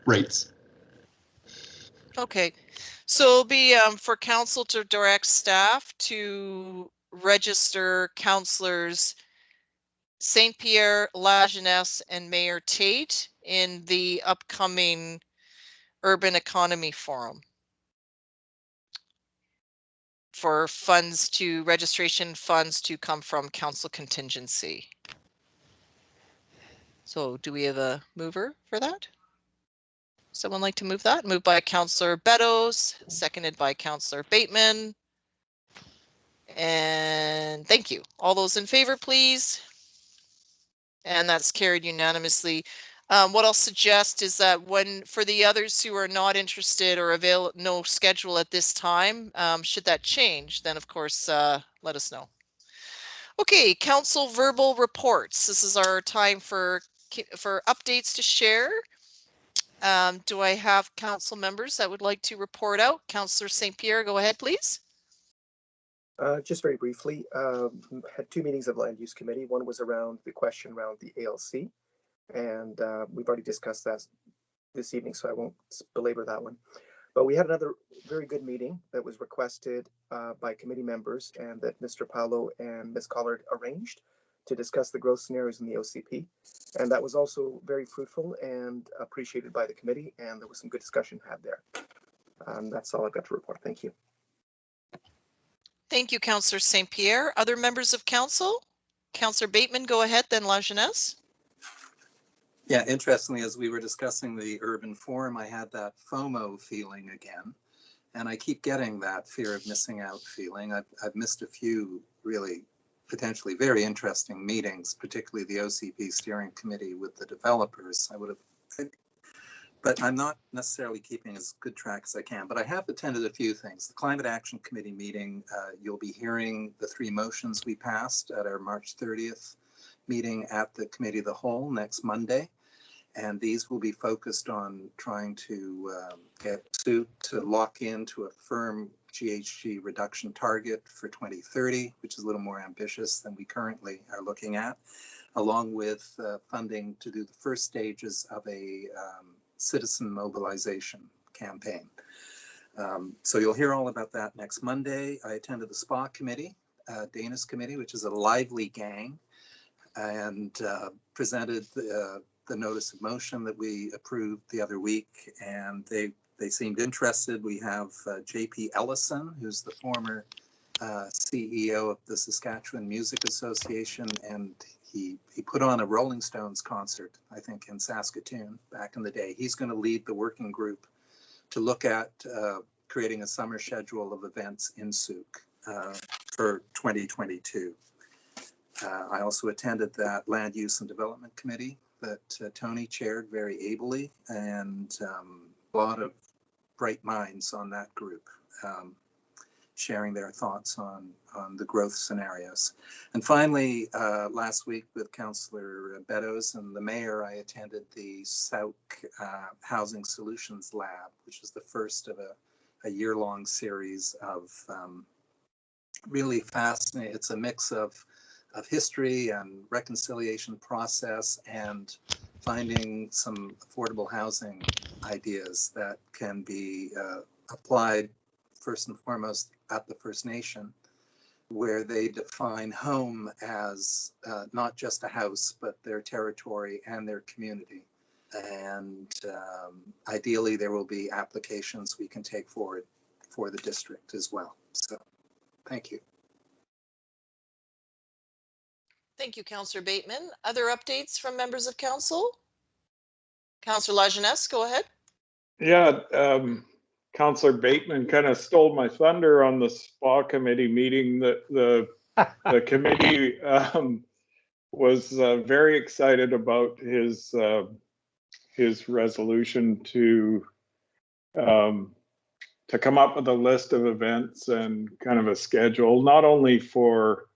rates. Okay, so it'll be for council to direct staff to register councillors St. Pierre, La Jeunesse, and Mayor Tate in the upcoming Urban Economy Forum for registration funds to come from council contingency. So do we have a mover for that? Someone like to move that? Moved by Councillor Beddoes, seconded by Councillor Bateman. And thank you. All those in favor, please. And that's carried unanimously. What I'll suggest is that for the others who are not interested or no schedule at this time, should that change, then of course, let us know. Okay, council verbal reports. This is our time for updates to share. Do I have council members that would like to report out? Councillor St. Pierre, go ahead, please. Just very briefly, had 2 meetings of Land Use Committee. One was around the question around the ALC, and we've already discussed that this evening, so I won't belabor that one. But we had another very good meeting that was requested by committee members and that Mr. Paulo and Ms. Collard arranged to discuss the growth scenarios in the OCP. And that was also very fruitful and appreciated by the committee, and there was some good discussion had there. That's all I've got to report. Thank you. Thank you, Councillor St. Pierre. Other members of council? Councillor Bateman, go ahead, then La Jeunesse. Yeah, interestingly, as we were discussing the urban forum, I had that FOMO feeling again, and I keep getting that fear of missing out feeling. I've missed a few really potentially very interesting meetings, particularly the OCP steering committee with the developers. But I'm not necessarily keeping as good track as I can, but I have attended a few things. The Climate Action Committee meeting, you'll be hearing the 3 motions we passed at our March 30th meeting at the Committee of the Whole next Monday. And these will be focused on trying to get SUIT to lock into a firm GHG reduction target for 2030, which is a little more ambitious than we currently are looking at, along with funding to do the first stages of a citizen mobilization campaign. So you'll hear all about that next Monday. I attended the SPA committee, Dana's committee, which is a lively gang, and presented the notice of motion that we approved the other week, and they seemed interested. We have JP Ellison, who's the former CEO of the Saskatchewan Music Association, and he put on a Rolling Stones concert, I think, in Saskatoon back in the day. He's going to lead the working group to look at creating a summer schedule of events in Souk for 2022. I also attended that Land Use and Development Committee that Tony chaired very ably, and a lot of bright minds on that group, sharing their thoughts on the growth scenarios. And finally, last week with Councillor Beddoes and the Mayor, I attended the Souk Housing Solutions Lab, which is the first of a year-long series of really fascinating. It's a mix of history and reconciliation process and finding some affordable housing ideas that can be applied first and foremost at the First Nation, where they define home as not just a house, but their territory and their community. And ideally, there will be applications we can take forward for the district as well. So, thank you. Thank you, Councillor Bateman. Other updates from members of council? Councillor La Jeunesse, go ahead. Yeah, Councillor Bateman kind of stole my thunder on the SPA committee meeting. The committee was very excited about his resolution to come up with a list of events and kind of a schedule, not only for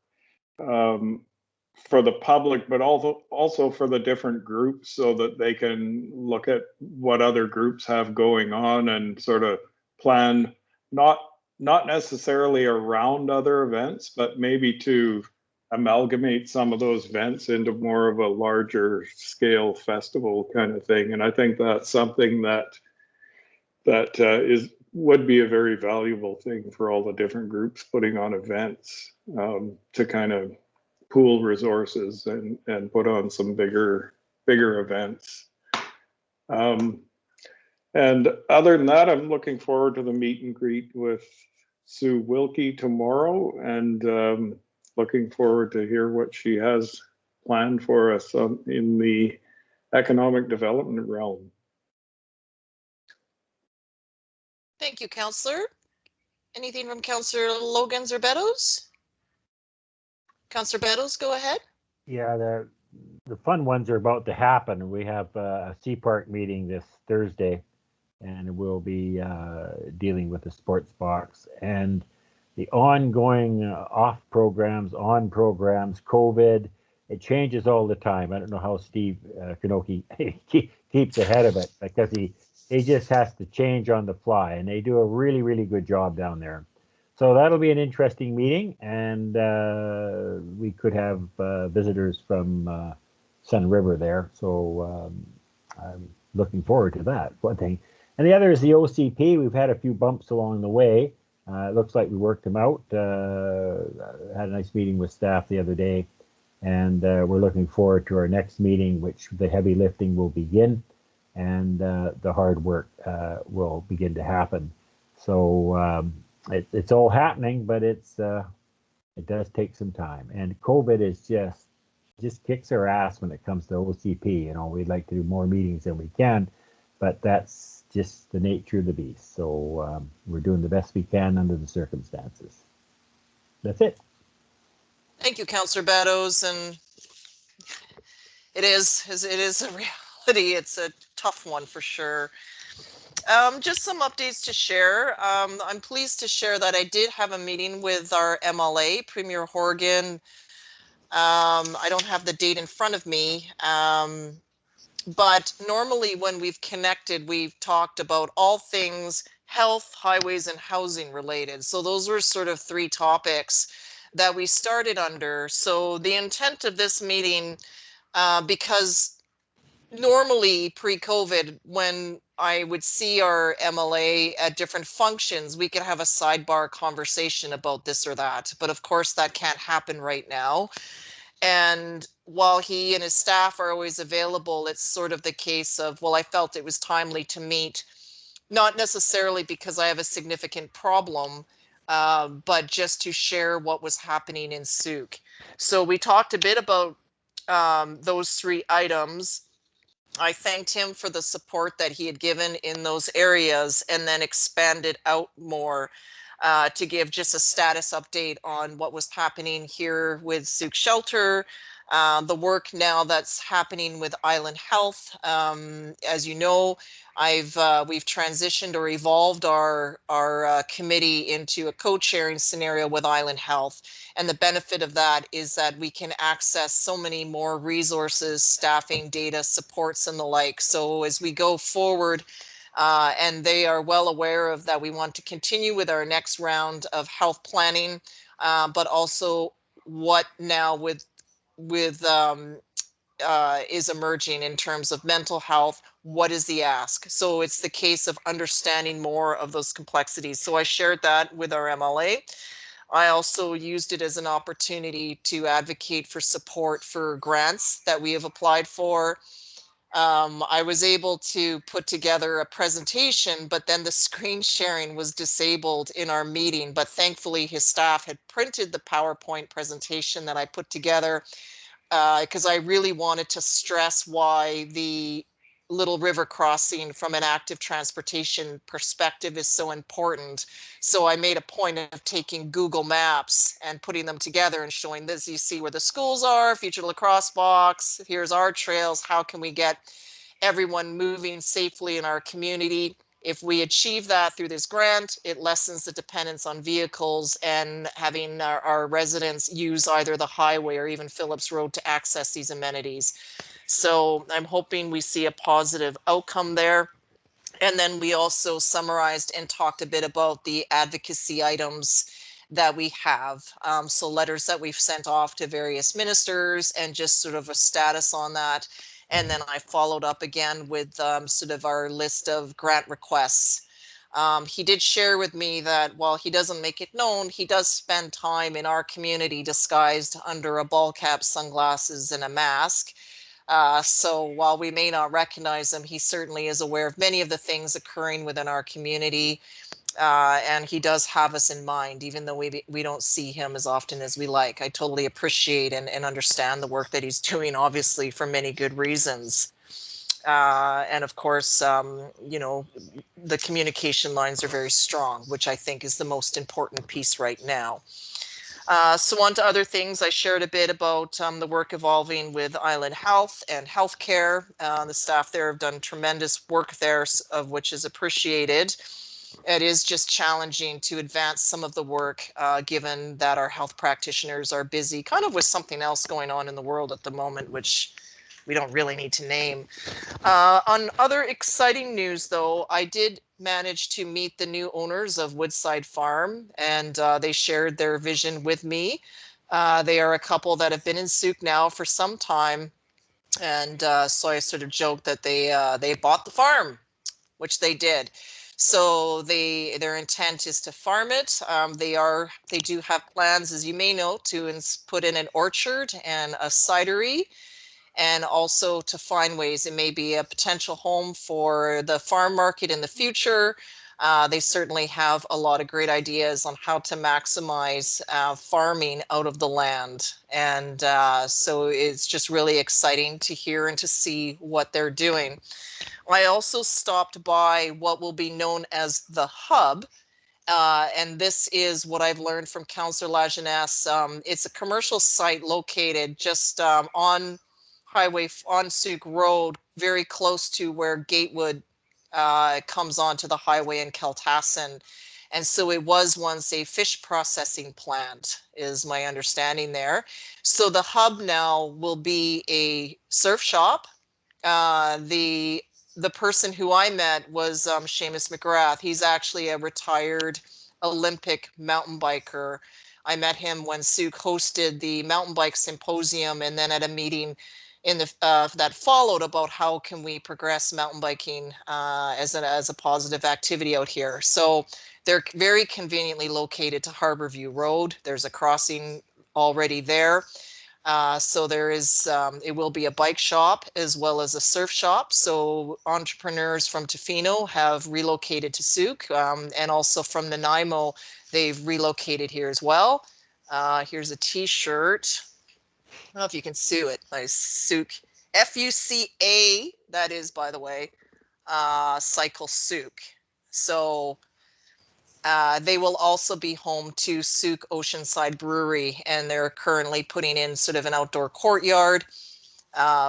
the public, but also for the different groups, so that they can look at what other groups have going on and sort of plan, not necessarily around other events, but maybe to amalgamate some of those events into more of a larger scale festival kind of thing. And I think that's something that is would be a very valuable thing for all the different groups putting on events, to kind of pool resources and put on some bigger events. And other than that, I'm looking forward to the meet and greet with Sue Wilkie tomorrow, and looking forward to hear what she has planned for us in the economic development realm. Thank you, Councillor. Anything from Councillor Logans or Beddoes? Councillor Beddoes, go ahead. Yeah, the fun ones are about to happen. We have a Sea Park meeting this Thursday, and we'll be dealing with the sports box and the ongoing off programs, on programs, COVID. It changes all the time. I don't know how Steve Kanoki keeps ahead of it, because he just has to change on the fly, and they do a really, really good job down there. So that'll be an interesting meeting, and we could have visitors from Sun River there. So I'm looking forward to that, one thing. And the other is the OCP. We've had a few bumps along the way. It looks like we worked them out. Had a nice meeting with staff the other day, and we're looking forward to our next meeting, which the heavy lifting will begin, and the hard work will begin to happen. So it's all happening, but it does take some time. And COVID is just kicks our ass when it comes to OCP. You know, we'd like to do more meetings than we can, but that's just the nature of the beast. So we're doing the best we can under the circumstances. That's it. Thank you, Councillor Beddoes. And it is a reality. It's a tough one for sure. Just some updates to share. I'm pleased to share that I did have a meeting with our MLA, Premier Horgan. I don't have the date in front of me, but normally when we've connected, we've talked about all things health, highways, and housing related. So those were sort of three topics that we started under. So the intent of this meeting, because normally pre-COVID, when I would see our MLA at different functions, we could have a sidebar conversation about this or that. But of course, that can't happen right now. And while he and his staff are always available, it's sort of the case of, well, I felt it was timely to meet, not necessarily because I have a significant problem, but just to share what was happening in Souk. So we talked a bit about those three items. I thanked him for the support that he had given in those areas, and then expanded out more to give just a status update on what was happening here with Souk Shelter, the work now that's happening with Island Health. As you know, we've transitioned or evolved our committee into a co-chairing scenario with Island Health. And the benefit of that is that we can access so many more resources, staffing, data, supports, and the like. So as we go forward, and they are well aware of that, we want to continue with our next round of health planning, but also what now is emerging in terms of mental health. What is the ask? So it's the case of understanding more of those complexities. So I shared that with our MLA. I also used it as an opportunity to advocate for support for grants that we have applied for. I was able to put together a presentation, but then the screen sharing was disabled in our meeting. But thankfully, his staff had printed the PowerPoint presentation that I put together, because I really wanted to stress why the Little River crossing from an active transportation perspective is so important. So I made a point of taking Google Maps and putting them together and showing this. You see where the schools are, future lacrosse box, here's our trails. How can we get everyone moving safely in our community? If we achieve that through this grant, it lessens the dependence on vehicles and having our residents use either the highway or even Phillips Road to access these amenities. So I'm hoping we see a positive outcome there. And then we also summarized and talked a bit about the advocacy items that we have. So letters that we've sent off to various ministers and just sort of a status on that. And then I followed up again with sort of our list of grant requests. He did share with me that while he doesn't make it known, he does spend time in our community disguised under a ball cap, sunglasses, and a mask. So while we may not recognize him, he certainly is aware of many of the things occurring within our community. And he does have us in mind, even though we don't see him as often as we like. I totally appreciate and understand the work that he's doing, obviously, for many good reasons. And of course, you know, the communication lines are very strong, which I think is the most important piece right now. So on to other things. I shared a bit about the work evolving with Island Health and healthcare. The staff there have done tremendous work there, of which is appreciated. It is just challenging to advance some of the work, given that our health practitioners are busy kind of with something else going on in the world at the moment, which we don't really need to name. On other exciting news, though, I did manage to meet the new owners of Woodside Farm, and they shared their vision with me. They are a couple that have been in Souk now for some time, and so I sort of joked that they bought the farm, which they did. So their intent is to farm it. They do have plans, as you may know, to put in an orchard and a cidery, and also to find ways. It may be a potential home for the farm market in the future. They certainly have a lot of great ideas on how to maximize farming out of the land. And so it's just really exciting to hear and to see what they're doing. I also stopped by what will be known as the Hub. And this is what I've learned from Councillor Lajeunesse. It's a commercial site located just on Souk Road, very close to where Gatewood comes onto the highway in Keltassin. And so it was once a fish processing plant, is my understanding there. So the Hub now will be a surf shop. The person who I met was Seamus McGrath. He's actually a retired Olympic mountain biker. I met him when Souk hosted the mountain bike symposium, and then at a meeting in the that followed about how can we progress mountain biking as a positive activity out here. So they're very conveniently located to Harborview Road. There's a crossing already there. So there is, it will be a bike shop as well as a surf shop. So entrepreneurs from Tofino have relocated to Souk, and also from Nanaimo, they've relocated here as well. Here's a t-shirt. I don't know if you can see it. Nice Souk, F-U-C-A, that is, by the way, Cycle Souk. So they will also be home to Souk Oceanside Brewery, and they're currently putting in sort of an outdoor courtyard.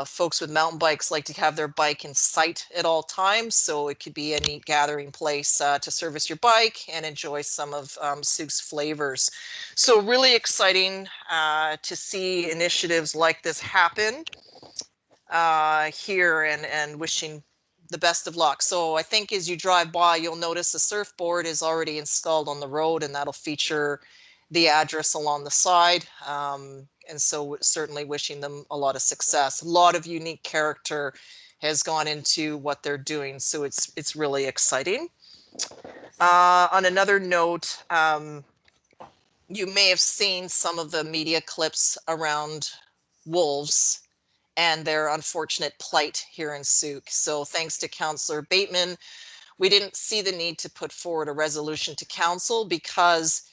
Folks with mountain bikes like to have their bike in sight at all times, so it could be a neat gathering place to service your bike and enjoy some of Souk's flavors. So really exciting to see initiatives like this happen here, and wishing the best of luck. So I think as you drive by, you'll notice a surfboard is already installed on the road, and that'll feature the address along the side. And so certainly wishing them a lot of success. A lot of unique character has gone into what they're doing, so it's really exciting. On another note, you may have seen some of the media clips around wolves and their unfortunate plight here in Souk. So thanks to Councillor Bateman, we didn't see the need to put forward a resolution to council because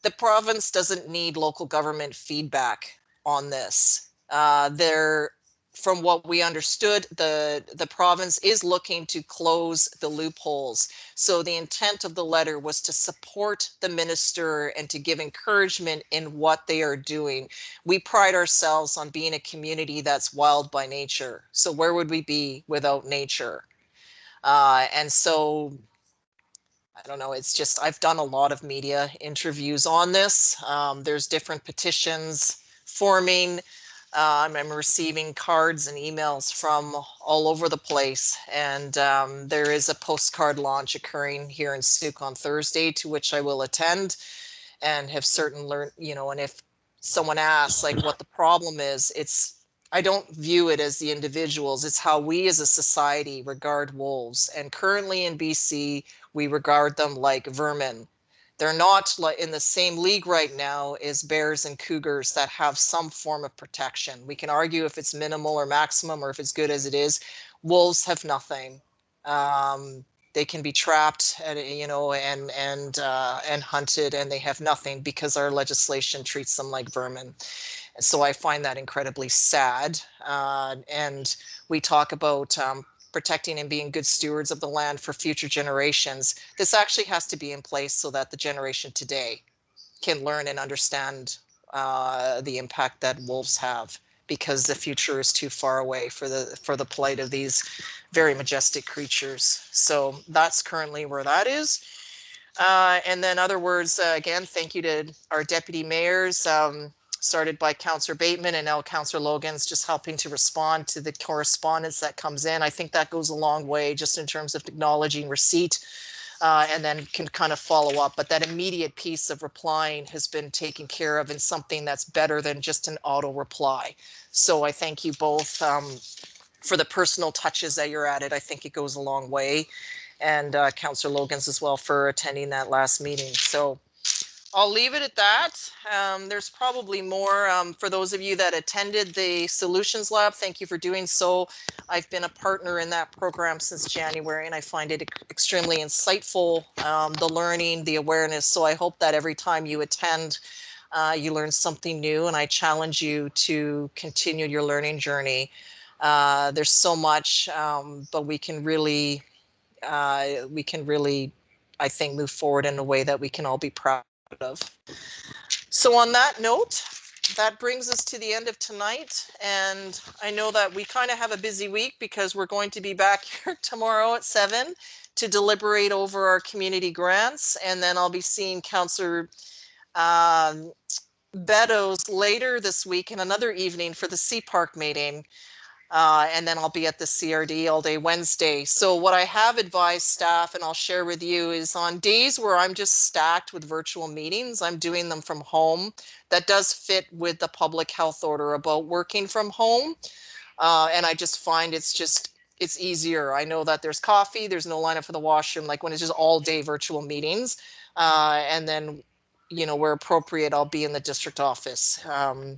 the province doesn't need local government feedback on this. From what we understood, the province is looking to close the loopholes. So the intent of the letter was to support the minister and to give encouragement in what they are doing. We pride ourselves on being a community that's wild by nature. So where would we be without nature? And so, I don't know, it's just, I've done a lot of media interviews on this. There's different petitions forming. I'm receiving cards and emails from all over the place. And there is a postcard launch occurring here in Souk on Thursday, to which I will attend, and have certain learned, you know, and if someone asks like what the problem is, I don't view it as the individuals, it's how we as a society regard wolves. And currently in BC, We regard them like vermin. They're not like in the same league right now as bears and cougars that have some form of protection. We can argue if it's minimal or maximum or if it's good as it is. Wolves have nothing. They can be trapped, and hunted, and they have nothing because our legislation treats them like vermin. And so I find that incredibly sad. And we talk about protecting and being good stewards of the land for future generations. This actually has to be in place so that the generation today can learn and understand the impact that wolves have, because the future is too far away for the plight of these very majestic creatures. So that's currently where that is. And then other words, again, thank you to our deputy mayors, started by Councillor Bateman and now Councillor Logan's just helping to respond to the correspondence that comes in. I think that goes a long way just in terms of acknowledging receipt, and then can kind of follow up. But that immediate piece of replying has been taken care of in something that's better than just an auto reply. So I thank you both for the personal touches that you're at it. I think it goes a long way. And Councillor Logan's as well for attending that last meeting. So I'll leave it at that. There's probably more for those of you that attended the Solutions Lab. Thank you for doing so. I've been a partner in that program since January, and I find it extremely insightful, the learning, the awareness. So I hope that every time you attend, you learn something new, and I challenge you to continue your learning journey. There's so much, but we can really, I think, move forward in a way that we can all be proud of. So on that note, that brings us to the end of tonight. And I know that we kind of have a busy week because we're going to be back here tomorrow at 7 to deliberate over our community grants. And then I'll be seeing Councillor Beddoes later this week in another evening for the Sea Park meeting. And then I'll be at the CRD all day Wednesday. So what I have advised staff, and I'll share with you, is on days where I'm just stacked with virtual meetings, I'm doing them from home. That does fit with the public health order about working from home. And I just find it's easier. I know that there's coffee, there's no line up for the washroom, like when it's just all day virtual meetings. And then, where appropriate, I'll be in the district office,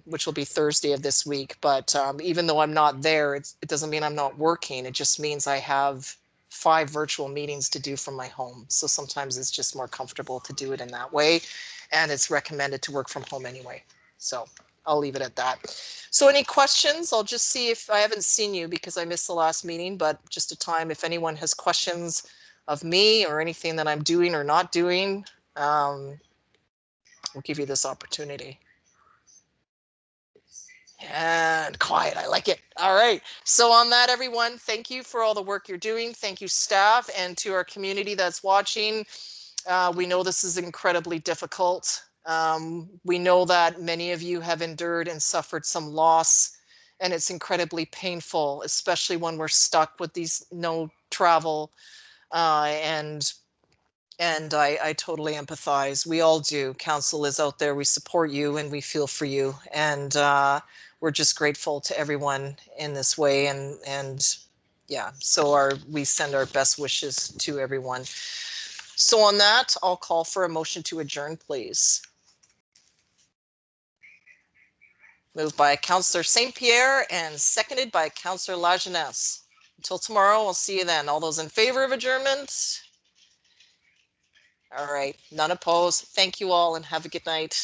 which will be Thursday of this week. But even though I'm not there, it doesn't mean I'm not working. It just means I have 5 virtual meetings to do from my home. So sometimes it's just more comfortable to do it in that way. And it's recommended to work from home anyway. So I'll leave it at that. So any questions? I'll just see if I haven't seen you because I missed the last meeting, but just a time if anyone has questions of me or anything that I'm doing or not doing, we'll give you this opportunity. And quiet, I like it. All right. So on that, everyone, thank you for all the work you're doing. Thank you, staff, and to our community that's watching. We know this is incredibly difficult. We know that many of you have endured and suffered some loss, and it's incredibly painful, especially when we're stuck with these no travel, and I totally empathize. We all do. Council is out there. We support you and we feel for you. And we're just grateful to everyone in this way. And yeah, so we send our best wishes to everyone. So on that, I'll call for a motion to adjourn, please. Moved by Councillor St. Pierre and seconded by Councillor Lajeunesse. Until tomorrow, I'll see you then. All those in favor of adjournment? All right, none opposed. Thank you all and have a good night.